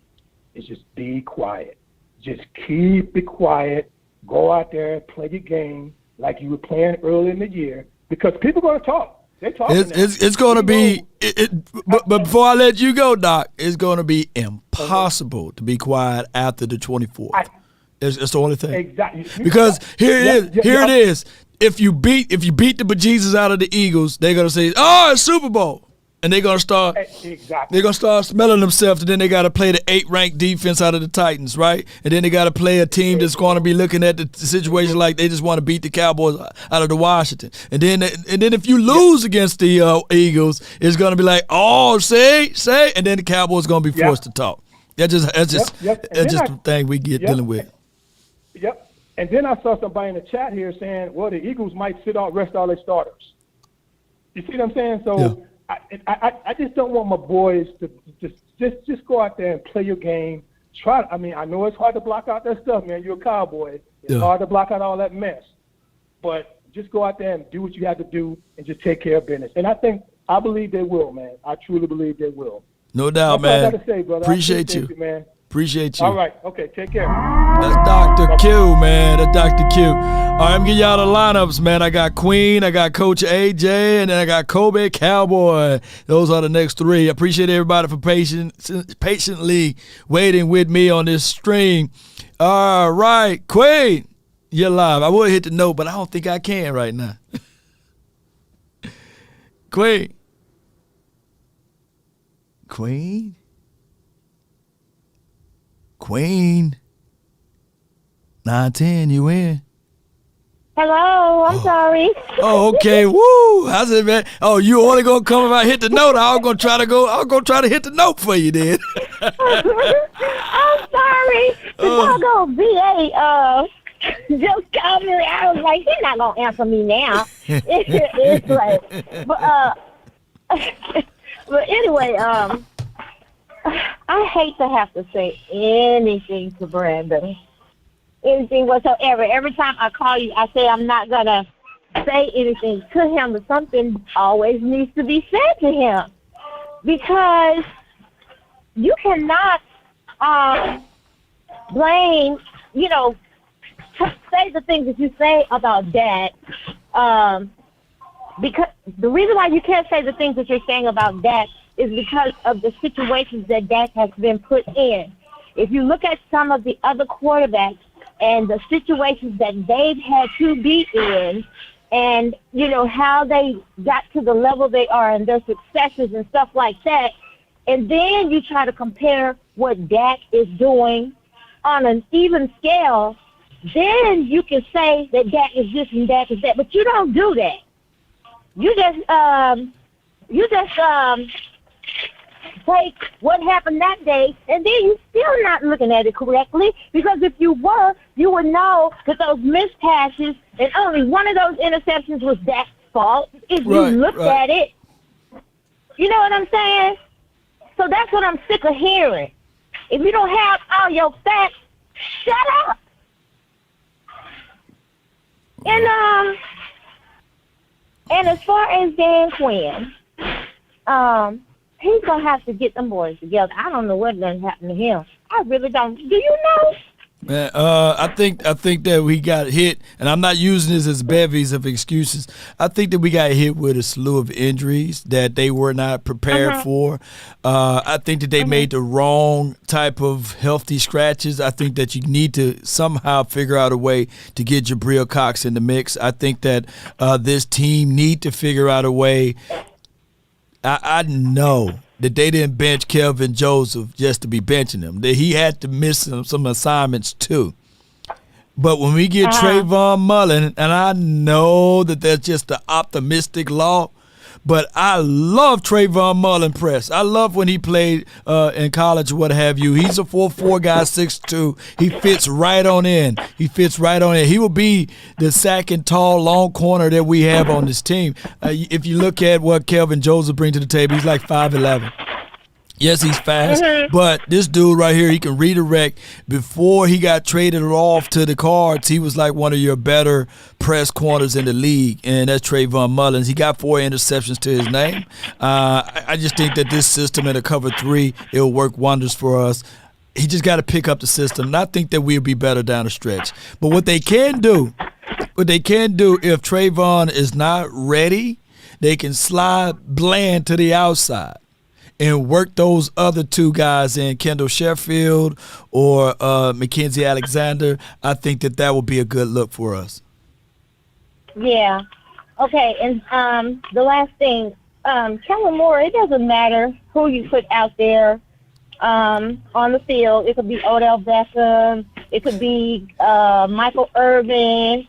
is just be quiet. Just keep it quiet. Go out there, play your game like you were playing early in the year, because people are going to talk. They're talking. It's going to be. But before I let you go, Doc, it's going to be impossible to be quiet after the 24th. It's the only thing. Exactly. Because here it is. If you beat the bejesus out of the Eagles, they're going to say, "Oh, it's Super Bowl." And they're gonna start. Exactly. They're gonna start smelling themselves, and then they got to play the 8th-ranked defense out of the Titans, right? And then they got to play a team that's going to be looking at the situation like they just want to beat the Cowboys out of the Washington. And then if you lose against the Eagles, it's gonna be like, oh, say, and then the Cowboys gonna be forced to talk. That's just the thing we get dealing with. Yep. And then I saw somebody in the chat here saying, well, the Eagles might rest all their starters. You see what I'm saying? So. Yeah. I just don't want my boys to just go out there and play your game. I know it's hard to block out that stuff, man. You're a Cowboy. It's hard to block out all that mess. But just go out there and do what you have to do and just take care of business. And I believe they will, man. I truly believe they will. No doubt, man. That's all I got to say, brother. Appreciate you, man. Appreciate you. All right. Okay. Take care. That's Dr. Q, man. That's Dr. Q. All right, I'm giving y'all the lineups, man. I got Queen, I got Coach AJ, and then I got Kobe Cowboy. Those are the next three. I appreciate everybody for patiently waiting with me on this stream. All right, Queen, you're live. I would hit the note, but I don't think I can right now. Queen. 910, you in? Hello, I'm sorry. Oh, okay. Woo! I said, man. Oh, you only gonna come if I hit the note? I was gonna try to hit the note for you, then. I'm sorry. The doggone VA just called me. I was like, he's not going to answer me now. It's like, but anyway, I hate to have to say anything to Brandon. Anything whatsoever. Every time I call you, I say I'm not going to say anything to him, but something always needs to be said to him. Because you cannot blame, say the things that you say about Dak. Because the reason why you can't say the things that you're saying about Dak is because of the situations that Dak has been put in. If you look at some of the other quarterbacks and the situations that they've had to be in, and, how they got to the level they are and their successes and stuff like that, and then you try to compare what Dak is doing on an even scale, then you can say that Dak is this and Dak is that, but you don't do that. You just take what happened that day, and then you're still not looking at it correctly, because if you were, you would know that those missed passes and only one of those interceptions was Dak's fault if you looked at it. You know what I'm saying? So that's what I'm sick of hearing. If you don't have all your facts, shut up. And as far as Dan Quinn, he's gonna have to get them boys together. I don't know what done happened to him. I really don't. Do you know? Man, I think that we got hit, and I'm not using this as bevies of excuses. I think that we got hit with a slew of injuries that they were not prepared for. I think that they made the wrong type of healthy scratches. I think that you need to somehow figure out a way to get Jabril Cox in the mix. I think that this team need to figure out a way. I know that they didn't bench Kelvin Joseph just to be benching him. That he had to miss some assignments too. But when we get Trayvon Mullen, and I know that that's just an optimistic law, but I love Trayvon Mullen press. I love when he played in college or what have you. He's a 4'4" guy, 6'2". He fits right on in. He will be the second tall, long corner that we have on this team. If you look at what Kelvin Joseph brings to the table, he's like 5'11". Yes, he's fast, but this dude right here, he can redirect. Before he got traded off to the Cards, he was like one of your better press corners in the league, and that's Trayvon Mullins. He got 4 interceptions to his name. I just think that this system in a cover 3, it'll work wonders for us. He just got to pick up the system, and I think that we'll be better down the stretch. But what they can do if Trayvon is not ready, they can slide Bland to the outside and work those other 2 guys in, Kendall Sheffield or Mackenzie Alexander. I think that will be a good look for us. Yeah. Okay, and the last thing, Kellen Moore, it doesn't matter who you put out there on the field. It could be Odell Beckham. It could be Michael Irvin.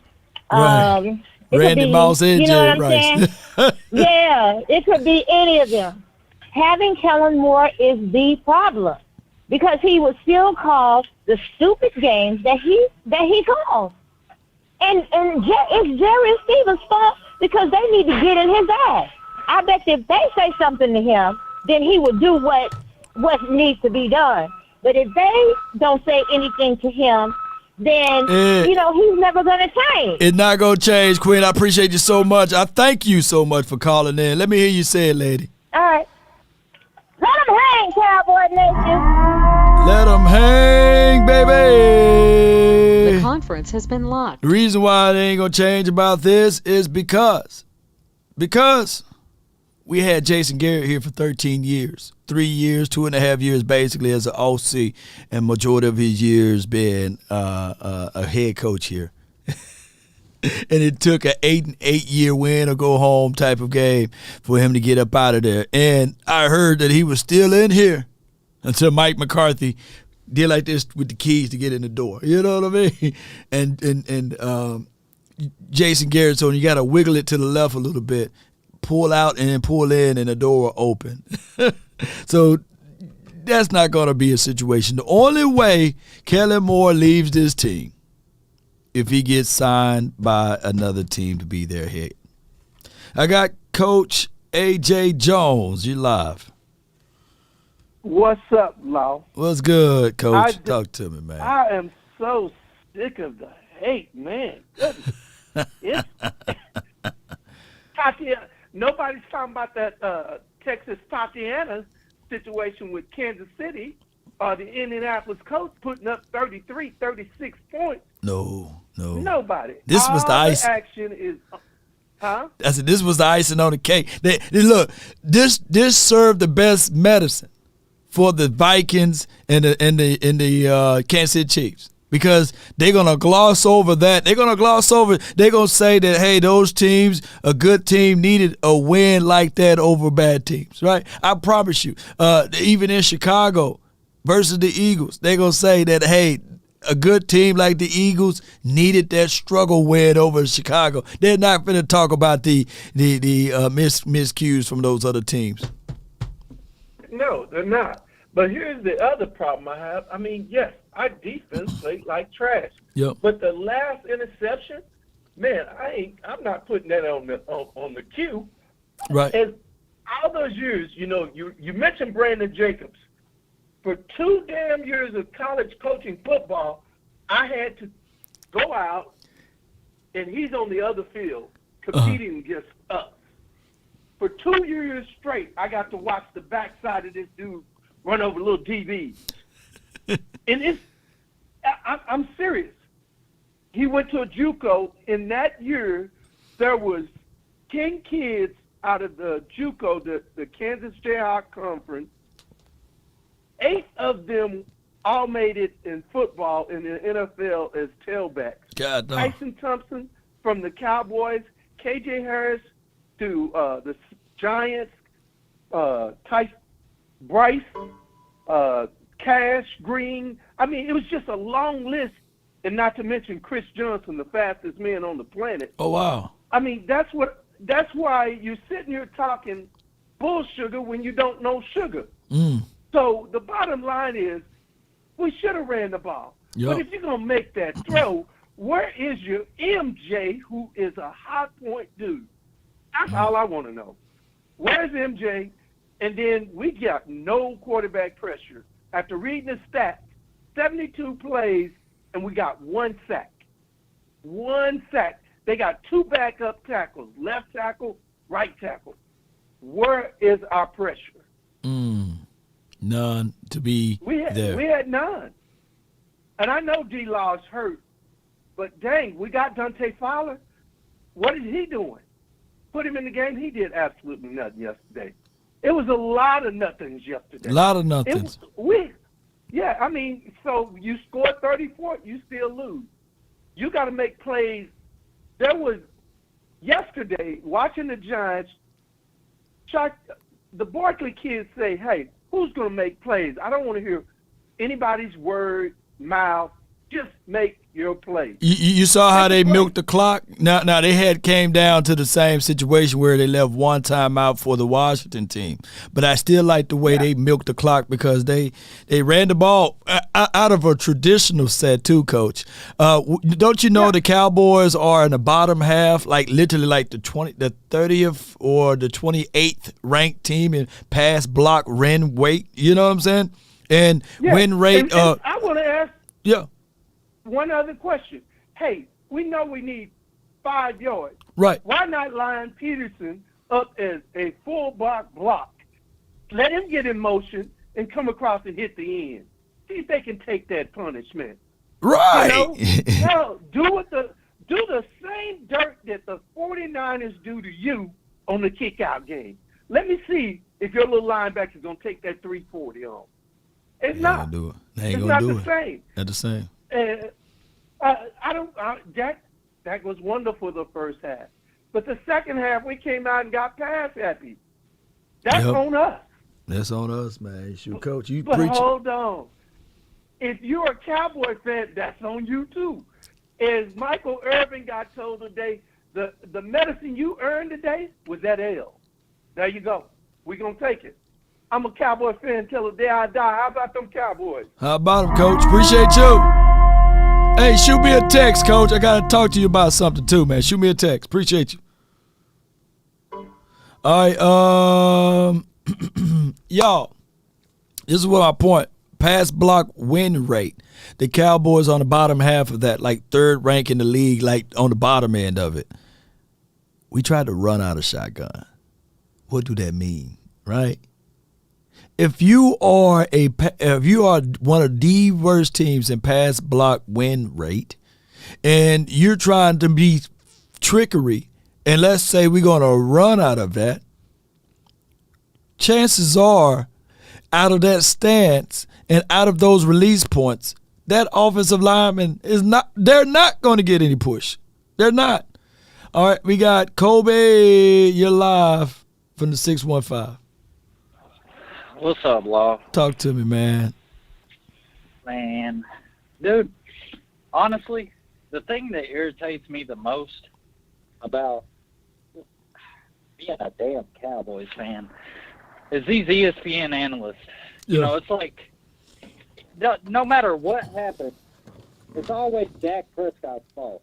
Right. Randy Moss, AJ, you know what I'm right. saying? Yeah, it could be any of them. Having Kellen Moore is the problem, because he would still call the stupid games that he calls. And it's Jerry Stevens' fault, because they need to get in his ass. I bet if they say something to him, then he will do what needs to be done. But if they don't say anything to him, then, he's never going to change. It's not going to change, Quinn. I appreciate you so much. I thank you so much for calling in. Let me hear you say it, lady. All right. Let them hang, Cowboy Nation. Let them hang, baby. The conference has been locked. The reason why they ain't going to change about this is because we had Jason Garrett here for 13 years. 3 years, 2.5 years basically as an OC, and majority of his years being a head coach here. And it took an 8-year win or go home type of game for him to get up out of there. And I heard that he was still in here until Mike McCarthy did like this with the keys to get in the door. You know what I mean? And Jason Garrett, so you got to wiggle it to the left a little bit, pull out and then pull in, and the door will open. So that's not going to be a situation. The only way Kellen Moore leaves this team if he gets signed by another team to be their head. I got Coach A.J. Jones. You live. What's up, Law? What's good, Coach? Talk to me, man. I am so sick of the hate, man. It's Tatiana. Nobody's talking about that Texas Tatiana situation with Kansas City or the Indianapolis Colts putting up 33, 36 points. No. Nobody. This was the ice. Action is, huh? I said this was the icing on the cake. They look. This served the best medicine for the Vikings and the Kansas City Chiefs, because they're gonna gloss over that. They're gonna say that, hey, those teams, a good team needed a win like that over bad teams, right? I promise you. Even in Chicago versus the Eagles, they're gonna say that, hey, a good team like the Eagles needed that struggle win over Chicago. They're not going to talk about the miscues from those other teams. No, they're not. But here's the other problem I have. I mean, yes, our defense played like trash. Yep. But the last interception, man, I'm not putting that on the queue. Right. And all those years, you mentioned Brandon Jacobs. For 2 damn years of college coaching football, I had to go out, and he's on the other field competing against us. For 2 years straight, I got to watch the backside of this dude run over little DBs. And I'm serious. He went to a JUCO. In that year, there was 10 kids out of the JUCO, the Kansas Jayhawk Conference. 8 of them all made it in football in the NFL as tailbacks. God, no. Tyson Thompson from the Cowboys, KJ Harris to the Giants, Bryce, Cash, Green. I mean, it was just a long list, and not to mention Chris Johnson, the fastest man on the planet. Oh, wow. I mean, that's why you're sitting here talking bull sugar when you don't know sugar. So the bottom line is, we should have ran the ball. Yep. But if you're going to make that throw, where is your MJ, who is a high point dude? That's all I want to know. Where's MJ? And then we got no quarterback pressure. After reading the stats, 72 plays, and we got 1 sack. 1 sack. They got 2 backup tackles, left tackle, right tackle. Where is our pressure? None to be there. We had none. And I know D-Law's hurt, but dang, we got Dante Fowler. What is he doing? Put him in the game. He did absolutely nothing yesterday. It was a lot of nothings yesterday. A lot of nothings. I mean, so you scored 34, you still lose. You got to make plays. There was, yesterday, watching the Giants, the Barkley kids say, hey, who's going to make plays? I don't want to hear anybody's word, mouth. Just make your play. You saw how they milked the clock? Now they came down to the same situation where they left 1 timeout for the Washington team. But I still like the way they milked the clock, because they ran the ball out of a traditional set too, Coach. Don't you know the Cowboys are in the bottom half, like literally like the 30th or the 28th ranked team in pass block run weight? You know what I'm saying? And win rate. And I want to ask. Yeah. One other question. Hey, we know we need 5 yards. Right. Why not line Peterson up as a full block? Let him get in motion and come across and hit the end. See if they can take that punishment. Right. No, do the same dirt that the 49ers do to you on the kick-out game. Let me see if your little linebacker is going to take that 340 on. It's not. Do it. They ain't it's gonna not do the it. same. Not the same. That was wonderful the first half. But the second half, we came out and got pass happy. That's on us. That's on us, man. Shoot, Coach, you But preaching. hold on. If you're a Cowboy fan, that's on you too. As Michael Irvin got told today, the medicine you earned today was that L. There you go. We're going to take it. I'm a Cowboy fan till the day I die. How about them Cowboys? How about them, Coach? Appreciate you. Hey, shoot me a text, Coach. I gotta talk to you about something too, man. Shoot me a text. Appreciate you. All right, y'all. This is what my point. Pass block win rate. The Cowboys on the bottom half of that, like third rank in the league, like on the bottom end of it. We tried to run out of shotgun. What do that mean, right? If you are one of the worst teams in pass block win rate, and you're trying to be trickery, and let's say we're going to run out of that, chances are, out of that stance and out of those release points, that offensive lineman they're not going to get any push. They're not. All right, we got Kobe. You're live from the 615. What's up, Law? Talk to me, man. Man, dude, honestly, the thing that irritates me the most about being a damn Cowboys fan is these ESPN analysts. Yeah. You know, it's like no matter what happens, it's always Dak Prescott's fault.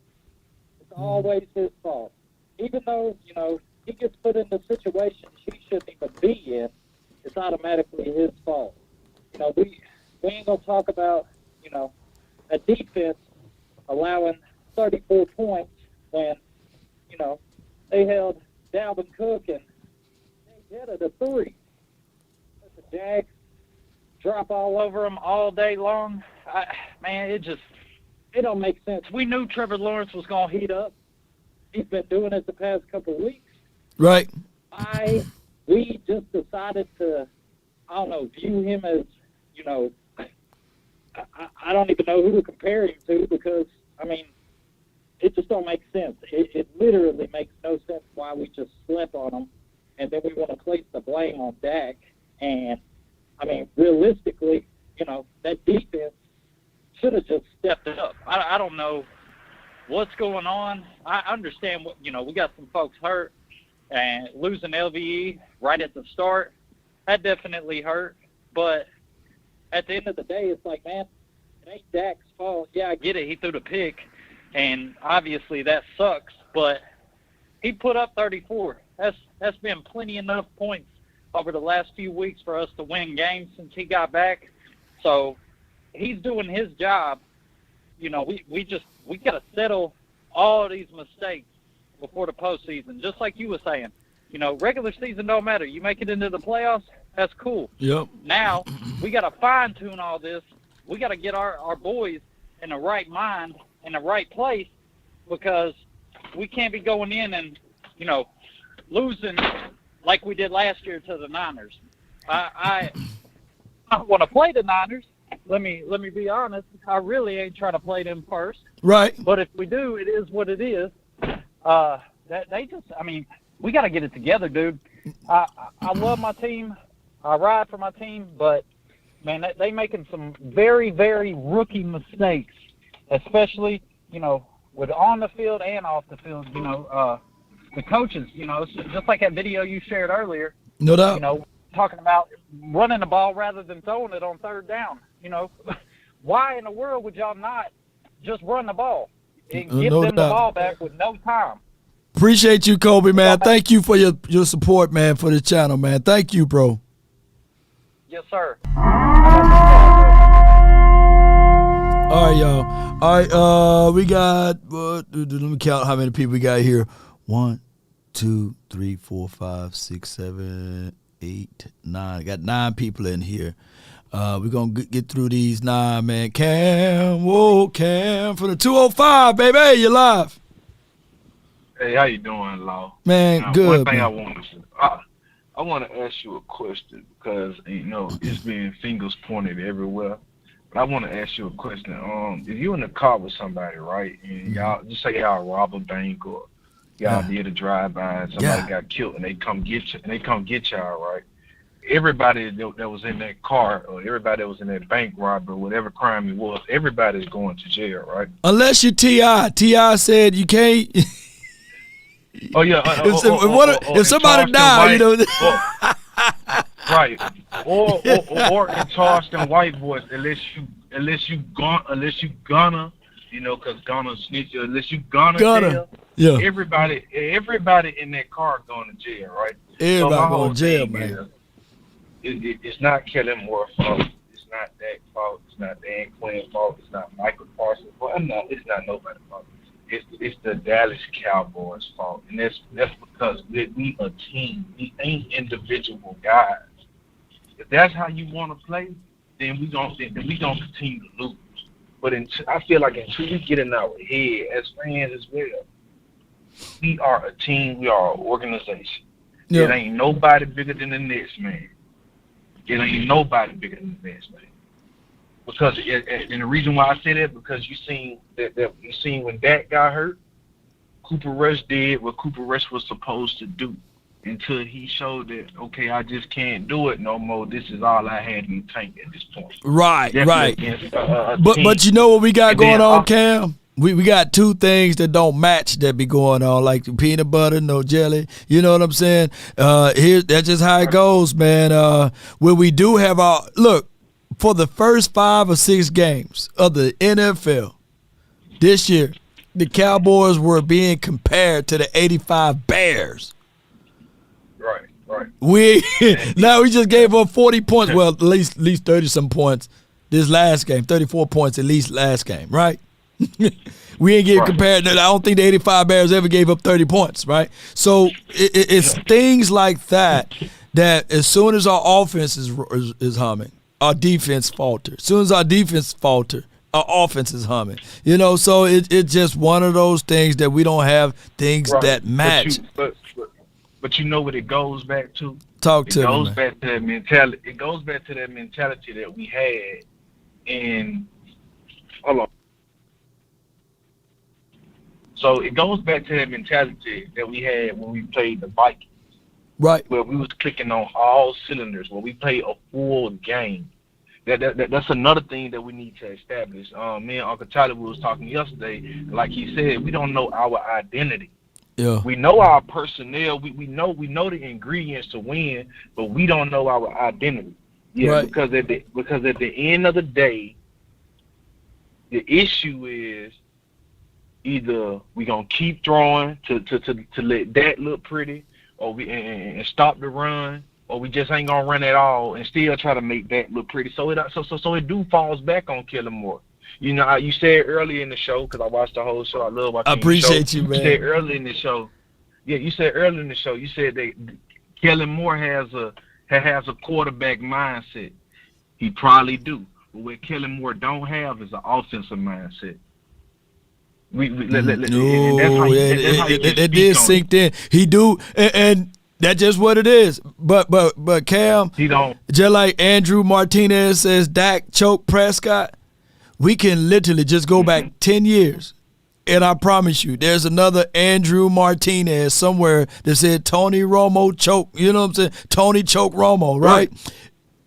It's always his fault. Even though, you know, he gets put into situations he shouldn't even be in, it's automatically his fault. You know, we ain't going to talk about, you know, a defense allowing 34 points when, you know, they held Dalvin Cook and they hit it a 3. The Jags drop all over them all day long. Man, it don't make sense. We knew Trevor Lawrence was going to heat up. He's been doing it the past couple of weeks. Right. We just decided to, I don't know, view him as, you know, I don't even know who to compare him to because, I mean, it just don't make sense. It literally makes no sense why we just slept on him, and then we want to place the blame on Dak. And, I mean, realistically, you know, that defense should have just stepped up. I don't know what's going on. I understand what, you know, we got some folks hurt, and losing LVE right at the start, that definitely hurt. But at the end of the day, it's like, man, it ain't Dak's fault. Yeah, I get it. He threw the pick, and obviously that sucks. But he put up 34. That's been plenty enough points over the last few weeks for us to win games since he got back. So he's doing his job. You know, we got to settle all these mistakes before the postseason. Just like you were saying, you know, regular season don't matter. You make it into the playoffs, that's cool. Yep. Now we got to fine tune all this. We got to get our boys in the right mind, in the right place, because we can't be going in and, you know, losing like we did last year to the Niners. I want to play the Niners. Let me be honest. I really ain't trying to play them first. Right. But if we do, it is what it is. We got to get it together, dude. I love my team. I ride for my team, but man, they making some very, very rookie mistakes, especially, you know, with on the field and off the field. You know, the coaches. You know, it's just like that video you shared earlier. No doubt. You know, talking about running the ball rather than throwing it on third down. You know, why in the world would y'all not just run the ball and give them the ball back with no time? Appreciate you, Kobe, man. Thank you for your support, man, for the channel, man. Thank you, bro. Yes, sir. All right, y'all. All right, we got, let me count how many people we got here. 1, 2, 3, 4, 5, 6, 7, 8, 9. I got 9 people in here. We're going to get through these 9, man. Cam for the 205, baby. You're live. Hey, how you doing, Law? Man, good. One thing man. I want to ask you a question because, you know, it's been fingers pointed everywhere. But I want to ask you a question. If you're in the car with somebody, right, and y'all, just say y'all rob a bank or y'all did a drive-by and somebody got killed and they come get y'all, right? Everybody that was in that car or everybody that was in that bank robbery, whatever crime it was, everybody's going to jail, right? Unless you're T.I. T.I. said you can't. Oh yeah. If somebody died, you know. Right. Or in Charleston white voice, unless you gonna You know, because gonna snitch unless you gonna jail. Yeah. Everybody in that car going to jail, right? Everybody my going whole to jail, thing man. It's not Kellen Moore's fault. It's not Dak's fault. It's not Dan Quinn's fault. It's not Michael Parsons' fault. It's not nobody's fault. It's the Dallas Cowboys' fault, and that's because we a team. We ain't individual guys. If that's how you want to play, then we gonna continue to lose. But I feel like until we get in our head as fans as well, we are a team. We are an organization. Yeah. It ain't nobody bigger than the next man. It ain't nobody bigger than the next man. Because and the reason why I say that, because you seen when Dak got hurt, Cooper Rush did what Cooper Rush was supposed to do until he showed that, okay, I just can't do it no more. This is all I had in the tank at this point. Right. Against, But you know what we got And going then on, Cam? We got two things that don't match that be going on, like the peanut butter, no jelly. You know what I'm saying? That's just how it goes, man. When we do have our look for the first 5 or 6 games of the NFL this year, the Cowboys were being compared to the '85 Bears. Right. Now we just gave up 40 points. Well, at least 30-some points this last game. 34 points at least last game, right? We ain't getting compared. I don't think the '85 Bears ever gave up 30 points, right? So it's things like that as soon as our offense is humming, our defense falters. As soon as our defense falters, our offense is humming. You know, so it's just one of those things that we don't have things that match. But you know what it goes back to? Talk to me, man. It goes back to that mentality. It goes back to that mentality that we had in. Hold on. So it goes back to that mentality that we had when we played the Vikings. Right. Where we was clicking on all cylinders, when we played a full game. That's another thing that we need to establish. Me and Uncle Tyler was talking yesterday. Like he said, we don't know our identity. Yeah. We know our personnel. We know the ingredients to win, but we don't know our identity. Yeah. Right. Because at the end of the day, the issue is either we gonna keep throwing to let that look pretty, or we and stop the run, or we just ain't gonna run at all and still try to make that look pretty. So it do falls back on Kellen Moore. You know, you said earlier in the show, because I watched the whole show. I love watching. I appreciate you, man. You said earlier in the show. Yeah, you said earlier in the show. You said that Kellen Moore has a quarterback mindset. He probably do, but what Kellen Moore don't have is an offensive mindset. It did sink in. He do, and that's just what it is. But Cam, he don't. Just like Andrew Martinez says, Dak choked Prescott. We can literally just go back 10 years, and I promise you, there's another Andrew Martinez somewhere that said Tony Romo choked. You know what I'm saying? Tony choked Romo, right?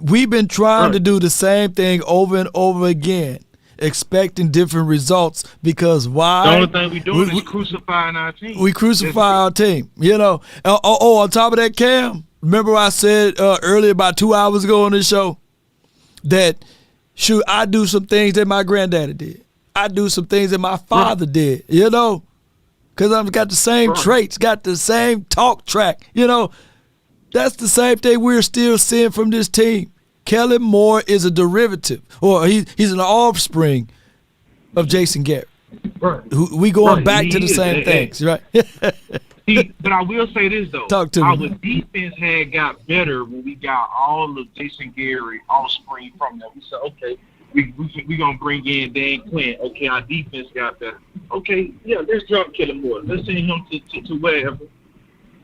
We've been trying to do the same thing over and over again, expecting different results, because why? The only thing we doing is crucifying our team. We crucify our team, you know. On top of that, Cam, remember I said earlier about 2 hours ago on this show that should I do some things that my granddaddy did? I do some things that my father did, you know, because I've got the same traits, got the same talk track, you know. That's the same thing we're still seeing from this team. Kellen Moore is a derivative, or he's an offspring of Jason Garrett. Right. We going back to the same things, right? But I will say this though. Talk to our me. defense had got better when we got all of Jason Garrett offspring from them. We said, okay, we gonna bring in Dan Quinn. Okay, our defense got better. Okay, yeah, let's drop Kellen Moore. Let's send him to wherever,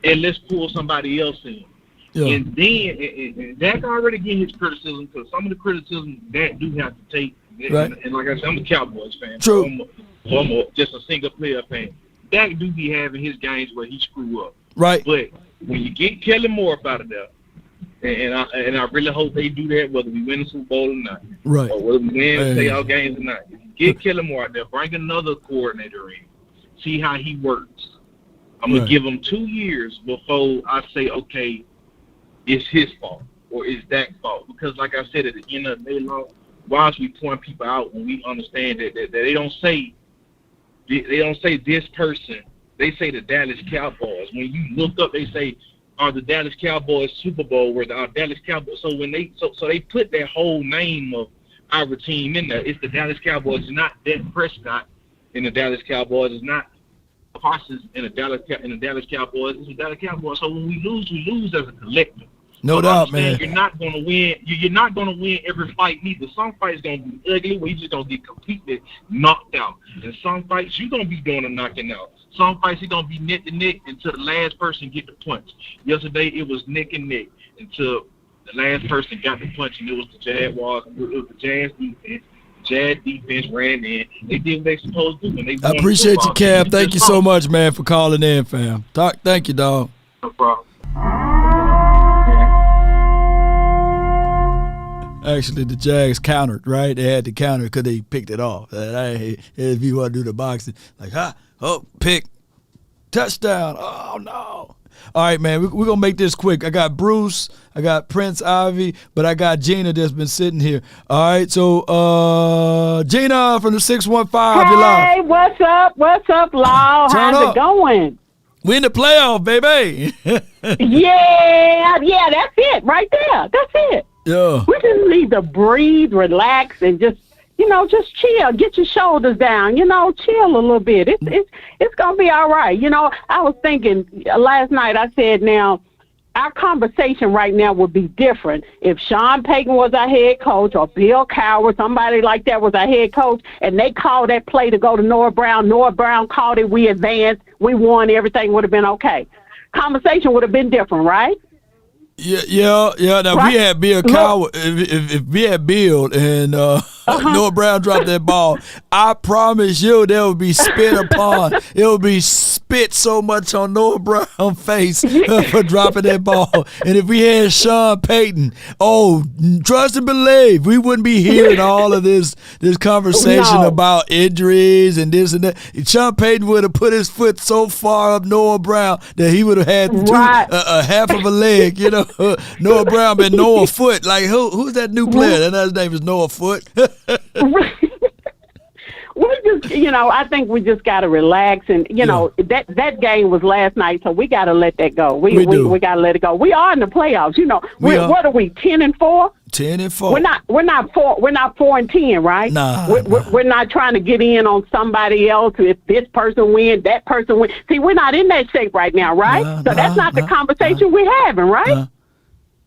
and let's pull somebody else in. Yeah. And then and Dak already get his criticism, because some of the criticism Dak do have to take. Right. And like I said, I'm a Cowboys fan. True. So I'm just a single player fan. Dak do be having his games where he screw up. Right. But when you get Kellen Moore up out of there, and I really hope they do that, whether we win the Super Bowl or not, right, or whether we win playoff games or not. If you get Kellen Moore out there, bring another coordinator in, see how he works. I'm gonna give him 2 years before I say, okay, it's his fault or it's Dak's fault. Because like I said, at the end of the day, whilst we point people out, when we understand that they don't say They don't say this person. They say the Dallas Cowboys. When you look up, they say, are the Dallas Cowboys Super Bowl worthy? Are Dallas Cowboys? So when they they put that whole name of our team in there. It's the Dallas Cowboys. It's not Dak Prescott in the Dallas Cowboys. It's not Parsons in the Dallas Cowboys. It's the Dallas Cowboys. So when we lose as a collective. No doubt, man. You're not going to win. You're not going to win every fight neither. Some fights going to be ugly where you're just going to get completely knocked out. And some fights you're going to be doing a knocking out. Some fights you're going to be neck to neck until the last person get the punch. Yesterday it was neck and neck until the last person got the punch, and it was the Jaguars. It was the Jazz defense. Jazz defense ran in. They did what they supposed to do. And they I appreciate you, Cam. Thank you so much, man, for calling in, fam. Thank you, dog. No problem. Actually, the Jags countered, right? They had to counter because they picked it off. If you want to do the boxing, like, pick, touchdown. Oh, no. All right, man, we're going to make this quick. I got Bruce, I got Prince Ivy, but I got Gina that's been sitting here. All right, so Gina from the 615, you're live. Hey, what's up? What's up, Law? How's it going? We in the playoff, baby. yeah, that's it right there. That's it. Yeah. We just need to breathe, relax, and just chill. Get your shoulders down. Chill a little bit. It's gonna be all right. I was thinking last night. I said, now our conversation right now would be different if Sean Payton was our head coach or Bill Cowher, somebody like that was our head coach, and they called that play to go to Noah Brown. Noah Brown called it. We advanced. We won. Everything would have been okay. Conversation would have been different, right? Yeah. Now, right? We had Bill Cowher. If we had Bill and Noah Brown dropped that ball, I promise you there would be spit upon. It would be spit so much on Noah Brown's face for dropping that ball. And if we had Sean Payton, trust and believe, we wouldn't be hearing all of this conversation about injuries and this and that. Sean Payton would have put his foot so far up Noah Brown that he would have had a half of a leg, Noah Brown been Noah Foot. Like, who's that new player? His name is Noah Foot. We just, I think we just got to relax. And, that game was last night, so we got to let that go. We got to let it go. We are in the playoffs. What are we, 10-4? 10-4. We're not 4-10, right? Nah. We're not trying to get in on somebody else. If this person wins, that person wins. See, we're not in that shape right now, right? So that's not the conversation we're having, right?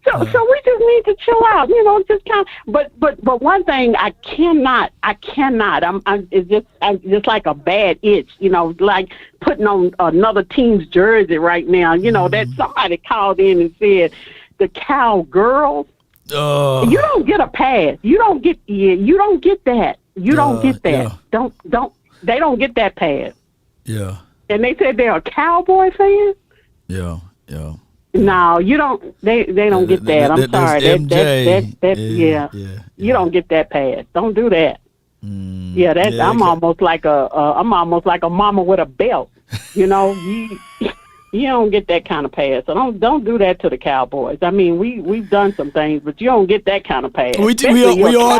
So we just need to chill out, just kind of. But one thing I cannot. It's just like a bad itch, like putting on another team's jersey right now. That somebody called in and said the Cowgirls. You don't get a pass. You don't get that. You don't get that. Yeah. They don't get that pass. Yeah. And they said they're a Cowboy fan. Yeah. No, you don't. They don't get that. I'm sorry. You don't get that pass. Don't do that. I'm almost like a mama with a belt. You don't get that kind of pass. So don't do that to the Cowboys. I mean, we've done some things, but you don't get that kind of pass. We are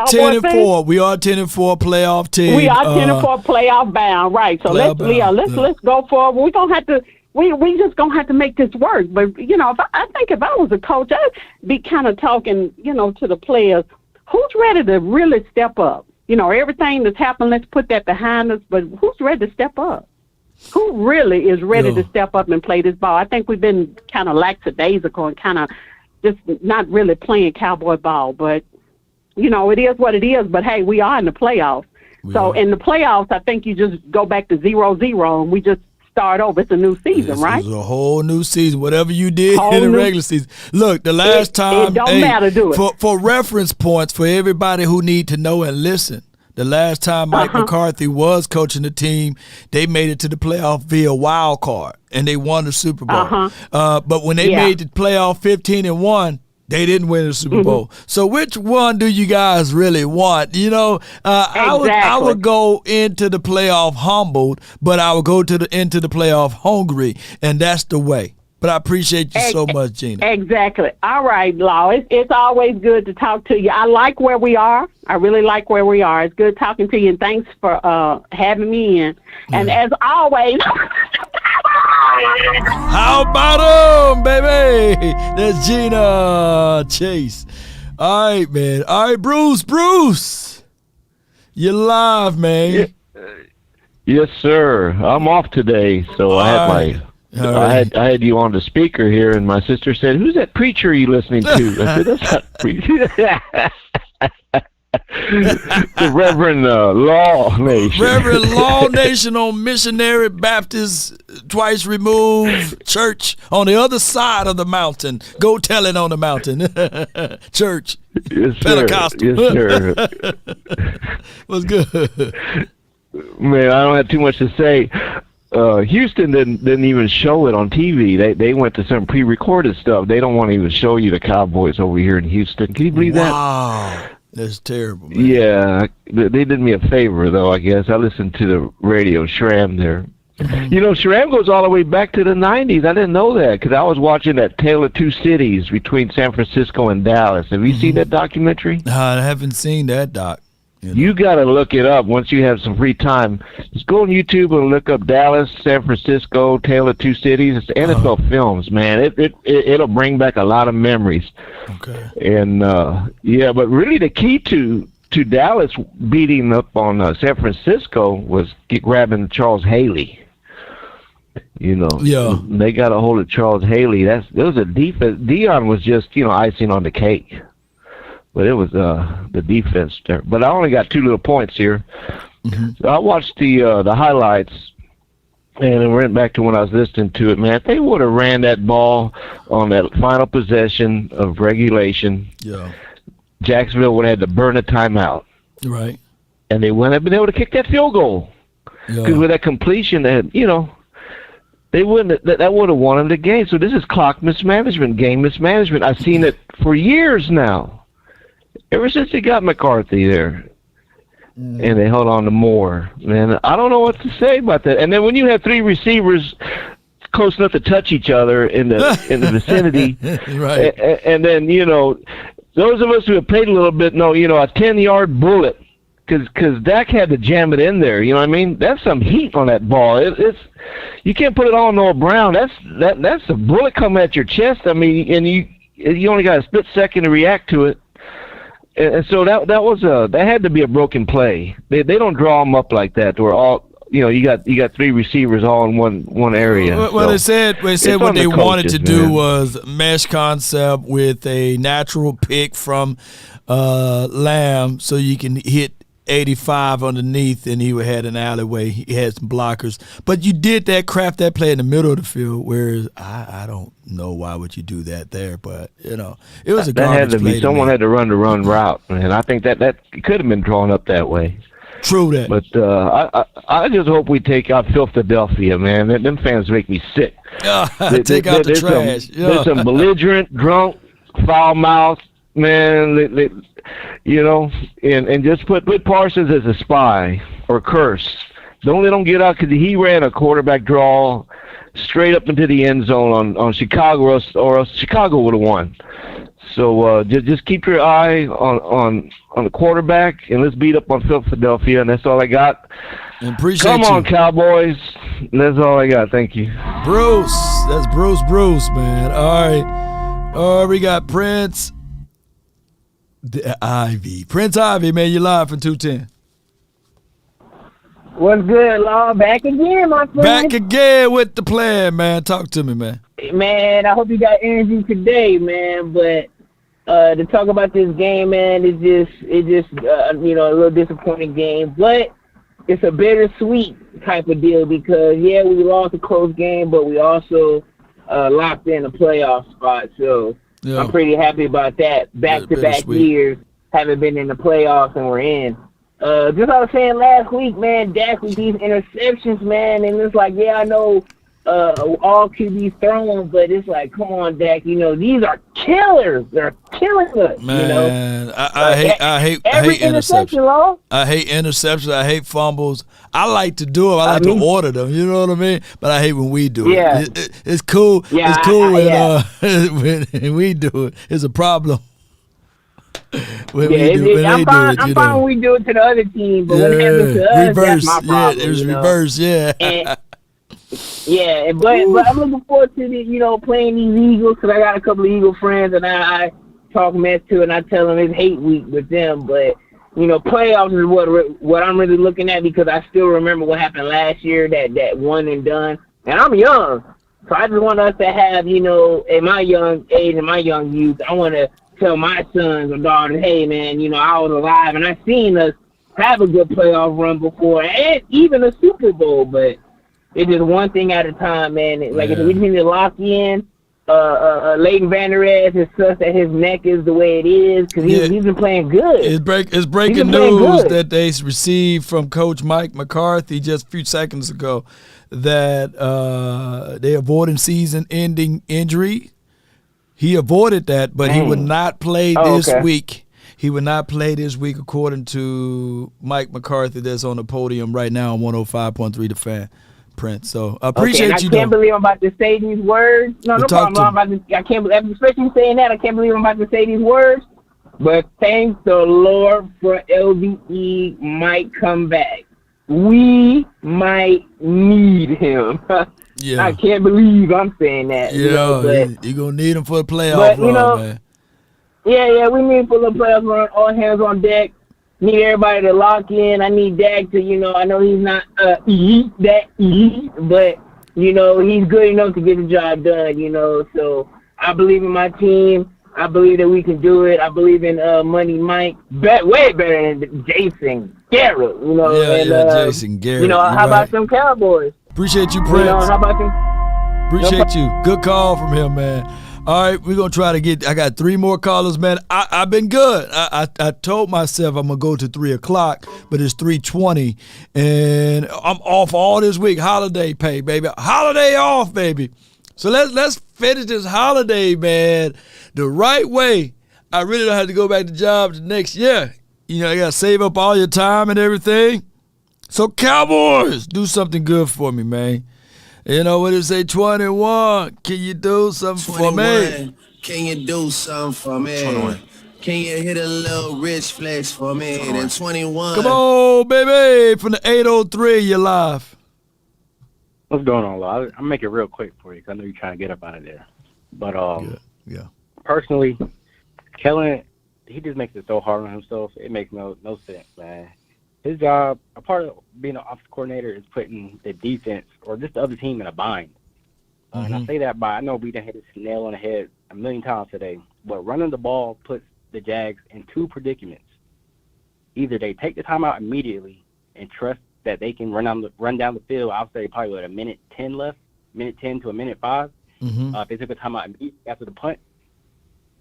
10-4. We are 10-4 playoff team. We are 10-4 playoff bound, right? So let's go forward. We're gonna have to. We just gonna have to make this work. But if I was a coach, I'd be kind of talking, to the players. Who's ready to really step up? Everything that's happened, let's put that behind us. But who's ready to step up? Who really is ready to step up and play this ball? I think we've been kind of lackadaisical and kind of just not really playing cowboy ball. But it is what it is. But hey, we are in the playoffs. So in the playoffs, I think you just go back to 0-0 and we just start over. It's a new season, right? It's a whole new season. Whatever you did in the regular season. Look, the last time. It don't matter, do it. For reference points for everybody who need to know and listen. The last time Mike McCarthy was coaching the team, they made it to the playoff via wild card, and they won the Super Bowl. But when they made the playoff 15-1, they didn't win the Super Bowl. So which one do you guys really want? I would go into the playoff humbled, but I would go into the playoff hungry, and that's the way. But I appreciate you so much, Gina. Exactly. All right, Law. It's always good to talk to you. I like where we are. I really like where we are. It's good talking to you, and thanks for having me in. And as always, how about 'em, baby? That's Gina Chase. All right, man. All right, Bruce. You're live, man. Yes, sir. I'm off today, so I had you on the speaker here, and my sister said, "Who's that preacher you listening to?" I said, "That's not preacher." The Reverend Law Nation. Reverend Law Nation on Missionary Baptist Twice Removed Church on the other side of the mountain. Go tell it on the mountain. Church. Yes, Pentecostal. Yes, sir. What's good? Man, I don't have too much to say. Houston didn't even show it on TV. They went to some pre-recorded stuff. They don't want to even show you the Cowboys over here in Houston. Can you believe that? Wow. That's terrible, man. Yeah, they did me a favor, though, I guess. I listened to the radio, Shram there. You know, Shram goes all the way back to the 90s. I didn't know that because I was watching that Tale of Two Cities between San Francisco and Dallas. Have you seen that documentary? I haven't seen that, Doc. You got to look it up once you have some free time. Just go on YouTube and look up Dallas, San Francisco, Tale of Two Cities. It's NFL Films, man. It'll bring back a lot of memories. Okay. And yeah, but really the key to Dallas beating up on San Francisco was grabbing Charles Haley. You know, they got a hold of Charles Haley. There was a defense. Dion was just icing on the cake. But it was the defense there. But I only got 2 little points here. So I watched the highlights, and it went back to when I was listening to it. Man, if they would have ran that ball on that final possession of regulation, Jacksonville would have had to burn a timeout. Right. And they wouldn't have been able to kick that field goal. Because with that completion, they wouldn't. That would have won them the game. So this is clock mismanagement, game mismanagement. I've seen it for years now. Ever since they got McCarthy there, and they held on to Moore, man, I don't know what to say about that. And then when you have 3 receivers close enough to touch each other in the vicinity, right? And then those of us who have played a little bit know, a 10-yard bullet, because Dak had to jam it in there. You know what I mean? That's some heat on that ball. It's you can't put it on Noah Brown. That's a bullet coming at your chest. I mean, and you only got a split second to react to it. And so that had to be a broken play. They don't draw them up like that. Where all you got 3 receivers all in one area. Well, they said what they wanted to do was mesh concept with a natural pick from Lamb, so you can hit 85 underneath, and he had an alleyway. He had some blockers, but you did craft that play in the middle of the field. Whereas I don't know why would you do that there, but it was a garbage play. That had to be someone had to run the run route, and I think that could have been drawn up that way. True that. But I just hope we take out Philadelphia, man. Them fans make me sick. Take out the trash. There's some belligerent, drunk, foul mouth, man. And just put Parsons as a spy or curse. Don't let him get out, because he ran a quarterback draw straight up into the end zone on Chicago, or else Chicago would have won. So just keep your eye on the quarterback, and let's beat up on Philadelphia, and that's all I got. Come on, Cowboys. That's all I got. Thank you. Bruce. That's Bruce, man. All right. Oh, we got Prince Ivy. Prince Ivy, man, you live from 210. What's good, Law? Back again, my friend. Back again with the plan, man. Talk to me, man. Man, I hope you got energy today, man. But to talk about this game, man, it's just a little disappointing game. But it's a bittersweet type of deal because, we lost a close game, but we also locked in a playoff spot. So I'm pretty happy about that. Back-to-back years haven't been in the playoffs, and we're in. Just like I was saying last week, man, Dak with these interceptions, man, and it's like, I know all QBs throwing, but it's like, come on, Dak, these are killers. They're killing us, Man, I hate interception, interceptions. I hate interceptions. I hate fumbles. I like to do them. I like to order them. You know what I mean? But I hate when we do it. It's cool. Yeah, it's cool when we do it. It's a problem. I'm fine when we do it to the other team, but when it happens to us, that's my problem. Yeah, it was reverse. Yeah. But I'm looking forward to playing these Eagles because I got a couple of Eagle friends and I talk mess to and I tell them it's hate week with them. But playoffs is what I'm really looking at because I still remember what happened last year that one and done. And I'm young, so I just want us to have at my young age and my young youth, I want to tell my sons or daughters, hey man, I was alive and I seen us have a good playoff run before and even a Super Bowl, but it's just one thing at a time, man. If we need to lock in, Leighton Vander Esch is such that his neck is the way it is because he's been playing good. It's breaking news that they received from Coach Mike McCarthy just a few seconds ago that they avoided season-ending injury. He avoided that, but he would not play this week. He would not play this week, according to Mike McCarthy, that's on the podium right now on 105.3 The Fan. Prince. So I appreciate you. I can't believe I'm about to say these words. No problem. I can't believe, especially saying that. I can't believe I'm about to say these words. But thank the Lord for LVE might come back. We might need him. Yeah. I can't believe I'm saying that. Yeah, you're gonna need him for the playoff run, man. Yeah, we need for the playoff run. All hands on deck. Need everybody to lock in. I need Dak to, I know he's not elite, but, he's good enough to get the job done, So I believe in my team. I believe that we can do it. I believe in Money Mike. Way better than Jason Garrett, Jason Garrett. How about some Cowboys? Appreciate you, Prince. How about them? Appreciate you. Good call from him, man. All right, we're going to try to I got 3 more callers, man. I've been good. I told myself I'm going to go to 3 o'clock, but it's 3:20, and I'm off all this week. Holiday pay, baby. Holiday off, baby. So let's finish this holiday, man, the right way. I really don't have to go back to jobs next year. I got to save up all your time and everything. So, Cowboys, do something good for me, man. What it say, 21, can you do something for me? Can you do something for me? 21. Can you hit a little rich flex for me? Then 21. Come on, baby, from the 803, you're live. What's going on, Law? I'll make it real quick for you because I know you're trying to get up out of there. But yeah. Personally, Kellen, he just makes it so hard on himself. It makes no sense, man. His job, a part of being an offensive coordinator, is putting the defense or just the other team in a bind. And I say that I know we done hit this nail on the head a million times today, but running the ball puts the Jags in 2 predicaments. Either they take the timeout immediately and trust that they can run down the field. I'll say probably with a minute 10 left, minute 10 to a minute 5. If they took a timeout immediately after the punt,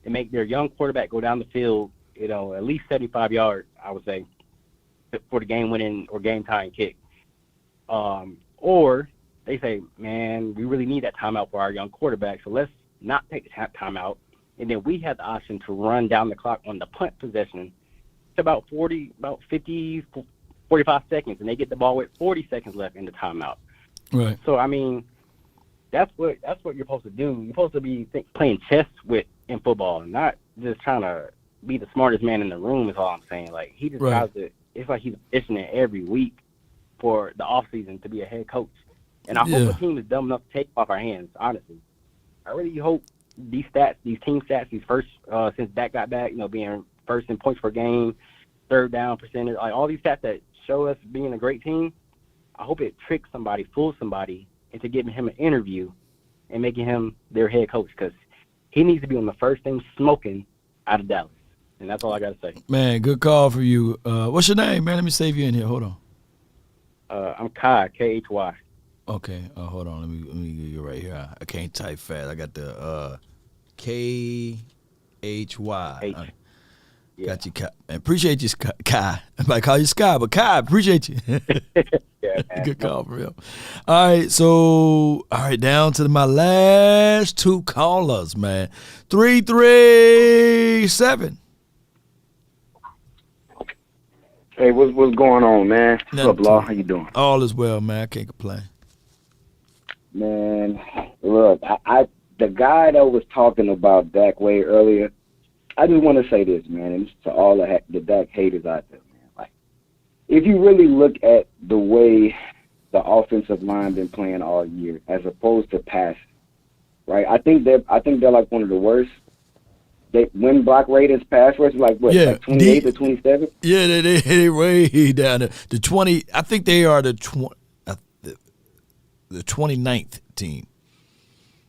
and make their young quarterback go down the field, at least 75 yards, I would say, for the game-winning or game-tying kick. Or they say, man, we really need that timeout for our young quarterback, so let's not take the timeout. And then we have the option to run down the clock on the punt possession to about 50, 45 seconds, and they get the ball with 40 seconds left in the timeout. Right. So, I mean, that's what you're supposed to do. You're supposed to be playing chess in football, not just trying to be the smartest man in the room is all I'm saying. Like, he just tries to – it's like he's auditioning every week for the offseason to be a head coach. And I hope the team is dumb enough to take off our hands, honestly. I really hope these stats, these team stats, these first since Dak got back, being first in points per game, third down percentage, like all these stats that show us being a great team, I hope it tricks somebody, fools somebody into giving him an interview and making him their head coach because he needs to be on the first thing smoking out of Dallas. And that's all I got to say. Man, good call for you. What's your name, man? Let me save you in here. Hold on. I'm Kai, K-H-Y. Okay. Hold on. Let me get you right here. I can't type fast. I got the K-H-Y. Got you, Kai. Man, appreciate you, Kai. I might call you Sky, but Kai, appreciate you. Yeah, man. Good call, for real. All right, down to my last two callers, man. 337. Hey, what's going on, man? What's up, Law? How you doing? All is well, man. I can't complain. Man, look, I the guy that was talking about Dak way earlier, I just want to say this, man, and it's to all the Dak haters out there, man. Like, if you really look at the way the offensive line been playing all year, as opposed to passing, right? I think they're like one of the worst. They win block rate as pass rush, like what, like 28 to 27? Yeah, they way down there. The 20. I think they are the 29th team.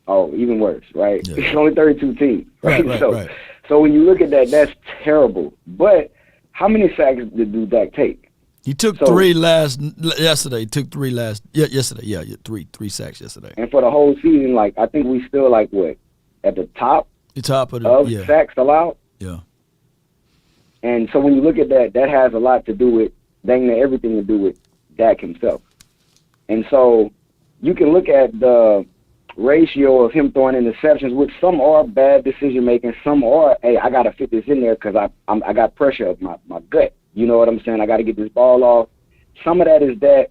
Oh, even worse, right? Yeah. It's only 32 teams, right? Right. So when you look at that, that's terrible. But how many sacks did Dak take? He took three yesterday. He took three yesterday. Yeah, three sacks yesterday. And for the whole season, like, I think we still like what, at the top? The top of sacks allowed. Yeah. And so when you look at that, that has a lot to do with dang near everything to do with Dak himself. And so you can look at the ratio of him throwing interceptions, which some are bad decision making, some are, hey, I gotta fit this in there because I got pressure of my gut. You know what I'm saying? I got to get this ball off. Some of that is that.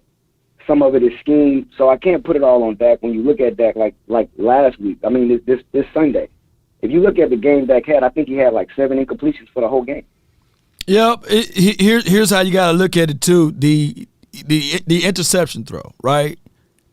Some of it is scheme. So I can't put it all on Dak. When you look at Dak, like last week, I mean this Sunday, if you look at the game Dak had, I think he had like 7 incompletions for the whole game. Yep. Here's how you got to look at it too. The interception throw, right?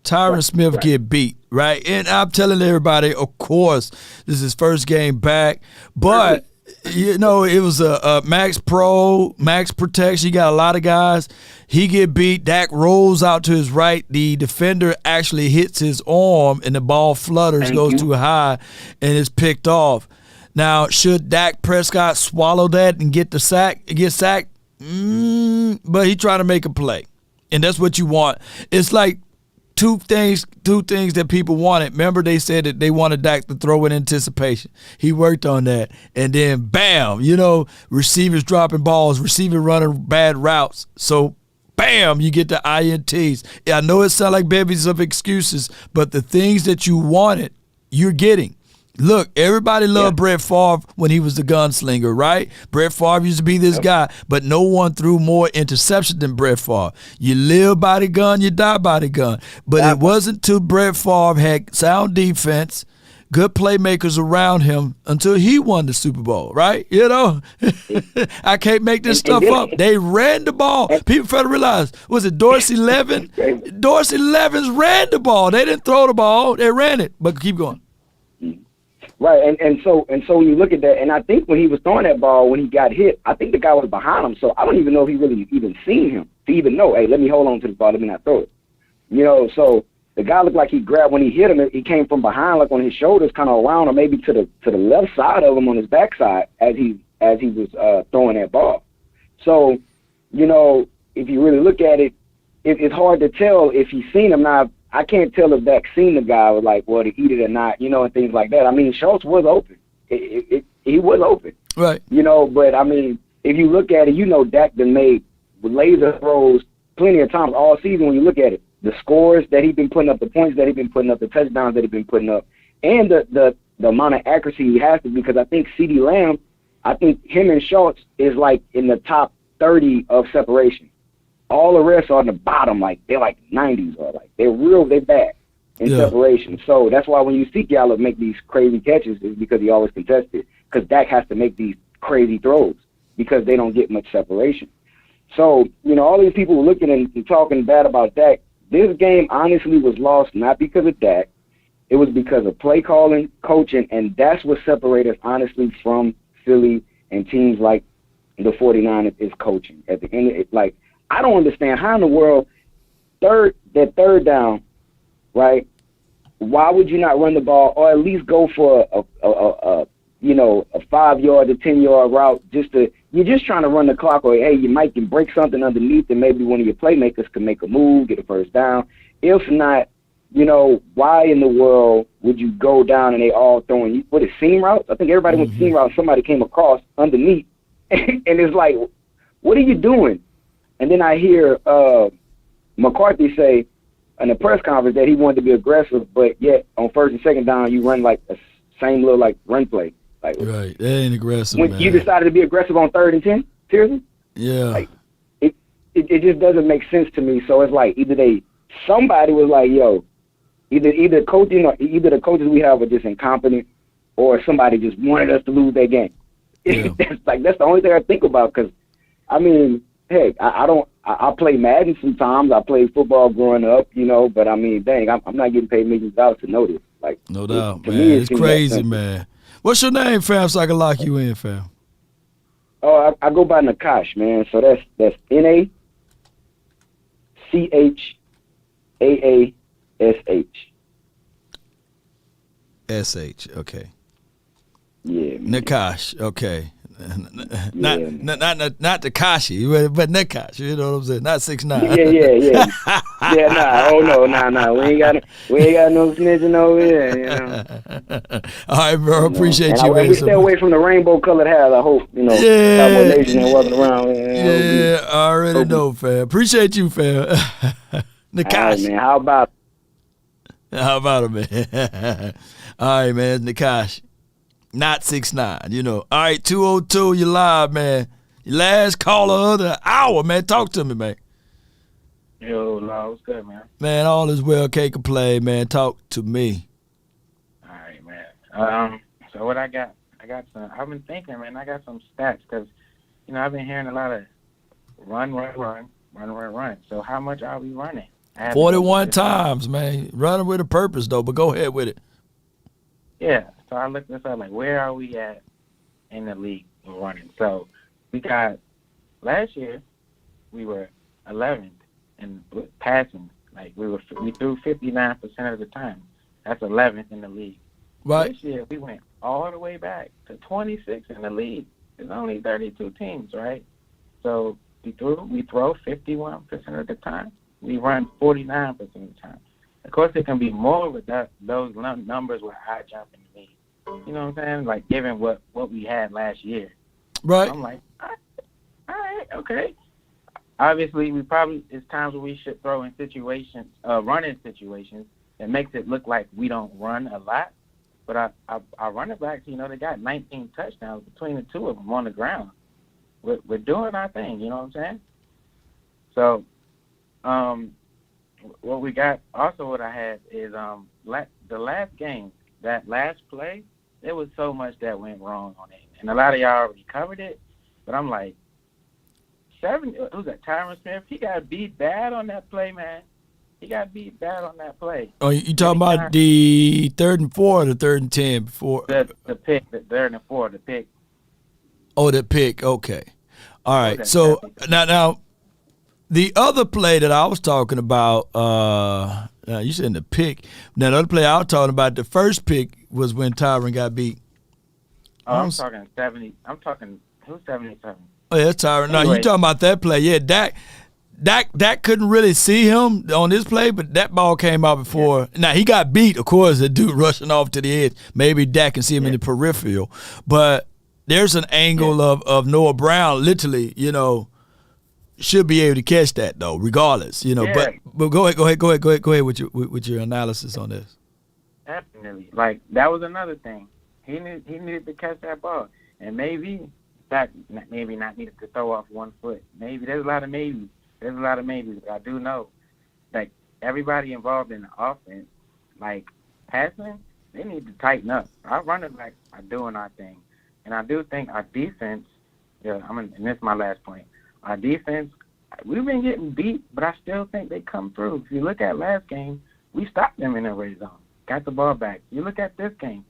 Tyron Smith get beat, right? And I'm telling everybody, of course, this is his first game back, but you know, it was a max protection. You got a lot of guys. He get beat. Dak rolls out to his right. The defender actually hits his arm, and the ball flutters, goes too high, and is picked off. Now, should Dak Prescott swallow that and get sacked? But he trying to make a play, and that's what you want. It's like two things that people wanted. Remember, they said that they wanted Dak to throw in anticipation. He worked on that, and then bam, you know, receivers dropping balls, receiver running bad routes. So bam, you get the INTs. I know it sounds like babies of excuses, but the things that you wanted, you're getting. Look, everybody loved Brett Favre when he was the gunslinger, right? Brett Favre used to be this guy, but no one threw more interceptions than Brett Favre. You live by the gun, you die by the gun. But it wasn't till Brett Favre had sound defense, good playmakers around him until he won the Super Bowl, right? You know, I can't make this stuff up. They ran the ball. People fail to realize, was it Dorsey Levin? Dorsey Levins ran the ball. They didn't throw the ball. They ran it. But keep going. Right, and so when you look at that, and I think when he was throwing that ball, when he got hit, I think the guy was behind him, so I don't even know if he really even seen him to even know, hey, let me hold on to the ball, let me not throw it. You know, so the guy looked like he grabbed, when he hit him, he came from behind, like on his shoulders, kind of around, or maybe to the left side of him on his backside as he was throwing that ball. So, you know, if you really look at it, it's hard to tell if he's seen him. Now, I can't tell if Dak seen the guy was like, well, to eat it or not, you know, and things like that. I mean, Schultz was open. He was open. Right. You know, but, I mean, if you look at it, you know Dak been made laser throws plenty of times all season when you look at it. The scores that he's been putting up, the points that he's been putting up, the touchdowns that he's been putting up, and the amount of accuracy he has to, because I think CeeDee Lamb, I think him and Schultz is like in the top 30 of separation. All the rest are on the bottom, like they're like 90s, or like they're bad in separation. So that's why when you see Gallup make these crazy catches, is because he always contested. Because Dak has to make these crazy throws because they don't get much separation. So, you know, all these people were looking and talking bad about Dak. This game honestly was lost not because of Dak. It was because of play calling, coaching, and that's what separated us honestly from Philly and teams like the 49ers is coaching. At the end, it's like, I don't understand how in the world third down, right? Why would you not run the ball or at least go for a 5-yard to 10-yard route? You're just trying to run the clock, or hey, you might can break something underneath, and maybe one of your playmakers can make a move, get a first down. If not, you know, why in the world would you go down and they all throwing you? What is seam routes? I think everybody went seam routes. Somebody came across underneath, and it's like, what are you doing? And then I hear McCarthy say in a press conference that he wanted to be aggressive, but yet on first and second down you run like the same little like run play. Like, right, that ain't aggressive, when man. you decided to be aggressive on 3rd and 10, seriously? Yeah. Like, it just doesn't make sense to me. So it's like somebody was like, yo, either coaching or either the coaches we have are just incompetent, or somebody just wanted us to lose that game. Yeah. That's the only thing I think about. Because I mean, hey, I play Madden sometimes. I played football growing up, But I mean, dang, I'm not getting paid millions of dollars to know this. Like, no doubt, to man. me, It's crazy, man. What's your name, fam? So I can lock you in, fam. Oh, I go by Nakash, man. So that's NACHAASH. Okay. Yeah. Nakash. Okay. Not Takashi, but Nakash. You know what I'm saying? Not 6'9". Yeah. Yeah, nah. Oh no, nah. We ain't got no snitching over here. All right, bro. Appreciate you, man. We stay away from the rainbow colored hair. I hope Yeah. Cowboy Nation ain't walking around. Yeah, I already know, fam. Appreciate you, fam. Nakash. All right, man. How about it, man? All right, man. Nakash. Not 6'9", All right, 202, you live, man. Your last caller of the hour, man. Talk to me, man. Yo, Law, what's good, man? Man, all is well. Can't complain, man. Talk to me. All right, man. So what I got some. I've been thinking, man. I got some stats because, I've been hearing a lot of run. So how much are we running? 41 times, man. Running with a purpose, though. But go ahead with it. Yeah. So I looked this up, like, where are we at in the league running? So we got, last year, we were 11th in passing. Like, we threw 59% of the time. That's 11th in the league. Right. This year, we went all the way back to 26 in the league. There's only 32 teams, right? So we throw 51% of the time. We run 49% of the time. Of course, it can be more with those numbers were high jumping to me. You know what I'm saying? Like, given what we had last year. Right. I'm like, all right, okay. Obviously, it's times where we should throw in situations, running situations that makes it look like we don't run a lot. But our running backs, they got 19 touchdowns between the two of them on the ground. We're doing our thing, you know what I'm saying? So, what we got, also what I had is the last game, that last play, there was so much that went wrong on it. And a lot of y'all already covered it, but I'm like, who's that, Tyron Smith? He got beat bad on that play, man. He got beat bad on that play. Oh, you talking about the 3rd and 4 or the 3rd and 10 before? The pick, the 3rd and 4, the pick. Oh, the pick, okay. All right, so now the other play that I was talking about, you said the pick. Now, the other play I was talking about, the first pick was when Tyron got beat. Oh, I'm talking 70. I'm talking, who's 77? Oh, yeah, that's Tyron. Anyway. No, you talking about that play. Yeah, Dak couldn't really see him on this play, but that ball came out before. Yeah. Now, he got beat, of course, the dude rushing off to the edge. Maybe Dak can see him in the peripheral. But there's an angle of Noah Brown, literally, should be able to catch that though, regardless, But go ahead with your analysis on this. Definitely, like that was another thing. He needed to catch that ball, and maybe not needed to throw off one foot. Maybe there's a lot of maybes. But I do know, like everybody involved in the offense, like passing, they need to tighten up. Our running backs are doing our thing, and I do think our defense. Yeah, and this is my last point. Our defense, we've been getting beat, but I still think they come through. If you look at last game, we stopped them in the red zone, got the ball back. You look at this game,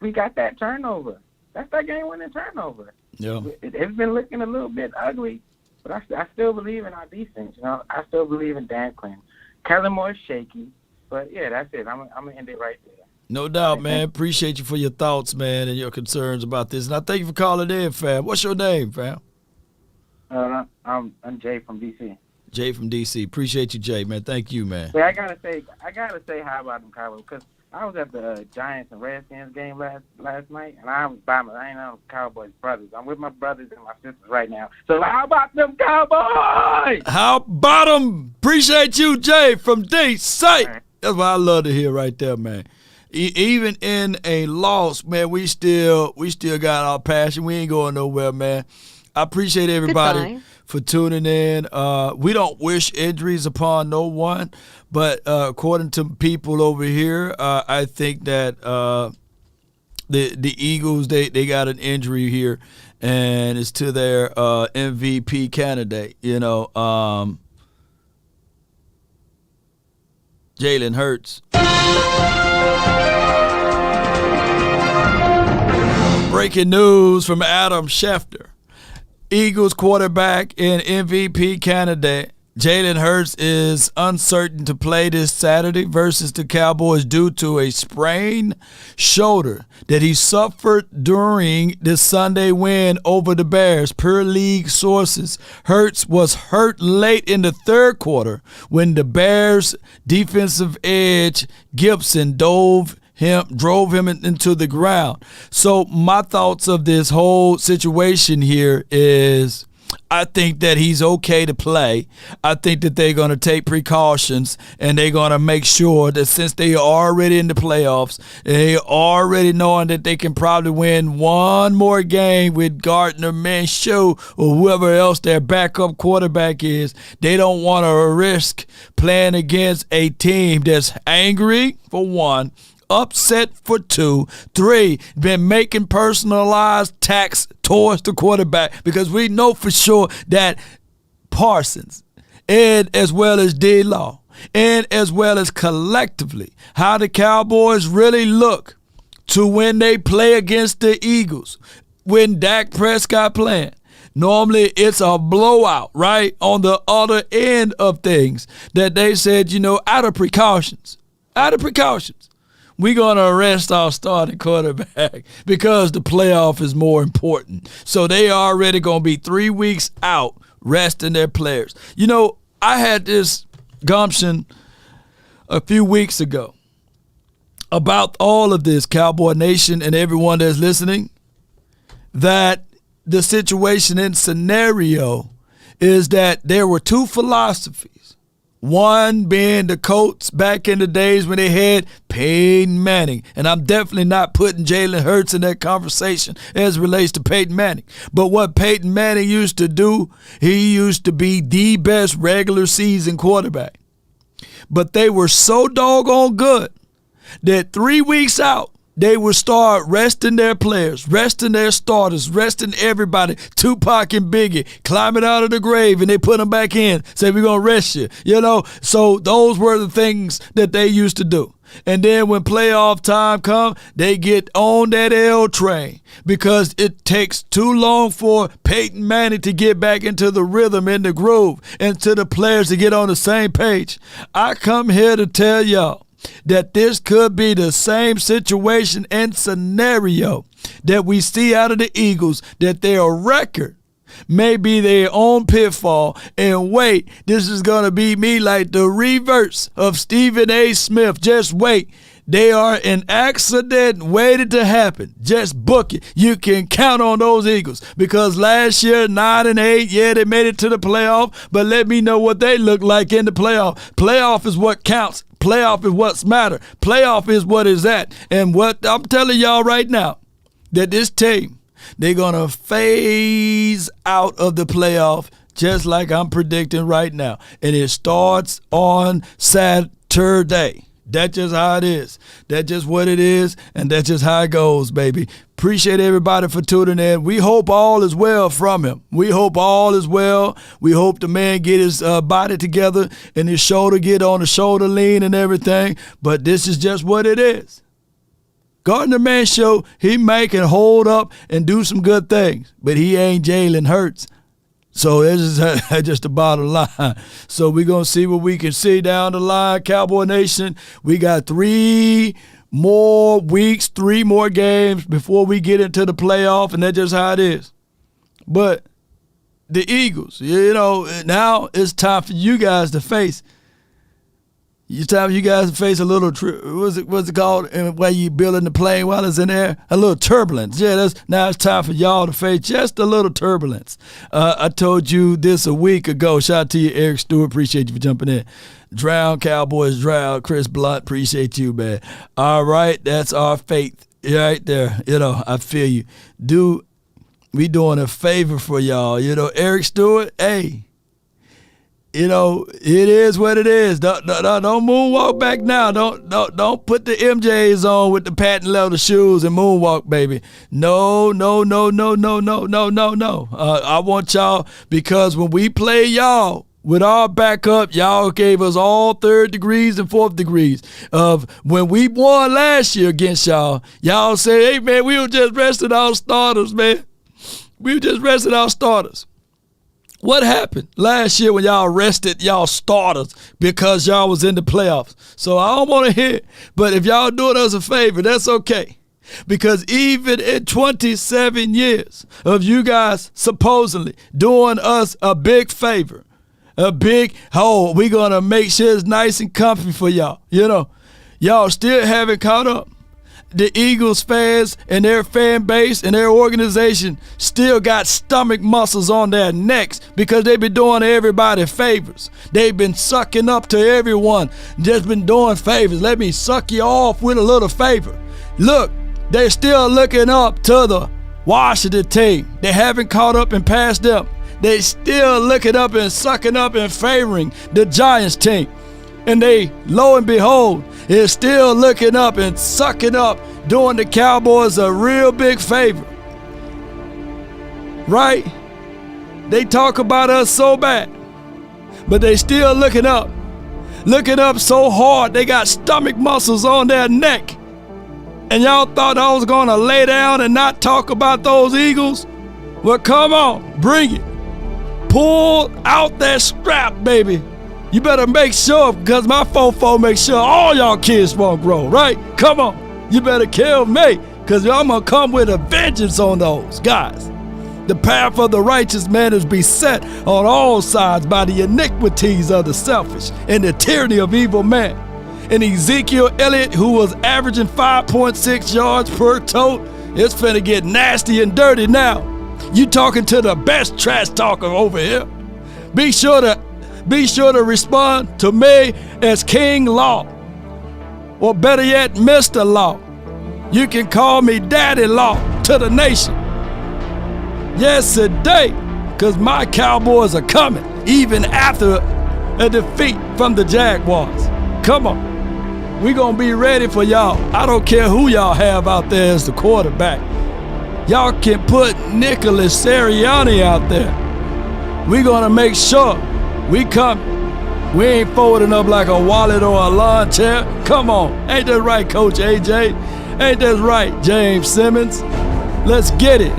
we got that turnover. That's that game-winning turnover. Yeah. It's been looking a little bit ugly, but I still believe in our defense. I still believe in Dan Quinn. Kellen Moore is shaky, but yeah, that's it. I'm gonna end it right there. No doubt, man. Appreciate you for your thoughts, man, and your concerns about this. And I thank you for calling in, fam. What's your name, fam? I'm Jay from DC. Jay from DC. Appreciate you, Jay, man. Thank you, man. Yeah, I gotta say hi about them, Kylo, because I was at the Giants and Redskins game last night, and I was by I ain't on Cowboys brothers. I'm with my brothers and my sisters right now. So how about them Cowboys? How about them? Appreciate you, Jay, from D.C. That's what I love to hear right there, man. Even in a loss, man, we still got our passion. We ain't going nowhere, man. I appreciate everybody for tuning in. We don't wish injuries upon no one, but according to people over here, I think that the Eagles, they got an injury here, and it's to their MVP candidate, Jalen Hurts. Breaking news from Adam Schefter. Eagles quarterback and MVP candidate Jalen Hurts is uncertain to play this Saturday versus the Cowboys due to a sprained shoulder that he suffered during the Sunday win over the Bears. Per league sources, Hurts was hurt late in the third quarter when the Bears defensive edge Gibson drove him into the ground. So my thoughts of this whole situation here is I think that he's okay to play. I think that they're going to take precautions, and they're going to make sure that since they are already in the playoffs, they already knowing that they can probably win one more game with Gardner Minshew or whoever else their backup quarterback is. They don't want to risk playing against a team that's angry, for one, upset for 2, 3, been making personalized attacks towards the quarterback, because we know for sure that Parsons and as well as D-Law and as well as collectively how the Cowboys really look to when they play against the Eagles, when Dak Prescott playing. Normally it's a blowout, right? On the other end of things that they said, out of precautions, we're going to arrest our starting quarterback because the playoff is more important. So they are already going to be 3 weeks out resting their players. I had this gumption a few weeks ago about all of this, Cowboy Nation and everyone that's listening, that the situation and scenario is that there were 2 philosophies. One being the Colts back in the days when they had Peyton Manning. And I'm definitely not putting Jalen Hurts in that conversation as it relates to Peyton Manning. But what Peyton Manning used to do, he used to be the best regular season quarterback. But they were so doggone good that 3 weeks out, they would start resting their players, resting their starters, resting everybody. Tupac and Biggie climbing out of the grave, and they put them back in. Say, we're going to rest you. So those were the things that they used to do. And then when playoff time comes, they get on that L train because it takes too long for Peyton Manning to get back into the rhythm and the groove and to the players to get on the same page. I come here to tell y'all that this could be the same situation and scenario that we see out of the Eagles, that their record may be their own pitfall. And wait, this is going to be me like the reverse of Stephen A. Smith. Just wait. They are an accident waiting to happen. Just book it. You can count on those Eagles because last year, 9-8, yeah, they made it to the playoff, but let me know what they look like in the playoff. Playoff is what counts. Playoff is what's matter. Playoff is what is at. And what I'm telling y'all right now, that this team, they're going to phase out of the playoff just like I'm predicting right now. And it starts on Saturday. That's just how it is. That's just what it is, and that's just how it goes, baby. Appreciate everybody for tuning in. We hope all is well from him. We hope all is well. We hope the man get his body together and his shoulder get on the shoulder lean and everything, but this is just what it is. Gardner Minshew, he may can hold up and do some good things, but he ain't Jalen Hurts. So that's just the bottom line. So we're going to see what we can see down the line. Cowboy Nation, we got 3 more weeks, 3 more games before we get into the playoff, and that's just how it is. But the Eagles, now it's time for you guys to face You guys face a little, what's it called, where you building the plane while it's in there? A little turbulence. Yeah, now it's time for y'all to face just a little turbulence. I told you this a week ago. Shout out to you, Eric Stewart. Appreciate you for jumping in. Drown, Cowboys, drown. Chris Blunt, appreciate you, man. All right, that's our faith right there. I feel you. Dude, we doing a favor for y'all. Eric Stewart, hey. It is what it is. Don't moonwalk back now. Don't put the MJs on with the patent leather shoes and moonwalk, baby. No. I want y'all, because when we play y'all with our backup, y'all gave us all 3rd degrees and 4th degrees of when we won last year against y'all. Y'all say, hey man, we were just resting our starters, man. We were just resting our starters. What happened last year when y'all rested y'all starters because y'all was in the playoffs? So I don't want to hear it. But if y'all doing us a favor, that's okay. Because even in 27 years of you guys supposedly doing us a big favor, we're going to make sure it's nice and comfy for y'all. Y'all still haven't caught up. The Eagles fans and their fan base and their organization still got stomach muscles on their necks because they've been doing everybody favors. They've been sucking up to everyone, just been doing favors. Let me suck you off with a little favor. Look, they're still looking up to the Washington team. They haven't caught up and passed them. They still looking up and sucking up and favoring the Giants team. And they, lo and behold, is still looking up and sucking up, doing the Cowboys a real big favor. Right? They talk about us so bad, but they still looking up so hard they got stomach muscles on their neck. And y'all thought I was going to lay down and not talk about those Eagles? Well, come on, bring it. Pull out that strap, baby. You better make sure, because my fofo makes sure all y'all kids won't grow, right? Come on. You better kill me, because I'm going to come with a vengeance on those guys. The path of the righteous man is beset on all sides by the iniquities of the selfish and the tyranny of evil men. And Ezekiel Elliott, who was averaging 5.6 yards per tote, it's finna get nasty and dirty now. You talking to the best trash talker over here. Be sure to respond to me as King Law, or better yet, Mr. Law. You can call me Daddy Law to the nation. Yes, today, because my Cowboys are coming, even after a defeat from the Jaguars. Come on. We're going to be ready for y'all. I don't care who y'all have out there as the quarterback. Y'all can put Nicholas Sirianni out there. We're going to make sure we come. We ain't folding up like a wallet or a lawn chair. Come on. Ain't that right, Coach AJ? Ain't that right, James Simmons? Let's get it.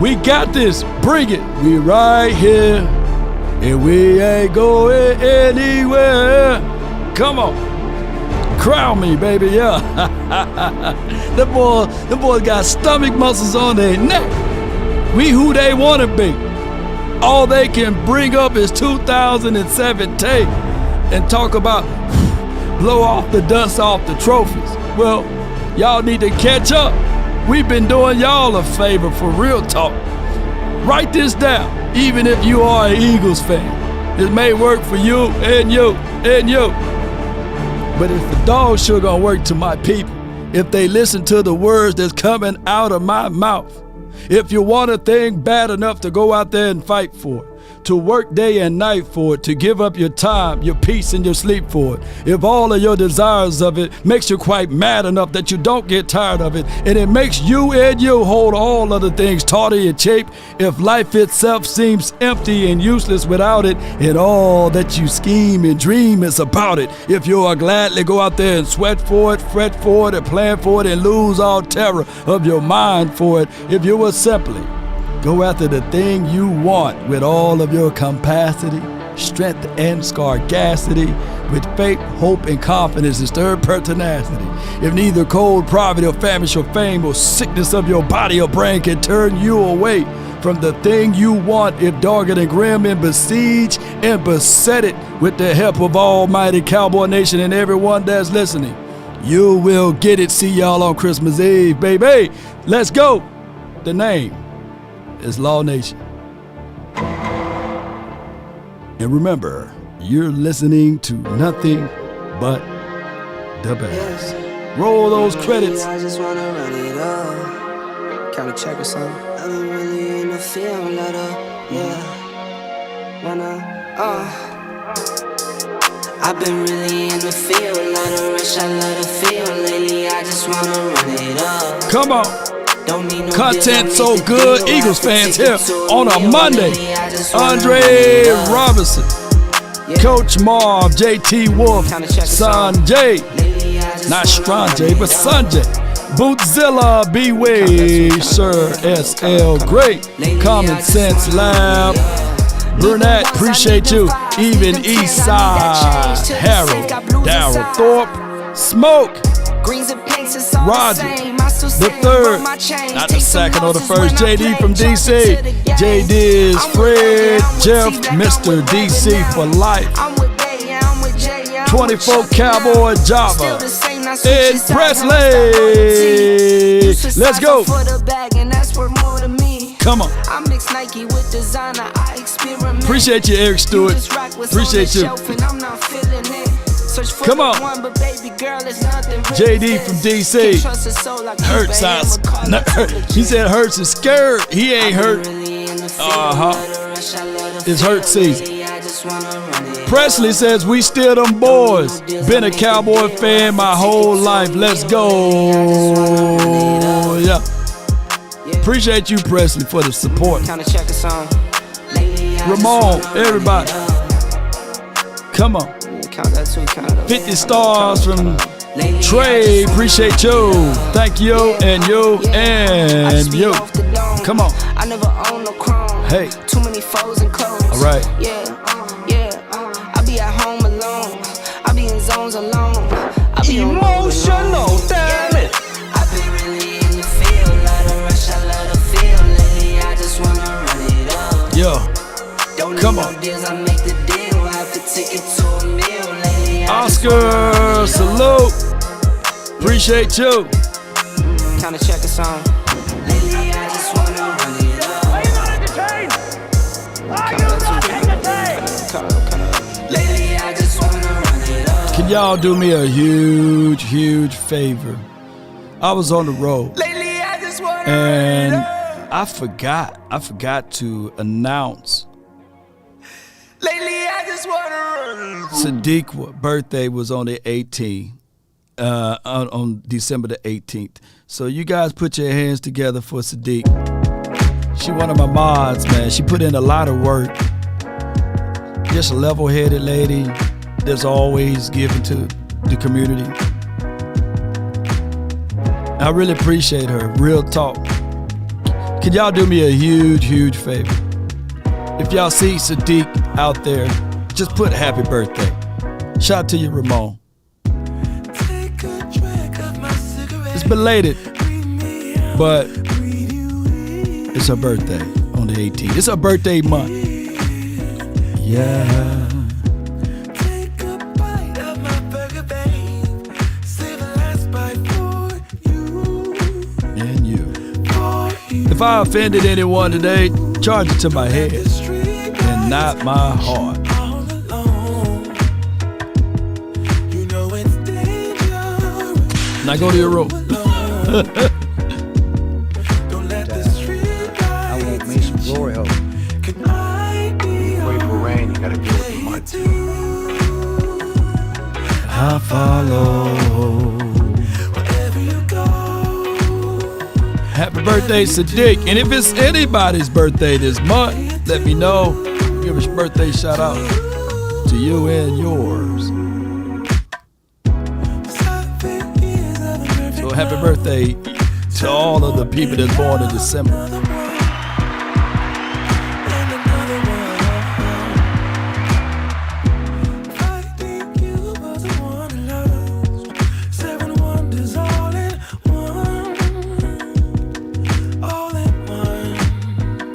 We got this. Bring it. We right here, and we ain't going anywhere. Come on. Crown me, baby, yeah. Them boys got stomach muscles on their neck. We who they want to be. All they can bring up is 2017 and talk about blow off the dust off the trophies. Well, y'all need to catch up. We've been doing y'all a favor for real talk. Write this down, even if you are an Eagles fan. It may work for you and you and you. But if the dog sure gonna work to my people, if they listen to the words that's coming out of my mouth, if you want a thing bad enough to go out there and fight for it, to work day and night for it, to give up your time, your peace, and your sleep for it, if all of your desires of it makes you quite mad enough that you don't get tired of it, and it makes you and you hold all other things tawdry and cheap, if life itself seems empty and useless without it, and all that you scheme and dream is about it, if you are gladly go out there and sweat for it, fret for it, and plan for it, and lose all terror of your mind for it, if you will simply go after the thing you want with all of your capacity, strength, and scarcity, with faith, hope, and confidence, and stirred pertinacity. If neither cold, poverty, or famish, or fame, or sickness of your body or brain can turn you away from the thing you want if dogged and grim and besiege and beset it with the help of Almighty Cowboy Nation and everyone that's listening. You will get it. See y'all on Christmas Eve, baby. Let's go. The name is Law Nation. And remember, you're listening to nothing but the best. Roll those credits. I just wanna run it up. Count a check or something. I've been really in the field, let up. Yeah. I've been really in the field, let her rush, I let her feel. Lately, I just wanna run it up. Come on. Content so good. Eagles fans here on a Monday. Andre Robinson, Coach Marv, JT Wolf, Sanjay, not Stranjay, but Sanjay, Bootzilla, B-Way, Sir S.L. Great, Common Sense Lab, Burnett, appreciate you, even Eastside, Harold, Darryl Thorpe, Smoke, Roger, the third, not the second or the first, JD from DC, JD is Fred, Jeff, Mr. DC for life, 24 Cowboy Java, Ed Presley, let's go. Come on. Appreciate you, Eric Stewart. Appreciate you. Come on. JD from DC. Hurt sounds. He said Hurts is scared. He ain't hurt. It's hurt season. Presley says we still them boys. Been a Cowboy fan my whole life. Let's go. Yeah. Appreciate you, Presley, for the support. Ramon, everybody. Come on. 50 stars from Trey. Appreciate you. Thank you and you and you. Come on. Hey. All right. I be at home alone. I be in zones alone. Emotional, damn it. I be really in the field. Let her rush, I let her feel. Lately, I just wanna run it up. Yo. Come on. I make the deal. I have to take it to a meal. Lately, Oscar, salute. Appreciate you. Kinda check us on. Lately, I just wanna run it up. Are you not entertained? Are you not entertained? Lately, I just wanna run it up. Can y'all do me a huge favor? I was on the road. Lately, I just wanna and run it up. I forgot to announce Lately, I just wanna run. Sadiq's birthday was on the 18th, on December the 18th. So you guys put your hands together for Sadiq. She one of my mods, man. She put in a lot of work. Just a level-headed lady that's always giving to the community. I really appreciate her. Real talk. Can y'all do me a huge favor? If y'all see Sadiq out there, just put happy birthday. Shout out to you, Ramon. It's belated, but it's her birthday on the 18th. It's her birthday month. Yeah. And you. If I offended anyone today, charge it to my head and not my heart. Now go to your room. I won't make some glory hole. Wait for rain, you gotta deal with the mud. I follow. Happy birthday, Sadiq. And if it's anybody's birthday this month, let me know. Give a birthday shout out to you and yours. So happy birthday to all of the people that's born in December.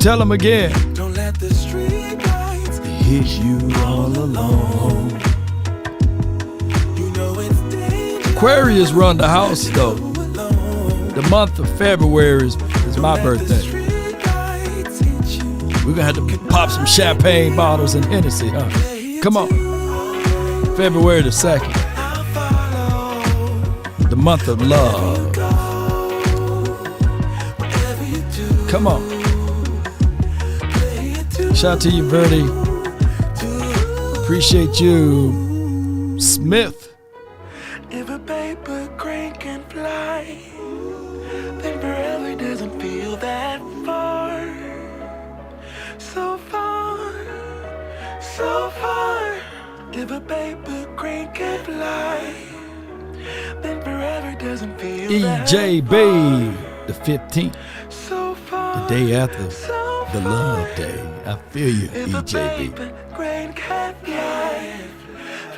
Tell them again. Don't let the street lights hit you all alone. You know it's dangerous. Aquarius run the house though. The month of February is my birthday. We're gonna have to pop some champagne bottles and Hennessy, huh? Come on. February the 2nd. The month of love. Come on. Shout out to you, Verdi. Appreciate you, Smith. If a paper crane can fly, then forever doesn't feel that far. So far, so far. If a paper crane can fly, then forever doesn't feel EJB, the 15th, so far, the day after the love day. I feel you, if a EJB. paper crane can fly,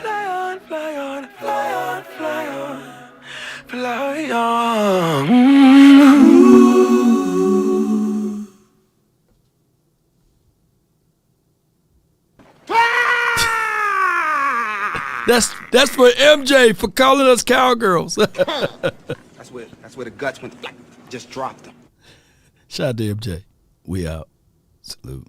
fly on, fly on, fly on, fly on, fly on. That's for MJ for calling us cowgirls. That's where the guts went. Just dropped them. Shout out to MJ. We out. Salute.